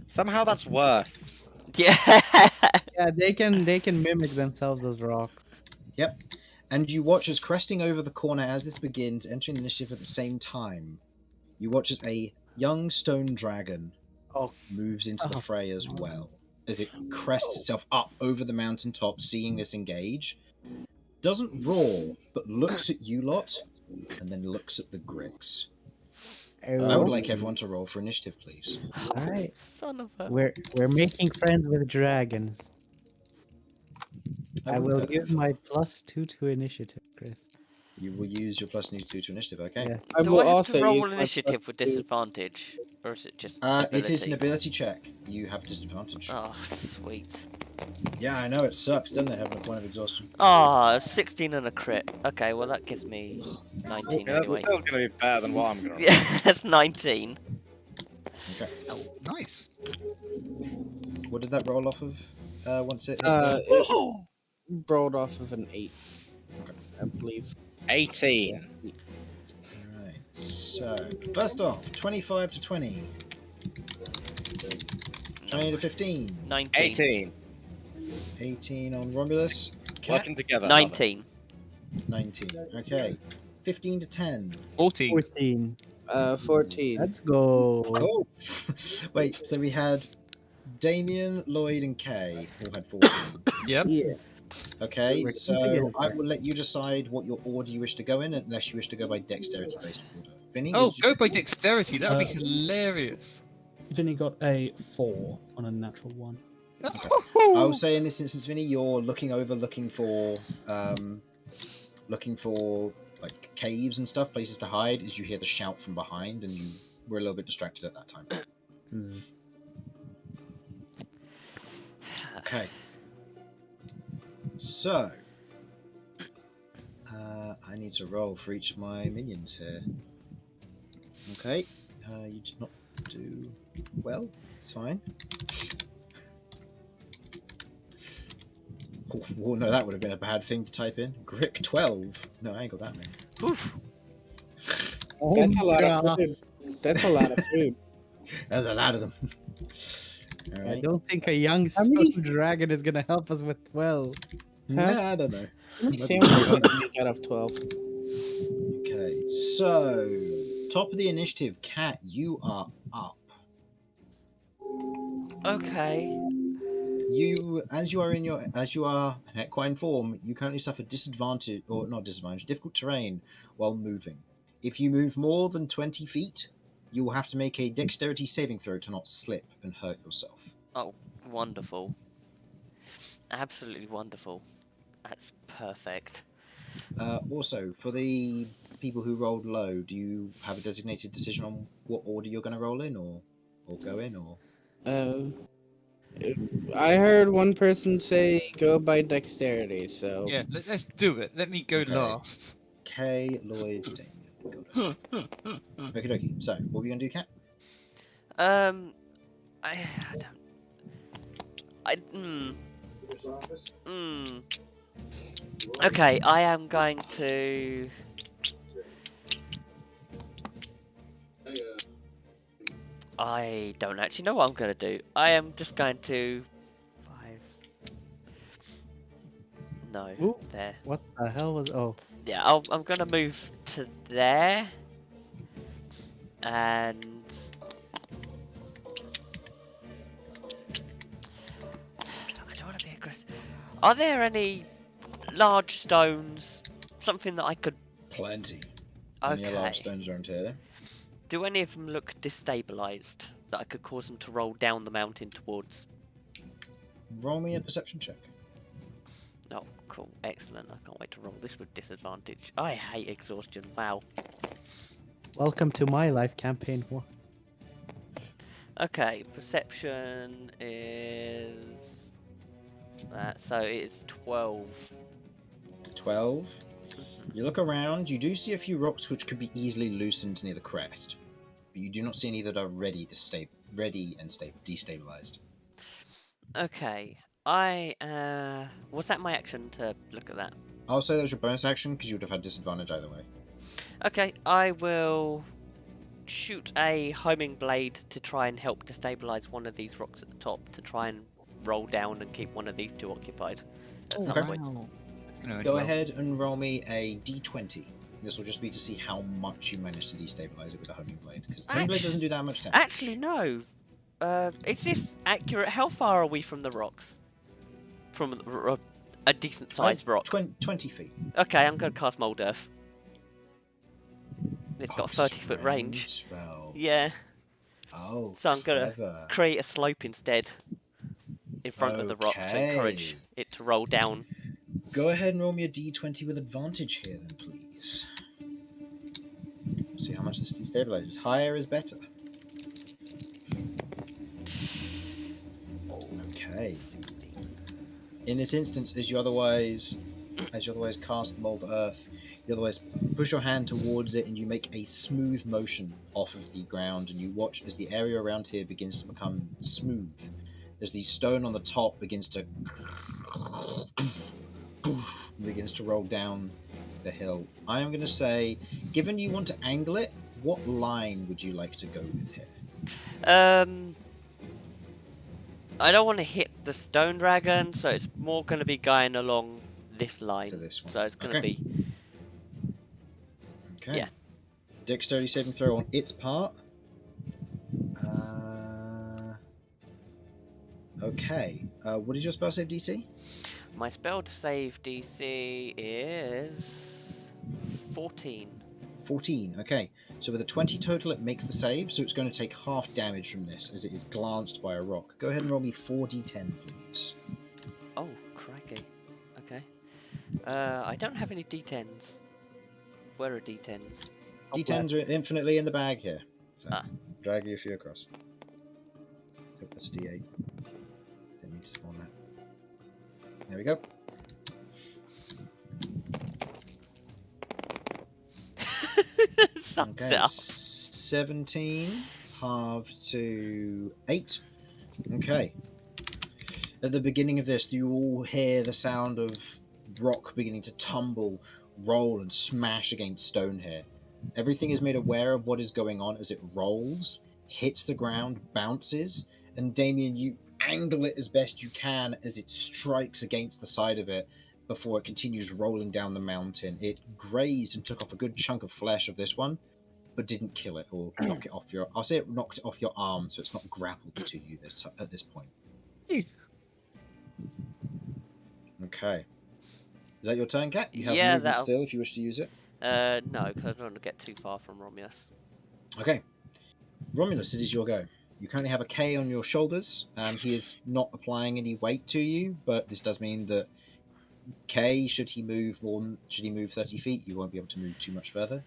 Somehow that's worse. Yeah. Yeah, they can mimic themselves as rocks. Yep. And you watch as cresting over the corner as this begins, entering the initiative at the same time. You watch as a young stone dragon moves into the fray as well. As it crests itself up over the mountaintop, seeing this engage. Doesn't roar, but looks at you lot, and then looks at the Griggs. I would like everyone to roll for initiative, please. Alright. Son of a. We're making friends with dragons. I will use my +2 to initiative, Chris. You will use your plus +2 to initiative, okay? Yeah. I Do will I have also to roll use my initiative with +2. disadvantage? Or is it just It is an ability? ability check. You have disadvantage. Oh, sweet. Yeah, I know, it sucks, doesn't it, having a point of exhaustion? Ah, 16 and a crit. Okay, well that gives me 19 That's anyway. still going to be better than what I'm going to. Yeah, that's 19. Okay. Oh, nice. What did that roll off of? Once it... It rolled off of an 8, I believe. 18. Alright, so, first off, 25 to 20. 20 to 15. 19. 18. 18 on Romulus. Cat, Working together. 19. 19. Okay. 15 to 10. 14. 14. 14. Let's go. Oh! Wait, so we had Damien, Lloyd, and Kay all had 14. Yep. Yeah. Okay, We're so together. I will let you decide what your order you wish to go in, unless you wish to go by dexterity-based order. Vinny? Oh, what did you go say? by dexterity. That would be hilarious. Vinny got a 4 on a natural 1. I will say in this instance, Vinny, you're looking over, looking for like caves and stuff, places to hide, as you hear the shout from behind, and you were a little bit distracted at that time. Okay. So, I need to roll for each of my minions here. Okay. You did not do well. It's fine. Oh, no, that would have been a bad thing to type in. Grick 12. No, I ain't got that many. Oof. Oh That's a lot God. of food. That's a lot of food. There's a lot of them. All I right. don't think a young How many- stone dragon is gonna help us with 12. Nah, I don't know. How many That's sandwiches pretty did you make out of 12? Okay, so top of the initiative, Cat, you are up. Okay. You, as you are in equine form, you currently suffer disadvantage, or not disadvantage, difficult terrain while moving. If you move more than 20 feet, you will have to make a dexterity saving throw to not slip and hurt yourself. Oh, wonderful. Absolutely wonderful. That's perfect. Also, for the people who rolled low, do you have a designated decision on what order you're going to roll in, or go in, or? I heard one person say go by dexterity, so Yeah, let's do it. Let me go Okay. last. Kay, Lloyd, Damien. Got it. Okie dokie. So, what were you going to do, Cat? I don't. Okay, I am going to. I don't actually know what I'm going to do. I am just going to. 5. No, Ooh. there. What the hell was? Oh, Yeah, I'm going to move to there. And. I don't want to be aggressive. Are there any large stones? Something that I could. Plenty. Any Okay. large stones around here? Do any of them look destabilized that I could cause them to roll down the mountain towards? Roll me a perception check. Oh, cool. Excellent. I can't wait to roll this with disadvantage. I hate exhaustion. Wow. welcome to my life campaign. Okay, perception is... so it's 12. 12. You look around, you do see a few rocks which could be easily loosened near the crest, but you do not see any that are ready and destabilized. Okay, was that my action to look at that? I'll say that was your bonus action because you would have had disadvantage either way. Okay, I will shoot a homing blade to try and help destabilize one of these rocks at the top to try and roll down and keep one of these two occupied at some Okay. point. It's gonna end Go well. ahead and roll me a d20. This will just be to see how much you manage to destabilize it with a homing blade, because the homing blade doesn't do that much damage. Actually, no. Is this accurate? How far are we from the rocks? From a decent sized rock? 20 feet. Okay, I'm going to cast Mold Earth. It's got a Oh, 30-foot range. Spell. Yeah, Oh, so I'm going to clever. create a slope instead in front of the rock to encourage Okay. it to roll down. Go ahead and roll me a d20 with advantage here, then, please. See how much this destabilizes. Higher is better. Okay. 16. In this instance, as you otherwise cast Mold Earth, you otherwise push your hand towards it and you make a smooth motion off of the ground, and you watch as the area around here begins to become smooth. As the stone on the top begins to roll down the hill. I am going to say, given you want to angle it, what line would you like to go with here? I don't want to hit the stone dragon, so it's more going to be going along this line. To this one. So it's going to Okay. be... Okay. Yeah. Dexterity saving throw on its part. Okay. What is your spell save DC? My spell to save DC is 14. 14. Okay. So with a 20 total, it makes the save. So it's going to take half damage from this as it is glanced by a rock. Go ahead and roll me 4d10, please. Oh, crikey. Okay. I don't have any D10s. Where are D10s? D10s are infinitely in the bag here. So drag you a few across. Oh, that's a D8. Didn't need to spawn that. There we go. Sucks Okay, it up. 17 halved to 8. Okay. At the beginning of this, you all hear the sound of rock beginning to tumble, roll, and smash against stone here. Everything is made aware of what is going on as it rolls, hits the ground, bounces, and Damien, you angle it as best you can as it strikes against the side of it before it continues rolling down the mountain. It grazed and took off a good chunk of flesh of this one, but didn't kill it or knock it off your... I'll say it knocked it off your arm, so it's not grappled to you at this point. Okay. Is that your turn, Cat? You have movement still if you wish to use it. No, because I don't want to get too far from Romulus. Okay. Romulus, it is your go. You currently have a K on your shoulders. He is not applying any weight to you, but this does mean that K, should he move 30 feet, you won't be able to move too much further.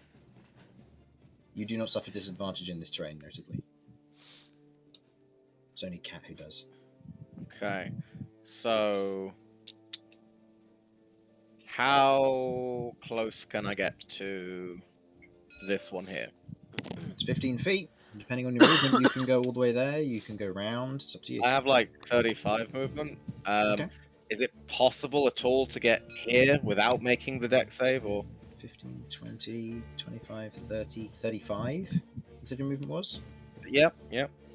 You do not suffer disadvantage in this terrain, notably. It's only Cat who does. Okay. So, how close can I get to this one here? It's 15 feet. Depending on your movement, you can go all the way there. You can go round. It's up to you. I have like 35 movement. Okay. Is it possible at all to get here without making the deck save, or 15, 20, 25, 30, 35? You said your movement was? Yep.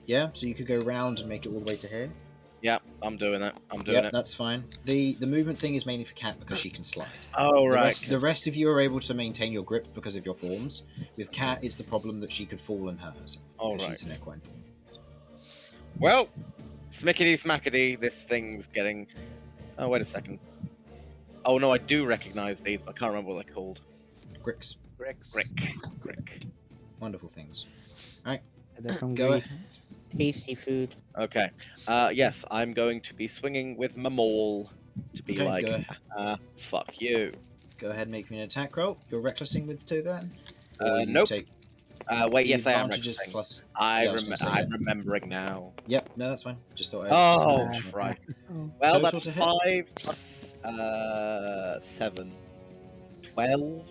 Yeah, so you could go round and make it all the way to here. Yeah, I'm doing it. I'm doing it. That's fine. The movement thing is mainly for Cat because she can slide. Oh, right. The rest of you are able to maintain your grip because of your forms. With Cat, it's the problem that she could fall and hurt herself. All because right. She's an equine form. Well, smickety smackety, this thing's getting... Oh, wait a second. Oh, no, I do recognize these, but I can't remember what they're called. Gricks. Grick. Wonderful things. Alright. Go ahead. Tasty food. Okay. Yes, I'm going to be swinging with my maul to be Okay, like, fuck you. Go ahead and make me an attack roll. You're recklessing with 2 then? Nope. Wait, yes, I am advantages recklessing. plus- I'm gonna say, yeah. remembering now. Yep, no, that's fine. Just thought Oh, I'd... right. Well, Total that's to hit? 5 plus 7. 12.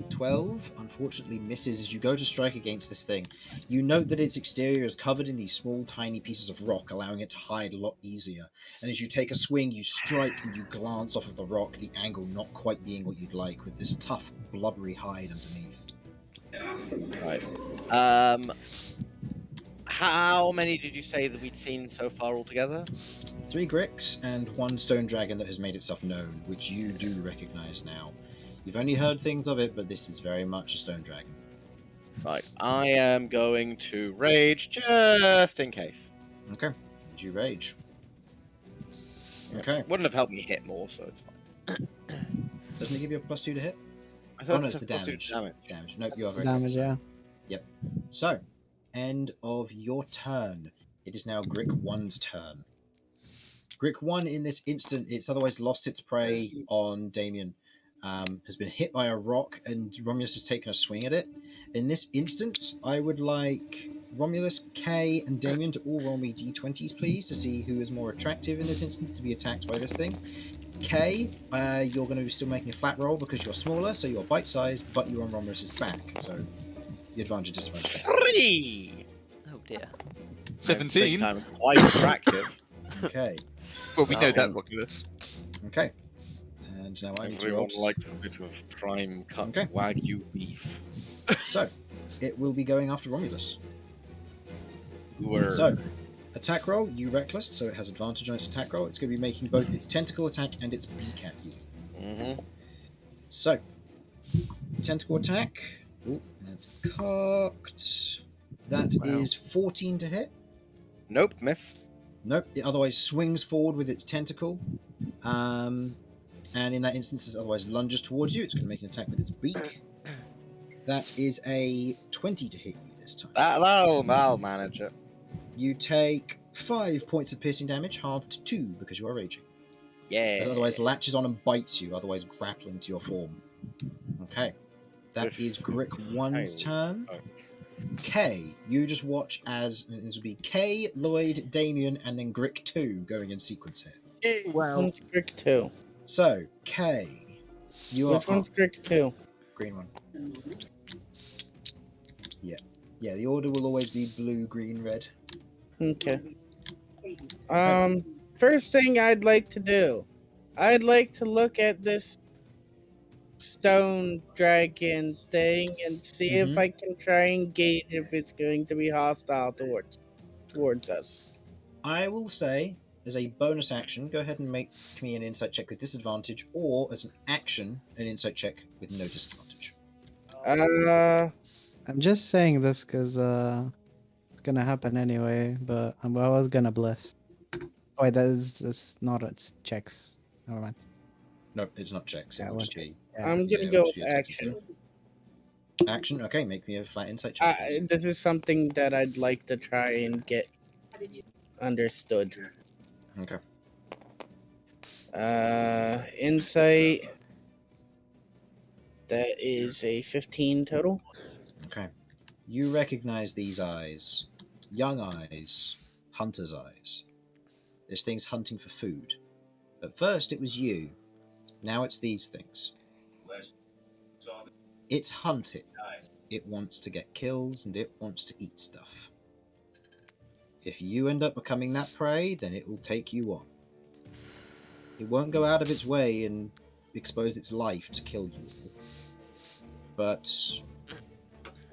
12 unfortunately misses as you go to strike against this thing. You note that its exterior is covered in these small tiny pieces of rock, allowing it to hide a lot easier. And as you take a swing, you strike and you glance off of the rock, the angle not quite being what you'd like, with this tough blubbery hide underneath. Right. How many did you say that we'd seen so far altogether? 3 Gricks and 1 stone dragon that has made itself known, which you do recognize now. You've only heard things of it, but this is very much a stone dragon. Right. I am going to rage just in case. Okay. And you rage. Okay. Wouldn't have helped me hit more, so it's fine. Doesn't it give you a +2 to hit? I Oh, thought no, it it's the was supposed to damage. do damage. Nope, you are very Damage, yeah. Yep. So, end of your turn. It is now Grick 1's turn. Grick 1 in this instant, it's otherwise lost its prey on Damien. Has been hit by a rock and Romulus has taken a swing at it. In this instance, I would like Romulus, Kay, and Damien to all roll me d20s, please, to see who is more attractive in this instance to be attacked by this thing. Kay, you're going to be still making a flat roll because you're smaller, so you're bite-sized, but you're on Romulus's back, so the advantage is much better. 3! Oh dear. 17. I'm quite attractive. Okay. Well, we know Oh. that, Romulus. Okay. And now I need to Everyone roll. likes a bit of prime cut Okay. Wagyu beef. So, it will be going after Romulus. Word. So, attack roll, you reckless, so it has advantage on its attack roll. It's going to be making both its tentacle attack and its beak at you. Mm-hmm. So, tentacle attack. Ooh, that's cocked. That is 14 to hit. Nope, miss. Nope, it otherwise swings forward with its tentacle. And in that instance, it otherwise lunges towards you. It's going to make an attack with its beak. That is a 20 to hit you this time. That'll manage it. You take 5 points of piercing damage, halved to 2 because you are raging. Yeah. As otherwise latches on and bites you, otherwise grappling to your form. Okay. That This is Grick 1's turn. Kay, you just watch as this will be Kay, Lloyd, Damien, and then Grick 2 going in sequence here. Well, one's Grick 2. So, Kay, you Which are one's Grick 2? green one. Yeah, the order will always be blue, green, red. Okay. First thing I'd like to do, I'd like to look at this stone dragon thing and see if I can try and gauge if it's going to be hostile towards us. I will say, as a bonus action, go ahead and make me an insight check with disadvantage, or as an action, an insight check with no disadvantage. I'm just saying this because it's gonna happen anyway, but I was gonna bless. Oh, wait, that's not it's checks. Never mind. No, it's not checks. It Yeah, will one just check. be. I'm gonna it go will just with be a action. Action. Okay, make me a flat insight check. please. This is something that I'd like to try and get understood. Okay. Insight. That is a 15 total. Okay. You recognize these eyes. Young eyes. Hunter's eyes. This thing's hunting for food. At first it was you. Now it's these things. It's hunting. It wants to get kills and it wants to eat stuff. If you end up becoming that prey, then it will take you on. It won't go out of its way and expose its life to kill you. But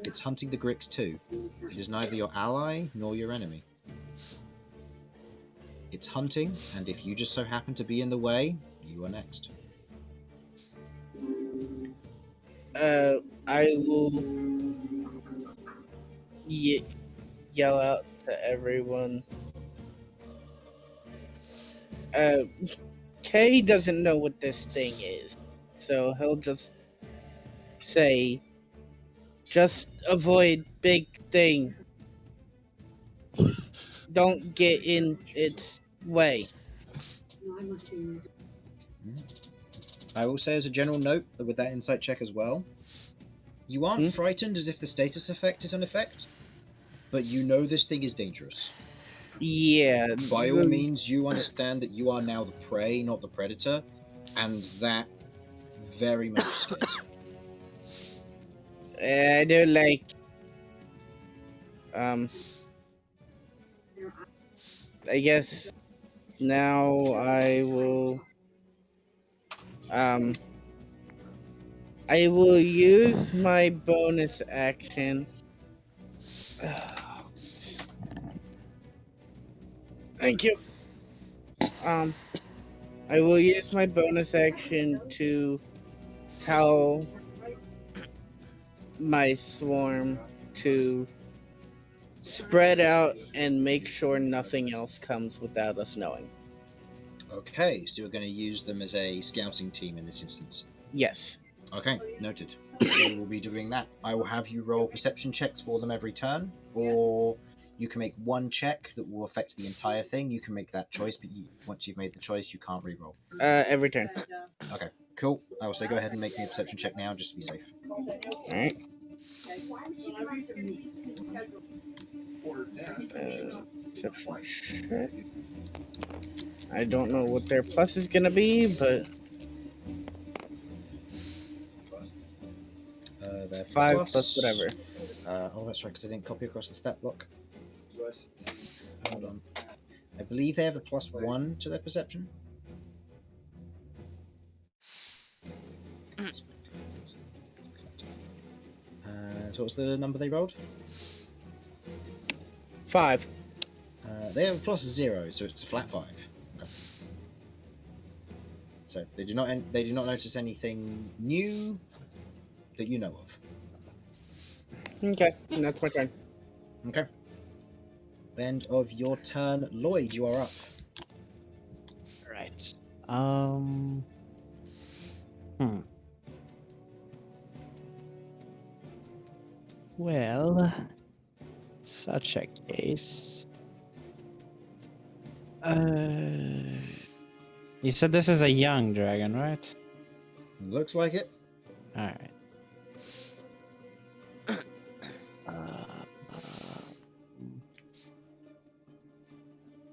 it's hunting the Gricks too. It is neither your ally nor your enemy. It's hunting, and if you just so happen to be in the way, you are next. I will yell out to everyone. Kay doesn't know what this thing is, so he'll just say, just avoid big thing. Don't get in its way. I will say as a general note, with that insight check as well, you aren't frightened as if the status effect is in effect, but you know this thing is dangerous. Yeah. By all means, you understand that you are now the prey, not the predator, and that very much scares you. I do like. I guess now I will. I will use my bonus action. Thank you. I will use my bonus action to tell my swarm to spread out and make sure nothing else comes without us knowing. Okay, so you're going to use them as a scouting team in this instance. Yes. Okay, noted. They will be doing that. I will have you roll perception checks for them every turn, or you can make one check that will affect the entire thing. You can make that choice, but once you've made the choice, you can't re-roll. Every turn. Okay, cool. I will say go ahead and make me a perception check now, just to be safe. Alright. Perception check. I don't know what their plus is gonna be, but Their 5 plus whatever. Oh, that's right, because I didn't copy across the stat block. Hold on. I believe they have a +1 to their perception. So what's the number they rolled? 5. They have a +0, so it's a flat 5. Okay. So they do not notice anything new that you know of. Okay, and that's my turn. Okay. End of your turn, Lloyd. You are up. Right. Well, such a case. You said this is a young dragon, right? Looks like it. Alright.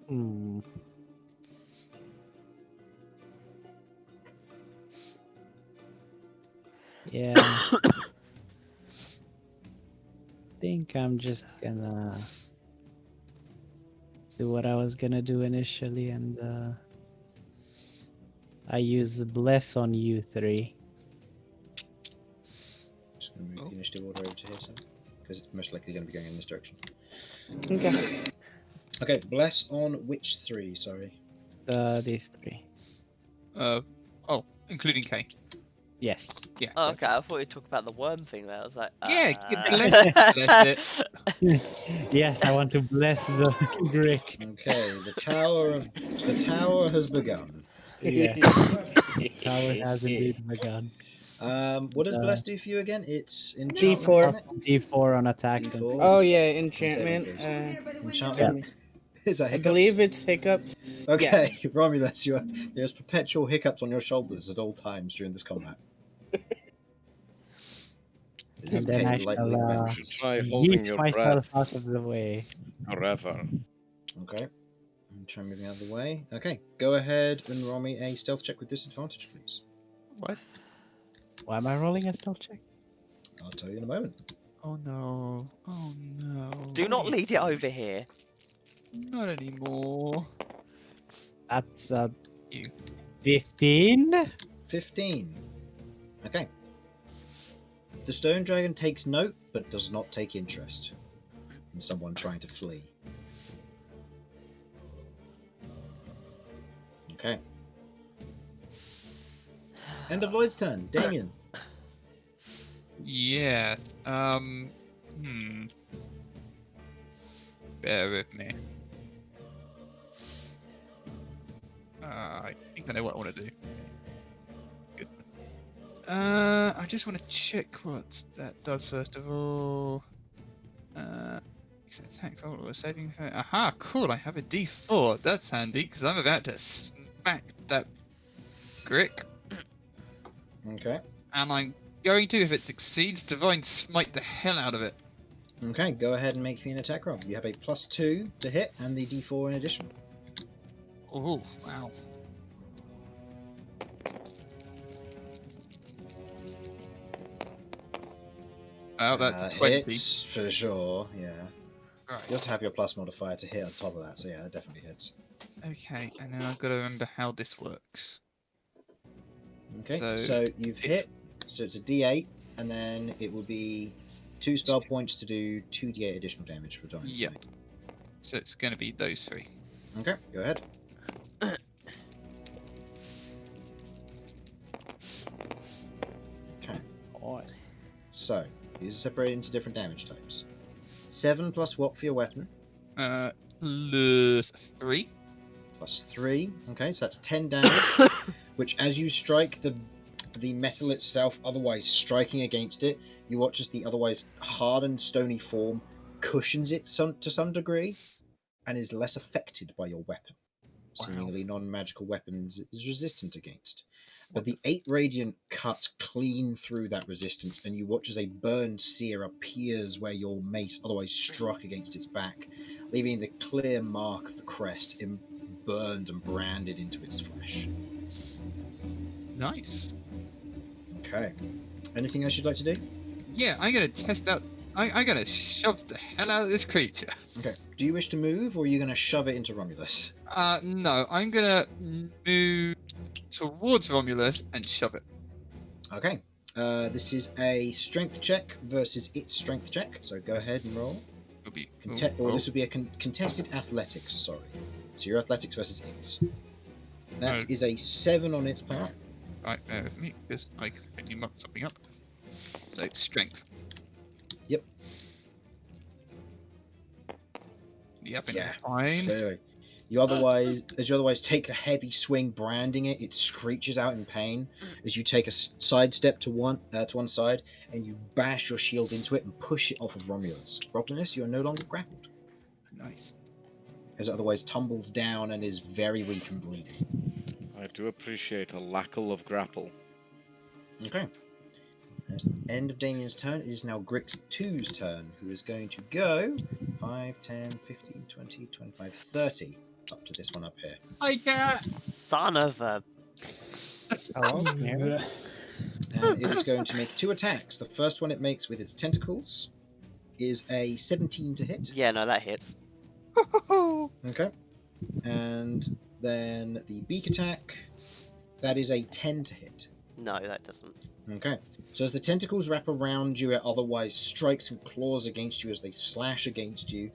Hmm. Yeah. Think I'm just gonna do what I was gonna do initially, and I use bless on you three. Just going to move the initiative order over to here, because it's most likely going to be going in this direction. Okay. Okay, bless on which three? Sorry. These three. Including K. Yes. Yeah. Oh, okay. I thought you talked about the worm thing there. I was like, Yeah, bless it. Yes, I want to bless the brick. Okay, the tower has begun. Yeah. Tower has indeed begun. What does bless do for you again? It's D4. enchantment. D4 on attacks. And D4. Oh yeah, enchantment. Enchantment. Is that I hiccups? believe it's hiccups. Okay, Yes. Romulus, there's perpetual hiccups on your shoulders at all times during this combat. And then I shall Try holding yeet your myself breath out of the way. forever. Okay. And try moving out of the way. Okay, go ahead and roll me a stealth check with disadvantage, please. What? Why am I rolling a stealth check? I'll tell you in a moment. Oh no. Oh no. do not lead it over here. Not anymore. That's You. 15. 15. Okay. The stone dragon takes note, but does not take interest in someone trying to flee. Okay. End of Lloyd's turn. Damien. Yeah. Bear with me. I think I know what I want to do. Good. I just want to check what that does first of all. It's an attack roll or a saving throw. Aha, cool! I have a D4. That's handy because I'm about to smack that Grick, Okay. and I'm going to, if it succeeds, divine smite the hell out of it. Okay, go ahead and make me an attack roll. You have a +2 to hit and the D4 in addition. Oh wow! Oh, that's a 20. Hits for sure, yeah. Right. You also have your plus modifier to hit on top of that, so yeah, that definitely hits. Okay, and then I've got to remember how this works. Okay, So, so you've if- hit, so it's a D8, and then it will be 2 spell points to do 2d8 additional damage for dying. Yeah. So it's going to be those three. Okay, go ahead. Okay, Nice. so these are separated into different damage types. 7 plus what for your weapon? Plus 3. +3. Okay, so that's 10 damage, which as you strike the metal itself, otherwise striking against it, you watch as the otherwise hardened stony form cushions it to some degree and is less affected by your weapon. Wow. Seemingly non-magical weapons is resistant against. But the 8 radiant cut clean through that resistance, and you watch as a burned sear appears where your mace otherwise struck against its back, leaving the clear mark of the crest burned and branded into its flesh. Nice. Okay. Anything else you'd like to do? Yeah, I'm going to test out. I'm going to shove the hell out of this creature. Okay. Do you wish to move, or are you going to shove it into Romulus? No, I'm going to move towards Romulus and shove it. Okay. This is a strength check versus its strength check. So go ahead and roll. It'll be, This would be a contested athletics. Sorry. So your athletics versus its. That is a 7 on its part. Right, bear with me, because I can quickly muck something up. So, strength. Yep. Yep, Yeah. fine. So, You otherwise take the heavy swing, branding it. It screeches out in pain as you take a sidestep to one side, and you bash your shield into it and push it off of Romulus. Romulus, you are no longer grappled. Nice. As it otherwise tumbles down and is very weak and bleeding. I do appreciate a lackle of grapple. Okay. That's the end of Damien's turn. It is now Grix 2's turn, who is going to go 5, 10, 15, 20, 25, 30. Up to this one up here. I can't. Son of a. Hello? Mary? And it is going to make 2 attacks. The first one it makes with its tentacles is a 17 to hit. Yeah, no, that hits. Okay. And then the beak attack, that is a 10 to hit. No, that doesn't. Okay. So as the tentacles wrap around you, it otherwise strikes and claws against you as they slash against you,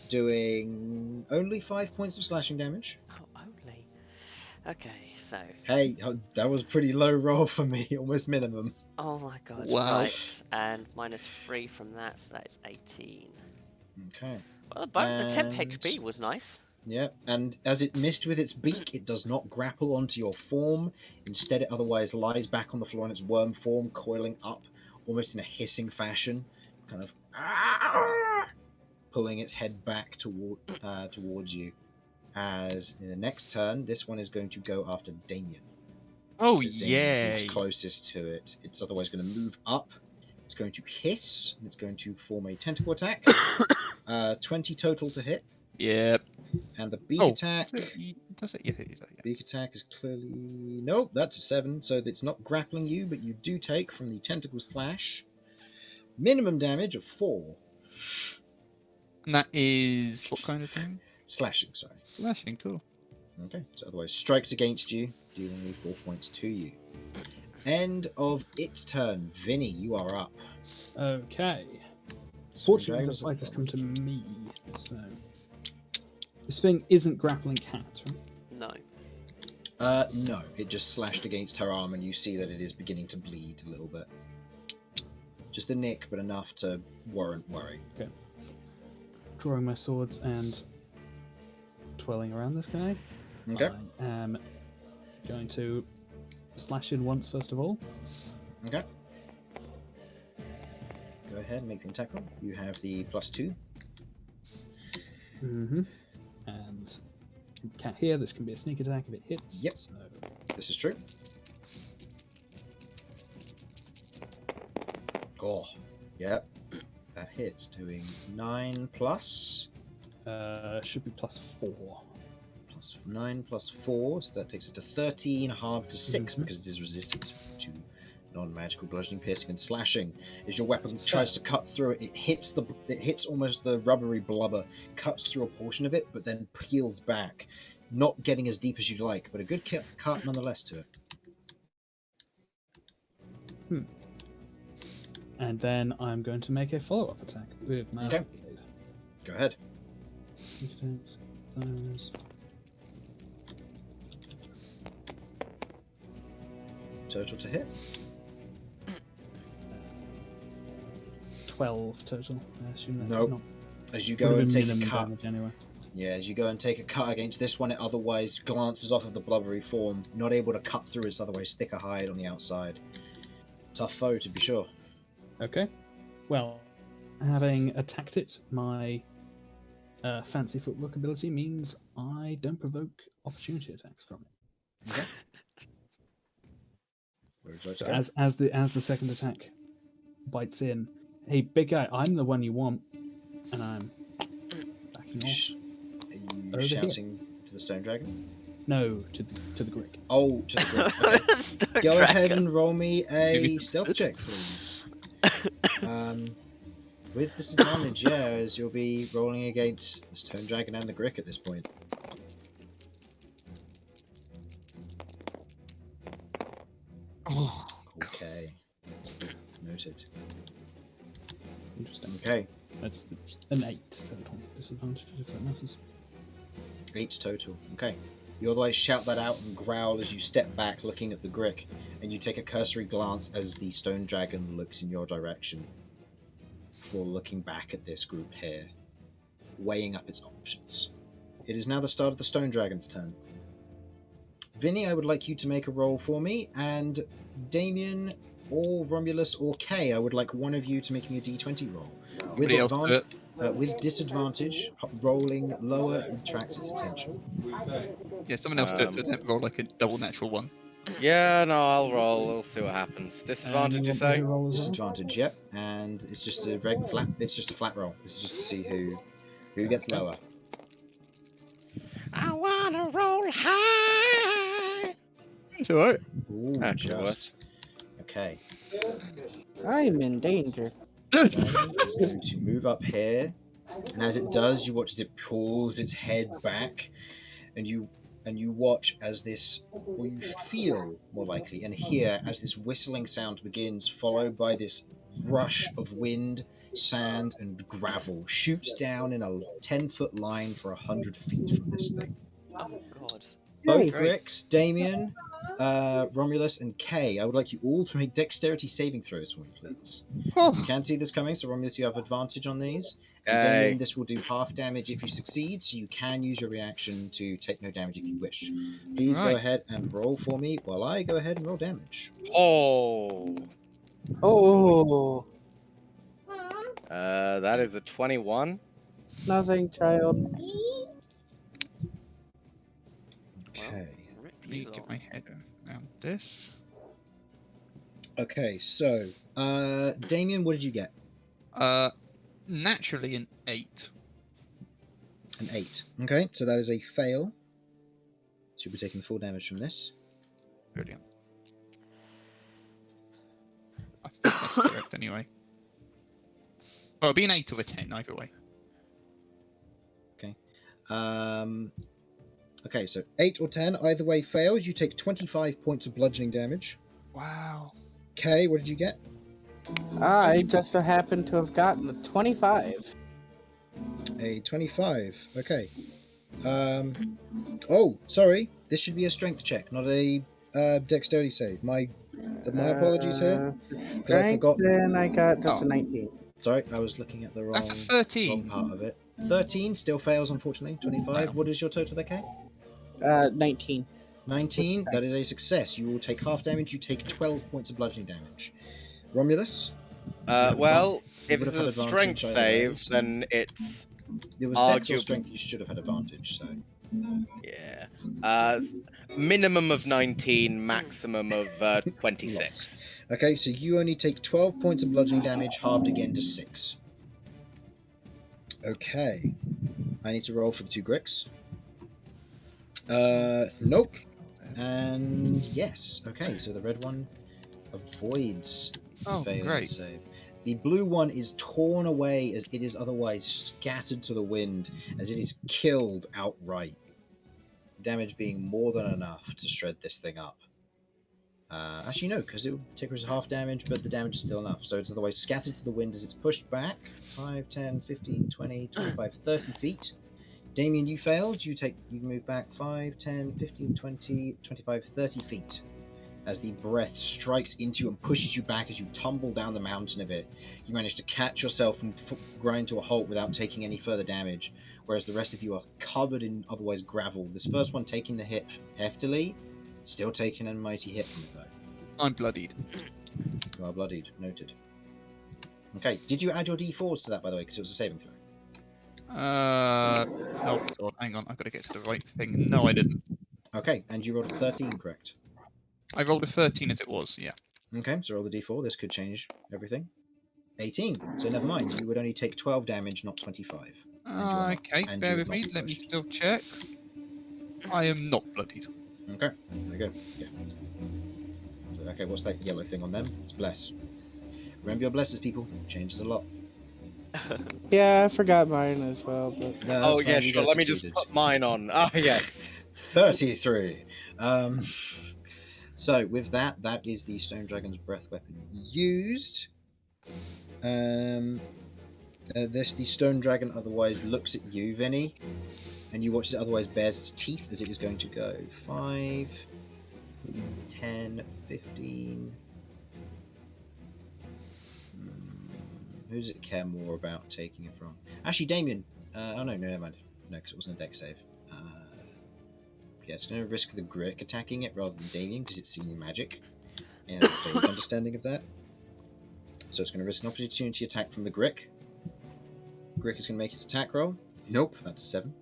doing only 5 points of slashing damage. Oh, only. Okay, so. Hey, that was a pretty low roll for me, almost minimum. Oh my god. Wow. Right. And -3 from that, so that's 18. Okay. Well, the temp And- HP was nice. Yeah, and as it missed with its beak, it does not grapple onto your form. Instead, it otherwise lies back on the floor in its worm form, coiling up almost in a hissing fashion, kind of pulling its head back towards you. As in the next turn, this one is going to go after Damien. Oh Damien yeah. is closest to it. It's otherwise going to move up. It's going to hiss. And it's going to form a tentacle attack. 20 total to hit. Yep. And the beak Oh. attack. Does it? Yeah, it does, yeah. Beak attack is clearly... Nope, that's a 7, so it's not grappling you, but you do take from the tentacle slash minimum damage of 4. And that is what kind of thing? Slashing, sorry. Slashing, cool. Okay, so otherwise strikes against you, dealing me 4 points to you. End of its turn. Vinny, you are up. Okay. Sword Fortunately, the dragons fight has at come to me, so... This thing isn't grappling cat, right? No. No, it just slashed against her arm, and you see that it is beginning to bleed a little bit. Just a nick, but enough to warrant worry. Drawing my swords and twirling around this guy. Okay. I am going to slash in once, first of all. Okay. Go ahead and make an attack roll. You have the +2. Mm-hmm. And cat here, this can be a sneak attack if it hits. Yep. So This is true. Oh, yep. That hits, doing 9 plus. should be +4. Plus 9 plus 4, so that takes it to 13, halved to 6 Mhm. because it is resistant to non-magical bludgeoning, piercing, and slashing. As your weapon That's tries to cut through it, it hits almost the rubbery blubber, cuts through a portion of it, but then peels back, not getting as deep as you'd like, but a good cut nonetheless to it. And then I'm going to make a follow-up attack with my Okay. blade. Go ahead. Sneak attacks, those. 12 to hit. 12 total. I assume that's Nope. not. As you Would go have and been take a minimum cut, damage anyway. yeah, as you go and take a cut against this one, it otherwise glances off of the blubbery form, not able to cut through its otherwise thicker hide on the outside. Tough foe, to be sure. Okay. Well, having attacked it, my fancy footwork ability means I don't provoke opportunity attacks from it. Okay. Where would you like to So go? as the second attack bites in, hey big guy, I'm the one you want, and I'm backing off. Are you Over here. shouting to the stone dragon? No, to the Grick. Oh, to the group. Okay. Stone Go ahead dragon. and roll me a Maybe stealth good. check, please. With disadvantage, yeah, as you'll be rolling against the stone dragon and the Grick at this point. Oh, Okay. Noted. Interesting. Okay. That's an 8 total disadvantage if that matters. 8 total. Okay. You otherwise shout that out and growl as you step back looking at the Grick, and you take a cursory glance as the stone dragon looks in your direction before looking back at this group here, weighing up its options. it is now the start of the Stone Dragon's turn. Vinny, I would like you to make a roll for me, and Damien or Romulus or Kay, I would like one of you to make me a d20 roll. Somebody else do it. With disadvantage, rolling lower attracts its attention. Yeah, someone else do it to attempt to roll like a double natural one. Yeah, no, I'll roll. We'll see what happens. And Disadvantage, you what was say? your roll as well? Disadvantage, yep. And it's just a flat. It's just a flat roll. This is just to see who gets lower. I wanna roll high. It's alright. Ooh, That could work. just. Okay. I'm in danger. It's going to move up here, and as it does, you watch as it pulls its head back, and you watch as this, or you feel more likely, and hear as this whistling sound begins, followed by this rush of wind, sand, and gravel shoots down in a 10-foot line for 100 feet from this thing. Oh god. Both Hey. Grix, Damien, Romulus, and Kay, I would like you all to make dexterity saving throws for me, please. You can see this coming, so Romulus, you have advantage on these. And Damien, this will do half damage if you succeed, so you can use your reaction to take no damage if you wish. Please go Right. ahead and roll for me while I go ahead and roll damage. Oh. Oh, That is a 21. nothing, child. Okay. Rip Let me you get lot. my head around this. Okay, so, Damien, what did you get? Naturally an 8. An 8. Okay, so that is a fail. So you'll be taking full damage from this. Brilliant. I think that's correct anyway. Well, it'll be an 8 or a 10 either way. Okay, so 8 or 10, either way fails. You take 25 points of bludgeoning damage. Wow. Kay, what did you get? I just so happened to have gotten a 25. A 25. Okay. Oh, sorry. This should be a strength check, not a dexterity save. My apologies here. Strength, forgot- then I got just Oh. a 19. Sorry, I was looking at the wrong, That's a 13. wrong part of it. 13 still fails, unfortunately. 25. Wow. What is your total there, Kay? 19. 19. That is a success. You will take half damage. You take 12 points of bludgeoning damage. Romulus? Well, you if would it's have a had strength advantage either save, way, so- then it's It was dex or Arguably. strength. You should have had advantage, so... yeah. Minimum of 19, maximum of 26. Okay, so you only take 12 points of bludgeoning damage, halved again to 6. Okay. I need to roll for the 2 Grix. Nope. And yes. Okay, so the red one avoids Oh, failing great. the save. The blue one is torn away as it is otherwise scattered to the wind, as it is killed outright. Damage being more than enough to shred this thing up. Actually, no, because it would take us half damage, but the damage is still enough. So it's otherwise scattered to the wind as it's pushed back 5, 10, 15, 20, 25, 30 feet. Damien, you failed. You move back 5, 10, 15, 20, 25, 30 feet. As the breath strikes into you and pushes you back as you tumble down the mountain a bit, you manage to catch yourself and grind to a halt without taking any further damage, whereas the rest of you are covered in otherwise gravel. This first one taking the hit heftily, still taking a mighty hit from it though. I'm bloodied. You are bloodied. Noted. Okay, did you add your d4s to that, by the way, because it was a saving throw? Oh god, hang on, I've got to get to the right thing. No, I didn't. Okay, and you rolled a 13, correct? I rolled a 13 as it was, yeah. Okay, so roll the d4. This could change everything. 18. So never mind. You would only take 12 damage, not 25. And you are not- Okay, and bear you with would me, not be let me pushed. still check. I am not bloodied. Okay, there we go. Yeah. So, okay, what's that yellow thing on them? It's bless. Remember your blesses, people. Changes a lot. Yeah, I forgot mine as well, but No, Oh, that's yeah, fine, you sure. guys Let me just succeeded. put mine on. Oh, yes. 33. So with that is the Stone Dragon's breath weapon used. The Stone Dragon otherwise looks at you, Vinny, and you watch it otherwise bares its teeth as it is going to go 5, 10, 15. Who does it care more about taking it from? Actually, Damien. Oh no, never mind. No, because it wasn't a dex save. Yeah, it's going to risk the Grick attacking it rather than Damien because it's seen magic. And Damon's understanding of that. So it's going to risk an opportunity attack from the Grick. Grick is going to make its attack roll. Nope, that's a 7.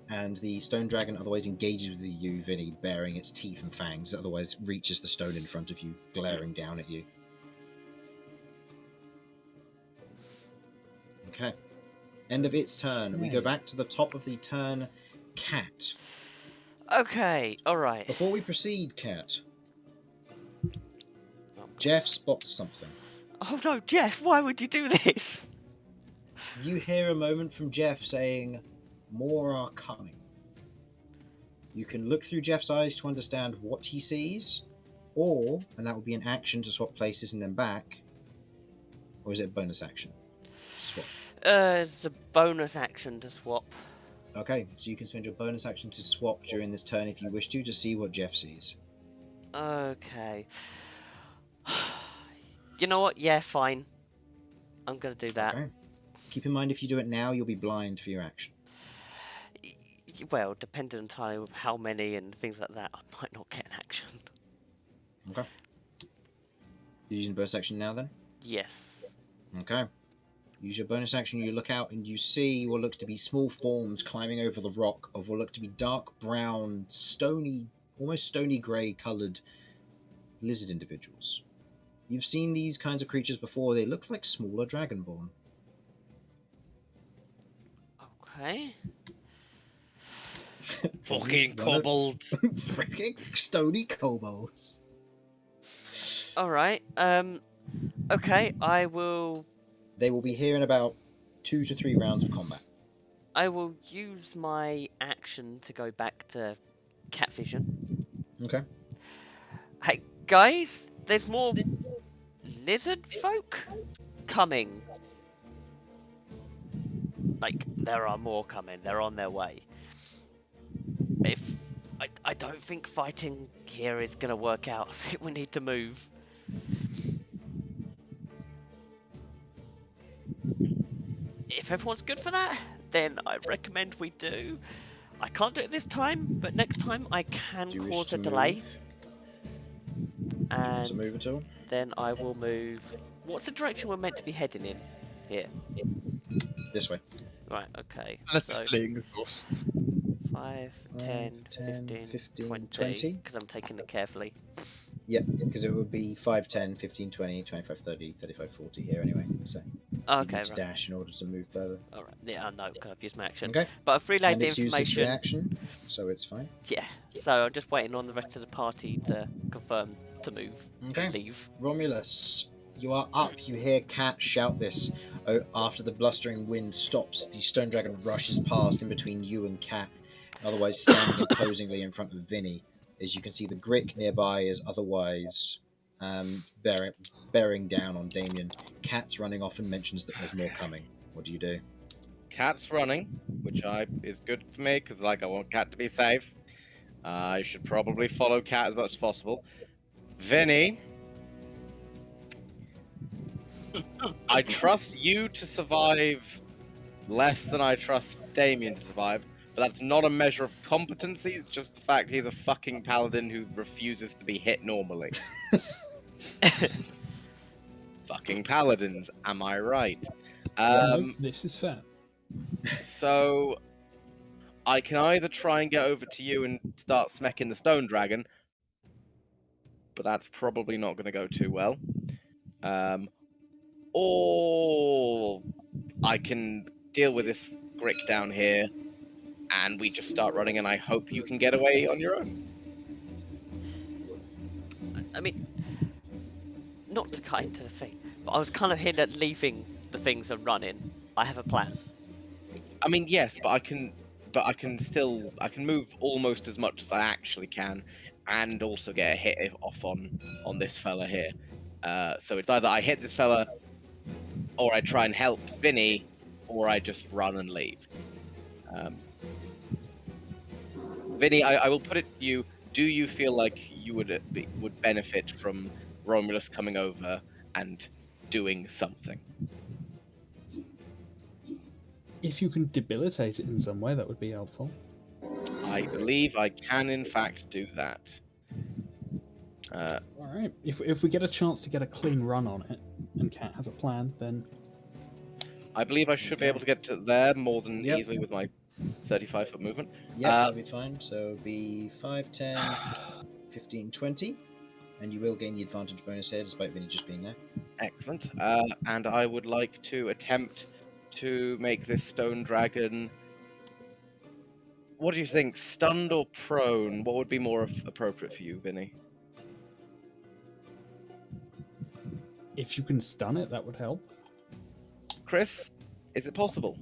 And the stone dragon otherwise engages with you, Vinny, baring its teeth and fangs, otherwise reaches the stone in front of you, glaring down at you. Okay. End of its turn. We go back to the top of the turn, Cat. Okay, alright. Before we proceed, Cat, Jeff spots something. Oh no, Jeff, why would you do this? You hear a moment from Jeff saying, "More are coming." You can look through Jeff's eyes to understand what he sees, or, and that would be an action to swap places and then back, or is it a bonus action? Swap. It's a bonus action to swap. Okay, so you can spend your bonus action to swap during this turn if you wish to see what Jeff sees. Okay. You know what? Yeah, fine. I'm gonna do that. Okay. Keep in mind, if you do it now, you'll be blind for your action. Well, depending entirely on how many and things like that, I might not get an action. Okay. You're using bonus action now, then? Yes. Okay. Use your bonus action, you look out and you see what looks to be small forms climbing over the rock of what look to be dark brown, stony, almost stony grey coloured lizard individuals. You've seen these kinds of creatures before. They look like smaller dragonborn. Okay. Fucking kobolds. Freaking stony kobolds. Alright, okay, I will They will be here in about 2 to 3 rounds of combat. I will use my action to go back to cat vision. Okay. Hey, guys, there's more lizard folk coming. Like, there are more coming. They're on their way. I don't think fighting here is going to work out. I think we need to move. If everyone's good for that, then I recommend we do. I can't do it this time, but next time I can Do you wish cause to a delay. move? Do you want to And move at all? then I will move. What's the direction we're meant to be heading in? Here. This way. Right, okay. Unless So it's fleeing, of course. 5, 10, 15, 20. Because I'm taking it carefully. Yeah, because it would be 5, 10, 15, 20, 25, 30, 35, 40 here anyway. So you Okay, need to right. dash in order to move further. Alright, yeah, I know, because I've used my action. Okay. But I've relayed And the it's used its information. reaction, so it's fine. Yeah, so I'm just waiting on the rest of the party to confirm to move. Okay. Leave. Romulus, you are up. You hear Cat shout this. Oh, after the blustering wind stops, the stone dragon rushes past in between you and Cat, otherwise standing imposingly in front of Vinny. As you can see, the Grick nearby is otherwise bearing down on Damien. Cat's running off and mentions that there's more coming. What do you do? Cat's running, which is good for me because I want Cat to be safe. I should probably follow Cat as much as possible. Vinny, I trust you to survive less than I trust Damien to survive, but that's not a measure of competency. It's just the fact he's a fucking paladin who refuses to be hit normally. Fucking paladins, am I right? This is fair. So I can either try and get over to you and start smacking the stone dragon, but that's probably not going to go too well. Or I can deal with this Grick down here, and we just start running, and I hope you can get away on your own. I mean, not to cut into the thing, but I was kind of hinting at leaving the things and running. I have a plan. I mean, yes, but I can move almost as much as I actually can, and also get a hit off on this fella here. So it's either I hit this fella, or I try and help Vinny, or I just run and leave. Vinny, I will put it to you. Do you feel like you would benefit from Romulus coming over and doing something? If you can debilitate it in some way, that would be helpful. I believe I can, in fact, do that. All right. If we get a chance to get a clean run on it, and Cat has a plan, then I believe I should be able to get to there more than Yep. easily with my 35-foot movement. Yep, that'll be fine. So it'll be 5, 10, 15, 20. And you will gain the advantage bonus here, despite Vinny just being there. Excellent. And I would like to attempt to make this stone dragon... What do you think? Stunned or prone? What would be more appropriate for you, Vinny? if you can stun it, that would help. Chris, is it possible?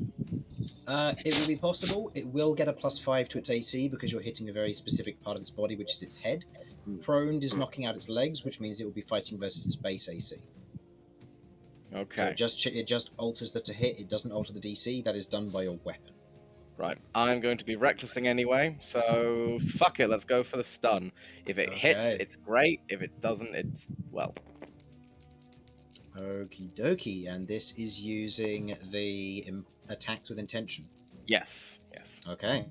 It will be possible. It will get a +5 to its AC because you're hitting a very specific part of its body, which is its head. Prone is knocking out its legs, which means it will be fighting versus its base AC. Okay. So it just alters the to hit. It doesn't alter the DC. That is done by your weapon. Right. I'm going to be recklessing anyway, so fuck it. Let's go for the stun. If it hits, Okay. it's great. If it doesn't, it's, well... Okie dokie. And this is using the attacks with intention. Yes. Yes. Okay.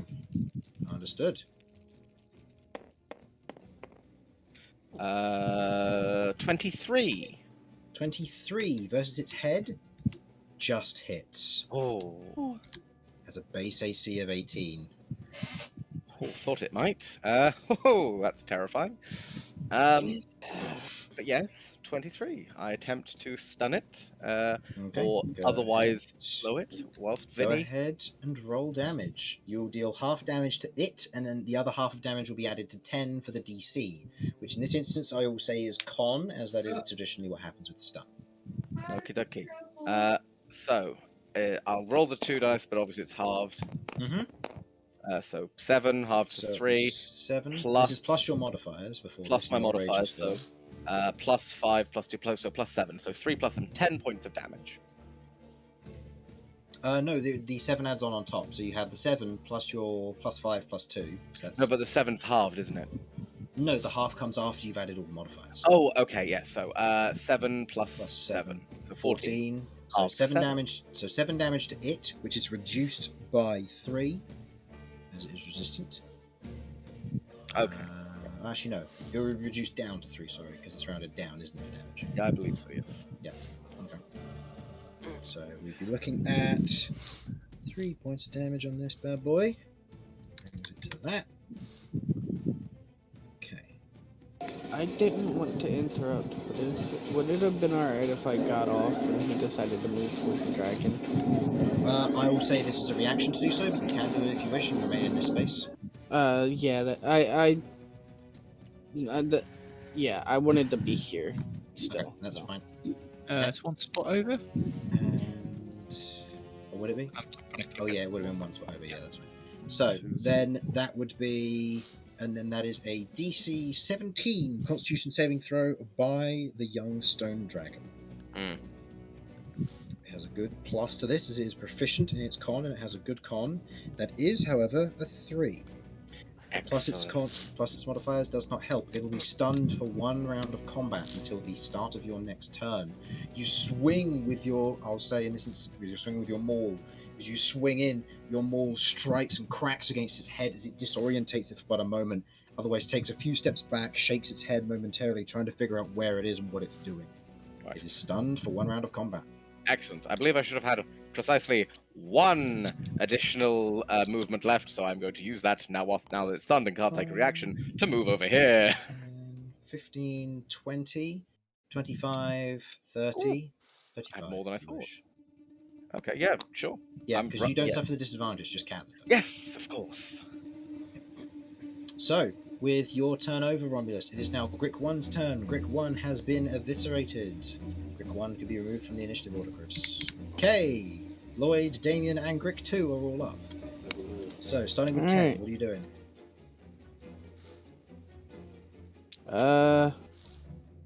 Understood. 23. 23 versus its head. Just hits. Oh. Has a base AC of 18. Oh, thought it might. Oh, that's terrifying. But yes, 23. I attempt to stun it, Okay, or go otherwise ahead. slow it, whilst Go Vinny... ahead and roll damage. You'll deal half damage to it, and then the other half of damage will be added to 10 for the DC, which in this instance I will say is con, as that is traditionally what happens with stun. Okie dokie. So, I'll roll the 2 dice, but obviously it's halved. Mm-hmm. So 7 halved to 3, 7. plus- This is plus your modifiers before. plus this, my your rage modifiers, is so filled. plus 5, plus 2, so plus 7. So 3 plus 7, 10 points of damage. No, the 7 adds on top, so you have the 7 plus your plus 5 plus 2. So that's... No, but the 7's halved, isn't it? No, the half comes after you've added all the modifiers. Oh, okay, yeah. So 7 plus Plus 7. So 14. 14. So After 7 7. damage. So 7 damage to it, which is reduced by 3, as it is resistant. Okay. Actually, no. You're reduced down to 3. Sorry, because it's rounded down, isn't it? Damage. Yeah, I believe so, yes. Okay. So we'd be looking at 3 points of damage on this bad boy. Brings it to that. Okay. I didn't want to interrupt, but would it have been alright if I got off and he decided to move towards the dragon? I will say this is a reaction to do so, but you can do it if you wish and remain in this space. Yeah, I wanted to be here still. Okay, that's fine. It's one spot over. And what would it be? Oh yeah, it would have been one spot over. Yeah, that's fine. So then that would be, and then that is a DC 17 Constitution saving throw by the young stone dragon. Mm. It has a good plus to this, as it is proficient in its con, and it has a good con. That is, however, a 3. Plus its con, plus its modifiers does not help. It will be stunned for 1 round of combat until the start of your next turn. You swing with your, I'll say in this instance, you swing with your maul. As you swing in, your maul strikes and cracks against its head as it disorientates it for but a moment. Otherwise, takes a few steps back, shakes its head momentarily, trying to figure out where it is and what it's doing. Right. It is stunned for 1 round of combat. Excellent. I believe I should have had precisely 1 additional movement left, so I'm going to use that now that it's stunned and can't take a reaction to move over here. 15, 20, 25, 30, 35. Had more than I thought. Okay, yeah, sure. Yeah, I'm because you don't yeah. suffer the disadvantage, just Cat. Yes, of course. So, with your turn over, Romulus, it is now Grick 1's turn. Grick 1 has been eviscerated. Grick 1 can be removed from the initiative order, Chris. Okay, Lloyd, Damien, and Grick 2 are all up. So, starting with Kay, Alright. what are you doing?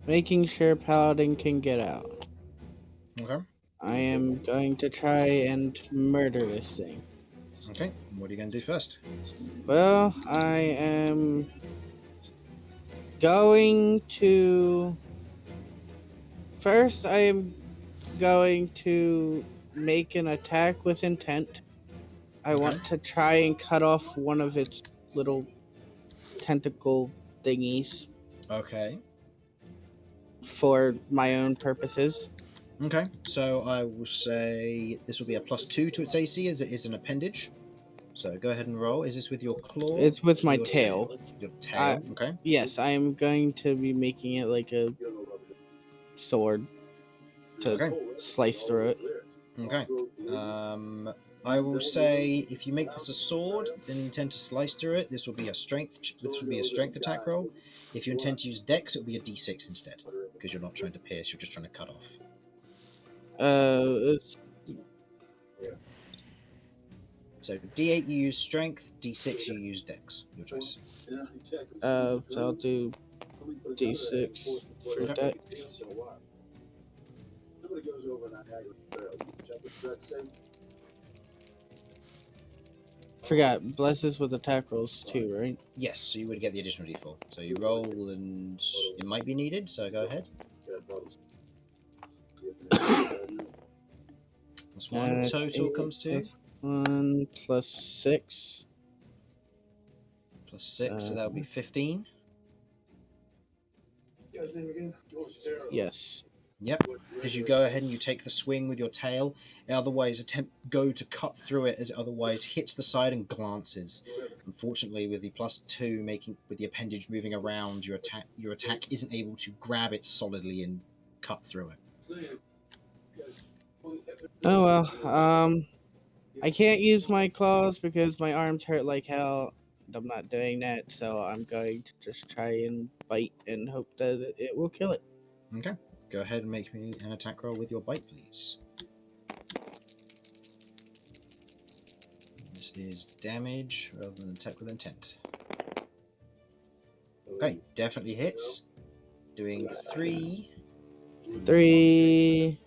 Making sure Paladin can get out. Okay. I am going to try and murder this thing. Okay, what are you going to do first? Well, I am going to... First, I am going to make an attack with intent. I want to try and cut off one of its little tentacle thingies Okay. for my own purposes. Okay. So I will say this will be a +2 to its AC as it is an appendage. So go ahead and roll. Is this with your claw? It's with or my your tail. Your tail. Okay. Yes, I am going to be making it like a sword to Okay. slice through it. Okay. I will say if you make this a sword and intend to slice through it, this will be a strength. This will be a strength attack roll. If you intend to use Dex, it will be a D6 instead, because you're not trying to pierce. You're just trying to cut off. It's So D8 you use strength, D6 you use Dex. Your choice. so I'll do D6 for Okay. Dex. Forgot blesses with attack rolls too, right? Yes, so you would get the additional D4. So you roll and it might be needed, so go ahead. Plus 1 total comes to +1 +6. +6, so that would be 15. Yes. Yep. As you go ahead and you take the swing with your tail, it otherwise go to cut through it as it otherwise hits the side and glances. Unfortunately, with the +2 making with the appendage moving around, your attack isn't able to grab it solidly and cut through it. Oh well. I can't use my claws because my arms hurt like hell. I'm not doing that, so I'm going to just try and bite and hope that it will kill it. Okay. Go ahead and make me an attack roll with your bite, please. This is damage rather than attack with intent. Okay, definitely hits. Doing 3. 3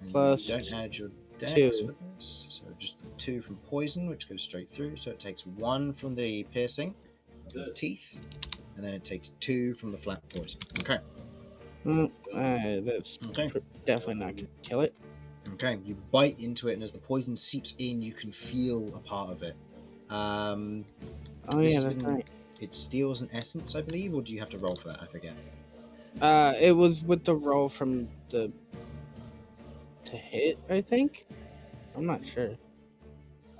And plus you don't add your dex 2. for this. So just 2 from poison, which goes straight through. So it takes 1 from the piercing of the teeth, and then it takes 2 from the flat poison. Okay. That's Okay. definitely not going to kill it. Okay, you bite into it, and as the poison seeps in, you can feel a part of it. Oh This yeah, is that's when right. It steals an essence, I believe, or do you have to roll for that? I forget. It was with the roll from the to hit, I think. I'm not sure.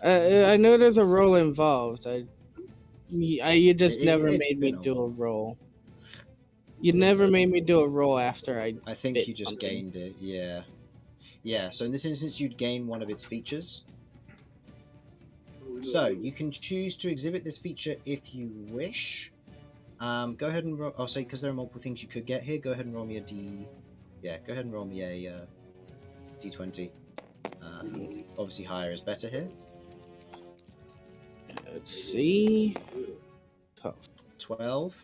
I know there's a roll involved. You just never It's made me been a do a while. roll. You never made me do a roll after I think bit you just something. gained it, yeah. Yeah, so in this instance, you'd gain one of its features. So, you can choose to exhibit this feature if you wish. Go ahead and roll. I'll say, because there are multiple things you could get here, go ahead and roll me a D. Yeah, go ahead and roll me a D20. Obviously, higher is better here. Let's see. 12.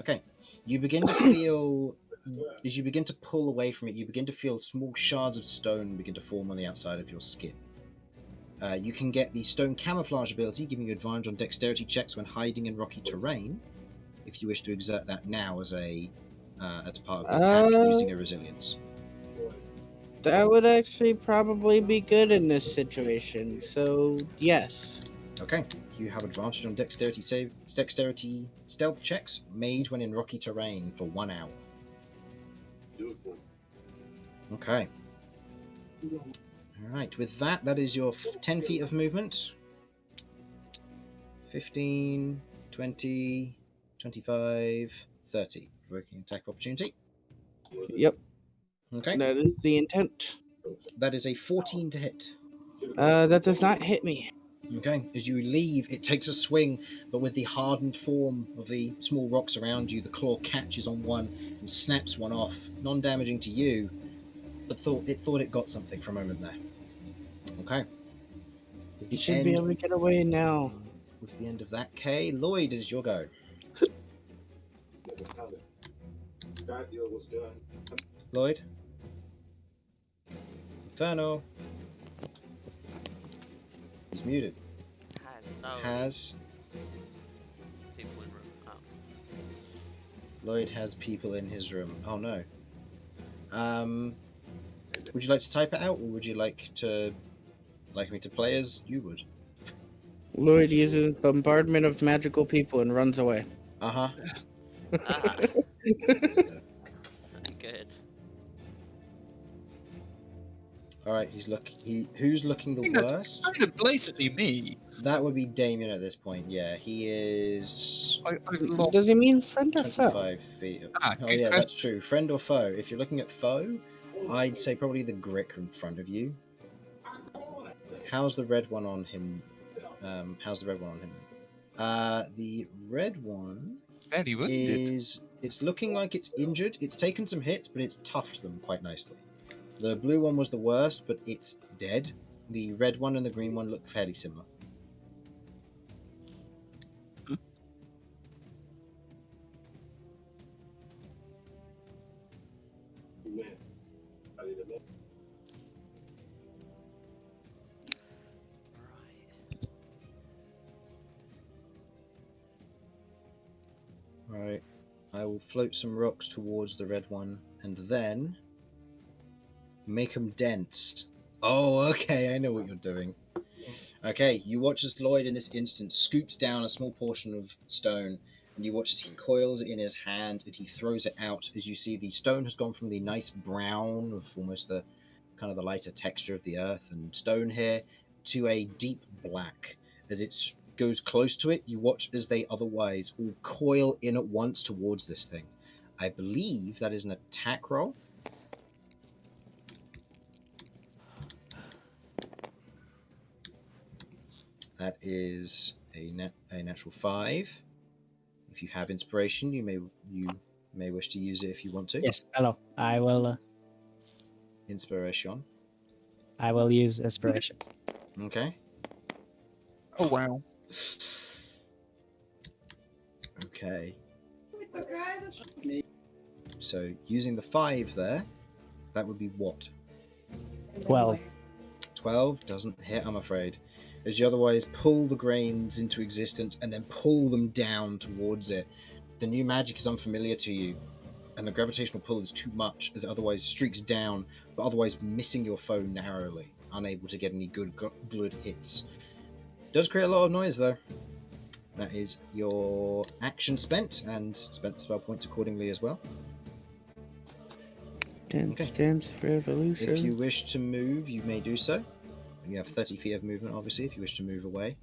Okay. You begin to feel, as you begin to pull away from it, you begin to feel small shards of stone begin to form on the outside of your skin. You can get the stone camouflage ability, giving you advantage on dexterity checks when hiding in rocky terrain, if you wish to exert that now as part of the attack using a resilience. That would actually probably be good in this situation. So yes. Okay, you have advantage on dexterity stealth checks made when in rocky terrain for 1 hour. Okay. Alright, with that, that is your 10 feet of movement. 15, 20, 25, 30. Working attack opportunity. Yep. Okay. That is the intent. That is a 14 to hit. That does not hit me. Okay, as you leave, it takes a swing, but with the hardened form of the small rocks around you, the claw catches on one and snaps one off, non-damaging to you, but it thought it got something for a moment there. Okay. With You the should be able to get away now. With the end of that, Kay, Lloyd, is your go. Lloyd? Inferno? He's muted. Has people in room. Oh. Lloyd has people in his room. Oh no. Would you like to type it out, or would you like me to play as you would? Lloyd uses bombardment of magical people and runs away. Uh-huh. Ah. Good. Alright, who's looking the I think that's worst? kind of blatantly me. That would be Damien at this point, yeah. He is I've lost. Does he mean friend or foe? 25 feet. Ah, Oh good yeah, question. that's true. Friend or foe? If you're looking at foe, I'd say probably the Grick in front of you. How's the red one on him? How's the red one on him? The red one Fairly wounded. it's looking like it's injured. It's taken some hits, but it's toughed them quite nicely. The blue one was the worst, but it's dead. The red one and the green one look fairly similar. Right. I will float some rocks towards the red one and then make them dense. Oh, okay, I know what you're doing. Okay, you watch as Lloyd in this instance scoops down a small portion of stone, and you watch as he coils it in his hand and he throws it out. As you see, the stone has gone from the nice brown of almost the kind of the lighter texture of the earth and stone here to a deep black. As it goes close to it, you watch as they otherwise all coil in at once towards this thing. I believe that is an attack roll. That is a natural 5. If you have inspiration, you may wish to use it if you want to. Yes, hello. I will Inspiration. use inspiration. Okay. Oh wow. Okay. So using the 5 there, that would be what? 12. 12 doesn't hit, I'm afraid. As you otherwise pull the grains into existence and then pull them down towards it. The new magic is unfamiliar to you, and the gravitational pull is too much as it otherwise streaks down, but otherwise missing your foe narrowly, unable to get any good blood hits. Does create a lot of noise though. That is your action spent, and spent the spell points accordingly as well. Dance, dance for evolution. If you wish to move, you may do so. You have 30 feet of movement, obviously, if you wish to move away.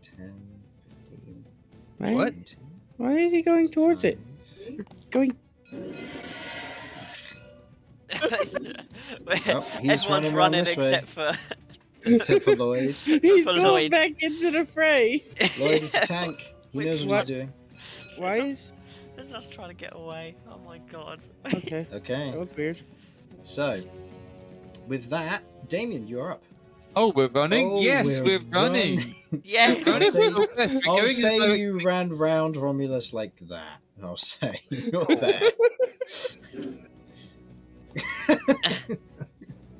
10, 15, Why, What? 20, why is he going towards it? 5. Going. Well, he's Everyone's running running this way. except for Except for Lloyd. He's For going Lloyd. back into the fray. Lloyd is the tank. He Which knows what one? he's doing. Why is? Let's just trying to get away. Oh my god. Okay, Okay, that was weird. so with that, Damien, you're up. Oh, we're running? Oh, Yes, we're running. Yes. Running say- so fast. We're I'll going as say though- you ran round Romulus like that. I'll say you're there.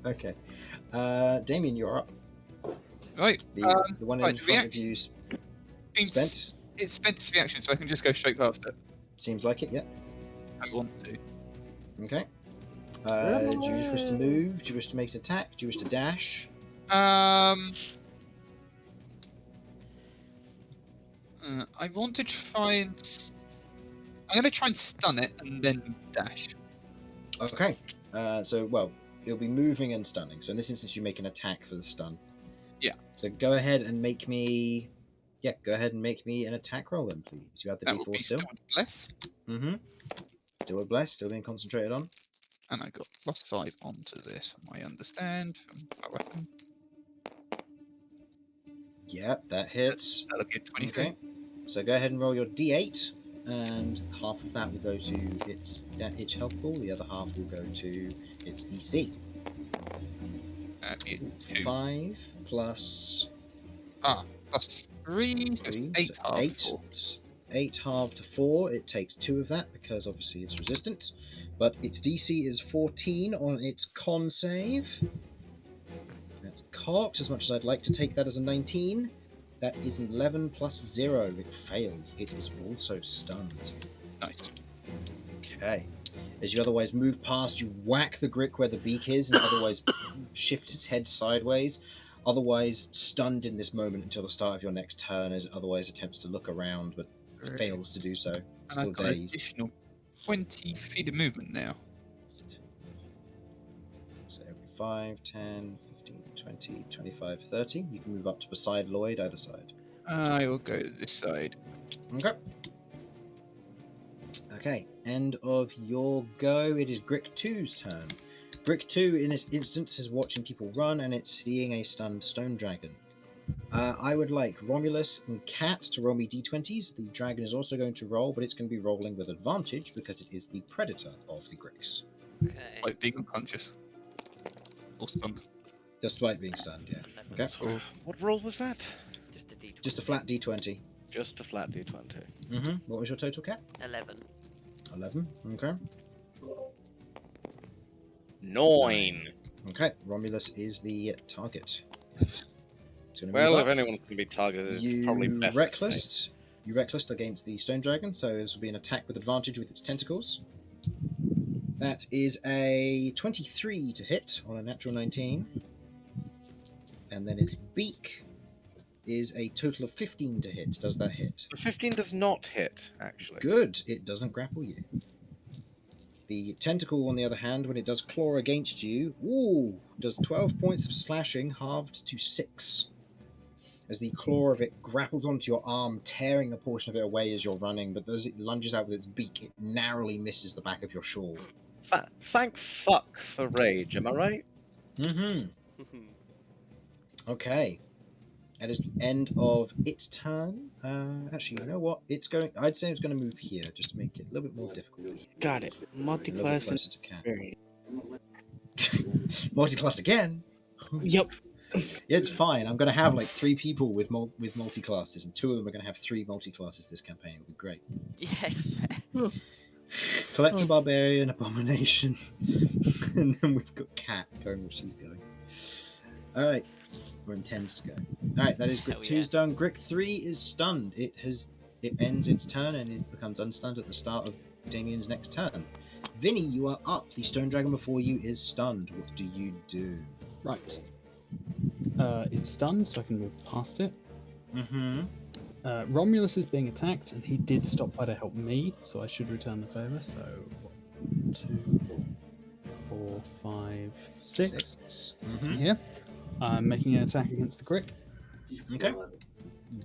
Okay, Damien, you're up. Right. The one in right, front of you, Spence. It's spent its reaction, so I can just go straight past it. Seems like it. Yeah. I want to. Okay. Do you just wish to move? Do you wish to make an attack? Do you wish to dash? I want to try and. I'm going to try and stun it and then dash. Okay. Well, you'll be moving and stunning. So in this instance, you make an attack for the stun. Yeah. So go ahead and make me. Yeah, go ahead and make me an attack roll then, please. You have the That will be D4 still. bless. Mm-hmm. Still a bless. Still being concentrated on. And I got +5 onto this, I understand, from that weapon. Yep, that hits. That'll be a 23. Okay. So go ahead and roll your D8, and half of that will go to its health pool. The other half will go to its DC. That'd be a 2. 5 plus Plus 3, so 3, 8 so half. 8. 4. 8 halved to 4. It takes 2 of that because obviously it's resistant. But its DC is 14 on its con save. That's cocked as much as I'd like to take that as a 19. That is an 11 plus 0. It fails. It is also stunned. Nice. Okay. As you otherwise move past, you whack the Grick where the beak is and otherwise shifts its head sideways. otherwise stunned in this moment until the start of your next turn, as it otherwise attempts to look around but fails to do so. And Still I've got an dazed. additional 20 feet of movement now. So every 5, 10, 15, 20, 25, 30. You can move up to beside Lloyd, either side. I will go to this side. Okay. Okay, end of your go. It is Grick 2's turn. Grick 2 in this instance is watching people run and it's seeing a stunned stone dragon. I would like Romulus and Cat to roll me d20s. The dragon is also going to roll, but it's going to be rolling with advantage because it is the predator of the Gricks. Okay. Like being unconscious. Or stunned. Despite being stunned, yeah. 11. Okay. What roll was that? Just a D20. Just a flat d20. Just a flat d20. Mm-hmm. What was your total, Cat? 11. 11. Okay. 9. Okay. Romulus is the target. It's gonna Well, move if up. anyone can be targeted, it's probably You best. reckless. You reckless against the stone dragon, so this will be an attack with advantage with its tentacles. That is a 23 to hit on a natural 19. And then its beak is a total of 15 to hit. Does that hit? 15 does not hit, actually. Good. It doesn't grapple you. The tentacle, on the other hand, when it does claw against you, does 12 points of slashing, halved to 6. As the claw of it grapples onto your arm, tearing a portion of it away as you're running, but as it lunges out with its beak, it narrowly misses the back of your shawl. Thank fuck for rage, am I right? Mm-hmm. Okay. That is the end of its turn. Actually, you know what? I'd say it's going to move here, just to make it a little bit more difficult. Got it. A little bit Multi-class. closer to Cat. Very. Multi-class again? Yep. Yeah, it's fine. I'm going to have like 3 people with multi-classes, and 2 of them are going to have 3 multi-classes this campaign. It'll be great. Yes. Collector Barbarian, Abomination, and then we've got Cat going where she's going. Alright, or intends to go. Alright, that is Grick Hell 2's done. Grick 3 is stunned. It ends its turn and it becomes unstunned at the start of Damien's next turn. Vinny, you are up. The stone dragon before you is stunned. What do you do? Right. It's stunned, so I can move past it. Mm-hmm. Romulus is being attacked, and he did stop by to help me, so I should return the favour. So, 1, 2, 4, 5, 6. It's me here. I'm making an attack against the Grick. Okay.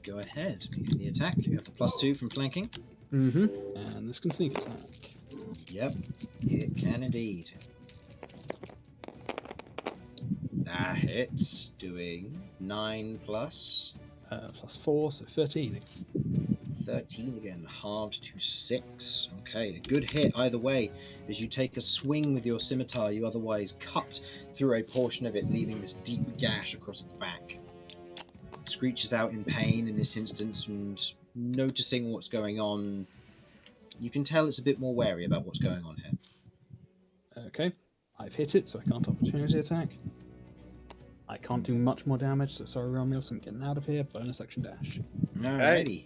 Go ahead. Make the attack. You have the +2 from flanking. Mm-hmm. And this can sneak attack. Yep, it can indeed. That hits, doing 9 plus Plus 4, so 13. 13 again, halved to 6. Okay, a good hit either way. As you take a swing with your scimitar, you otherwise cut through a portion of it, leaving this deep gash across its back. It screeches out in pain in this instance, and noticing what's going on, you can tell it's a bit more wary about what's going on here. Okay, I've hit it, so I can't opportunity attack. I can't do much more damage, so sorry, Romulus, I'm getting out of here. Bonus action dash. Alrighty.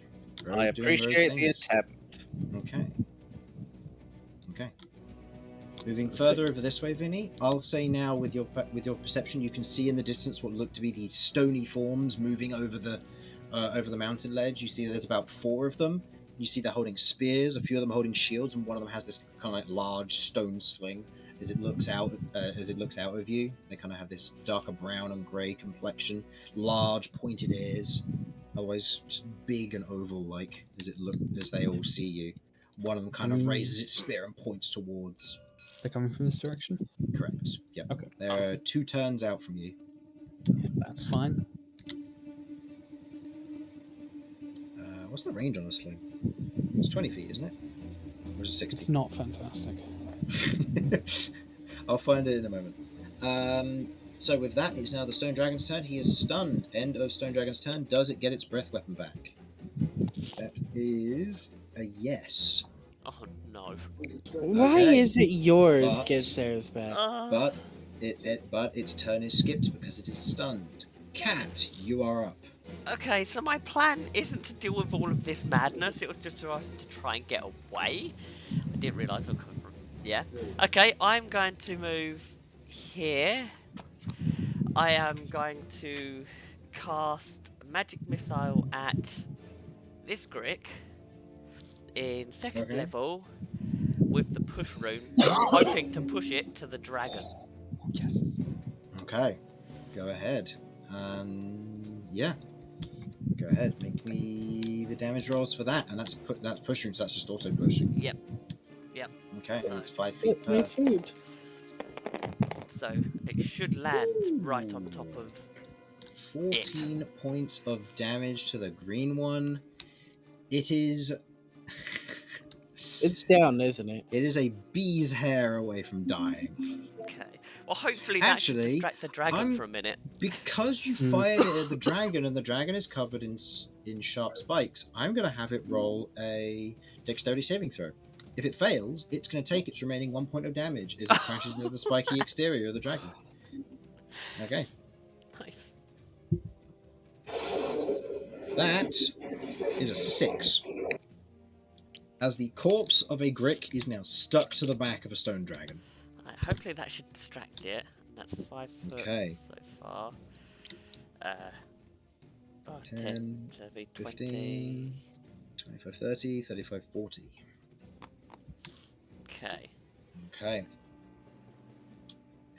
I appreciate the attempt. Okay. Okay. Moving further over this way, Vinny. I'll say now, with your perception, you can see in the distance what look to be these stony forms moving over the mountain ledge. You see there's about 4 of them. You see they're holding spears. A few of them holding shields, and one of them has this kind of like large stone sling. As it looks out of you, they kind of have this darker brown and grey complexion, large pointed ears, otherwise just big and oval-like as they all see you. One of them kind of raises its spear and points towards. They're coming from this direction? Correct. Yep. Okay. They're 2 turns out from you. That's fine. What's the range on a sling? It's 20 feet, isn't it? Or is it 60? It's not fantastic. I'll find it in a moment. So with that, it's now the Stone Dragon's turn. He is stunned. End of Stone Dragon's turn. Does it get its breath weapon back? That is a yes. Oh no. Why Okay. is it yours But- gets theirs back? But its turn is skipped because it is stunned. Cat, you are up. Okay, so my plan isn't to deal with all of this madness. It was just for us to try and get away. I didn't realise it would come from. Yeah. Okay, I'm going to move here. I am going to cast magic missile at this Grick in second Okay. level with the push rune, hoping to push it to the dragon. Yes. Okay, go ahead. Yeah, go ahead. Make me the damage rolls for that, and that's push rune, so that's just auto pushing. Yep. Okay, and it's 5 Oh, feet my per. food. So it should land right on top of 14 points of damage to the green one. It is. It's down, isn't it? It is a bee's hair away from dying. Okay. Well, hopefully that should Actually, distract the dragon for a minute. Because you fired it at the dragon, and the dragon is covered in sharp spikes, I'm going to have it roll a dexterity saving throw. If it fails, it's going to take its remaining 1 point of damage as it crashes into the spiky exterior of the dragon. Okay. Nice. That is a 6. As the corpse of a Grick is now stuck to the back of a stone dragon. Hopefully that should distract it. That's 5 foot Okay. so far. 10, 20, 15, 25, 30, 35, 40. Okay. Okay.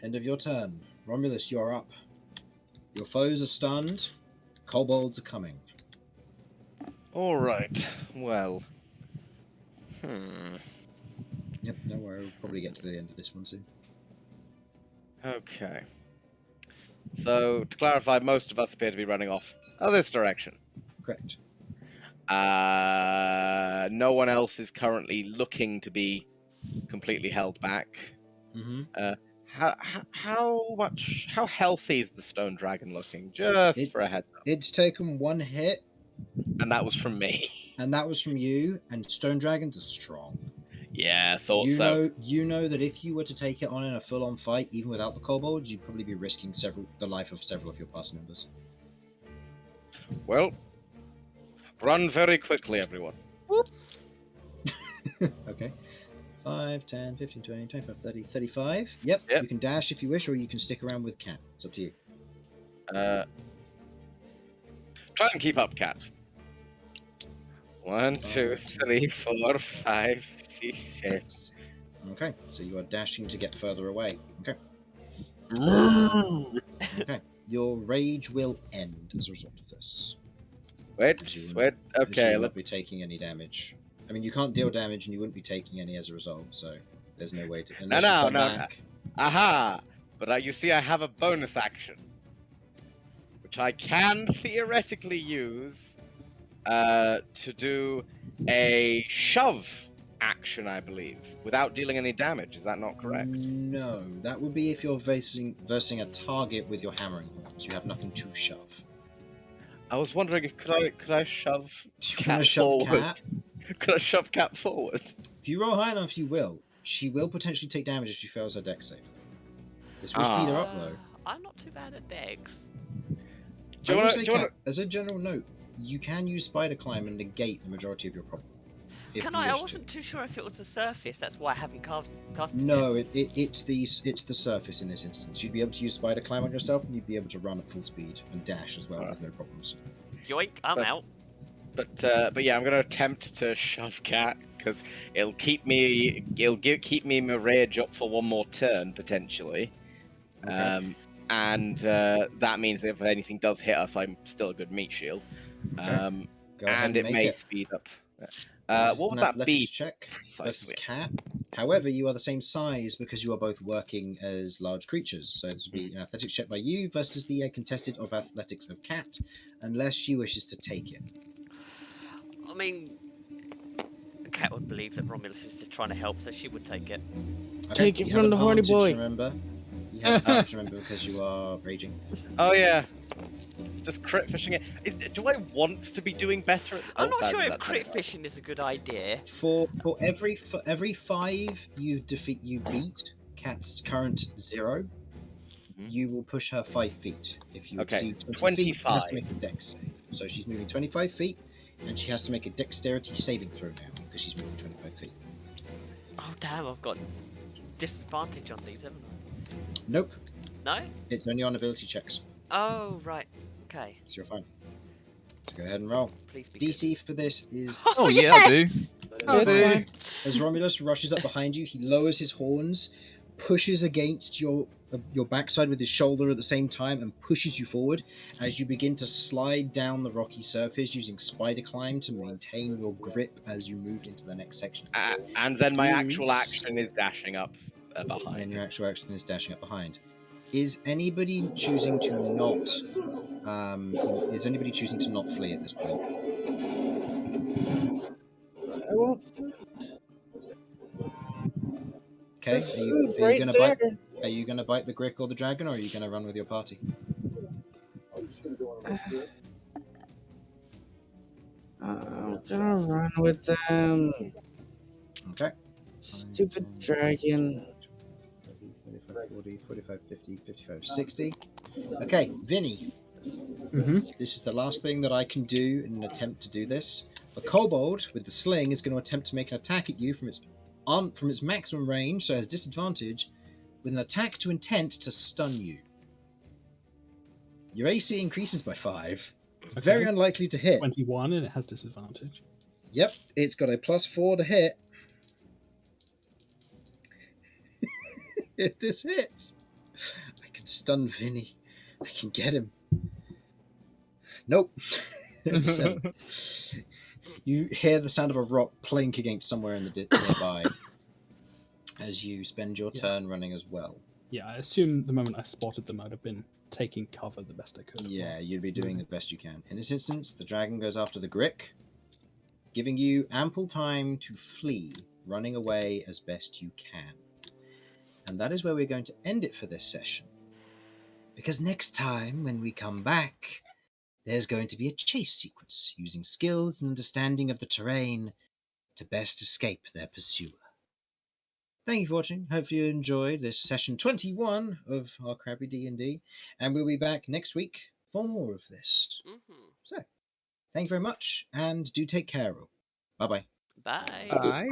End of your turn. Romulus, you are up. Your foes are stunned. Kobolds are coming. All right. Well. Yep, no worry. We'll probably get to the end of this one soon. Okay. So, to clarify, most of us appear to be running off this direction. Correct. No one else is currently looking to be completely held back. Mm-hmm. How healthy is the stone dragon looking? Just for a heads up. It's taken 1 hit, And that was from me. and that was from you, and stone dragons are strong. Yeah, thought you so. You know that if you were to take it on in a full-on fight, even without the kobolds, you'd probably be risking the life of several of your party members. Well, run very quickly, everyone. Okay. 5, 10, 15, 20, 25, 30, 35. Yep, Yep. you can dash if you wish, or you can stick around with Cat. It's up to you. Try and keep up, Cat. 1, 2, 3, 4, 5, 6, 7. Okay, so you are dashing to get further away. Okay. Okay. Your rage will end as a result of this. Wait. As you Okay, will not be taking any damage. I mean, you can't deal damage, and you wouldn't be taking any as a result, so there's no way to. Unless you come back. Aha! But you see, I have a bonus action, which I can theoretically use to do a shove action, I believe, without dealing any damage. Is that not correct? No, that would be if you're versing a target with your hammering horns. You have nothing to shove. I was wondering if could I shove Do you Cat want to shove forward? Cat? Could I shove Cat forward? If you roll high enough, you will. She will potentially take damage if she fails her dex save. This will speed her up, though. I'm not too bad at dex. As a general note, you can use spider climb and negate the majority of your problem. Can I? I wasn't too sure if it was the surface. That's why I haven't cast No, it's the surface in this instance. You'd be able to use spider climb on yourself, and you'd be able to run at full speed and dash as well with no problems. Yoink! I'm out. But yeah, I'm gonna attempt to shove Cat because it'll keep me my rage up for one more turn potentially. Okay. And that means that if anything does hit us, I'm still a good meat shield. Go ahead And it make may it. speed up. This What is would an that be? athletics check versus Precisely? Cat. However, you are the same size because you are both working as large creatures. So this would be an athletics check by you versus the contested of athletics of Cat, unless she wishes to take it. I mean, Cat would believe that Romulus is just trying to help, so she would take it. Okay, Take it you have from the horny advantage, boy. Remember, you have advantage, remember, because you are raging. Oh yeah, just crit fishing it. Do I want to be doing better? I'm not sure if crit fishing is a good idea. For every 5 you beat Cat's current 0, you will push her 5 feet. If you exceed 20 feet, she has to make a dex save. So she's moving 25 feet, and she has to make a dexterity saving throw now because she's moving 25 feet. Oh damn! I've got disadvantage on these, haven't I? Nope. No? It's only on ability checks, Oh, right. Okay. so you're fine. So go ahead and roll. Please be DC for this is Oh, yeah, I'll do. I'll It's do. fine. as Romulus rushes up behind you, he lowers his horns, pushes against your backside with his shoulder at the same time, and pushes you forward as you begin to slide down the rocky surface using spider climb to maintain your grip as you move into the next section. And then my actual Is- action is dashing up And then behind. your actual action is dashing up behind. Is anybody choosing to not? Is anybody choosing to not flee at this point? I won't. Okay. There's Are food you right gonna there. bite? Are you gonna bite the Grick or the dragon, or are you gonna run with your party? I'm gonna run with them. Okay. Stupid dragon. 35, 40, 45, 50, 55, 60. Okay, Vinny. Mm-hmm. This is the last thing that I can do in an attempt to do this. The kobold with the sling is going to attempt to make an attack at you from its maximum range, so it has disadvantage, with an attack to intent to stun you. Your AC increases by 5. It's very Okay. unlikely to hit. 21, and it has disadvantage. Yep, it's got a +4 to hit. If this hits, I can stun Vinny. I can get him. Nope. That's a 7. You hear the sound of a rock plink against somewhere in the nearby as you spend your turn running as well. Yeah, I assume the moment I spotted them, I'd have been taking cover the best I could. Yeah, you'd be doing the best you can. In this instance, the dragon goes after the Grick, giving you ample time to flee, running away as best you can. And that is where we're going to end it for this session. Because next time, when we come back, there's going to be a chase sequence using skills and understanding of the terrain to best escape their pursuer. Thank you for watching. Hopefully you enjoyed this session 21 of our Crabby D&D, and we'll be back next week for more of this. Mm-hmm. So, thank you very much, and do take care. Bye-bye. Bye. Bye.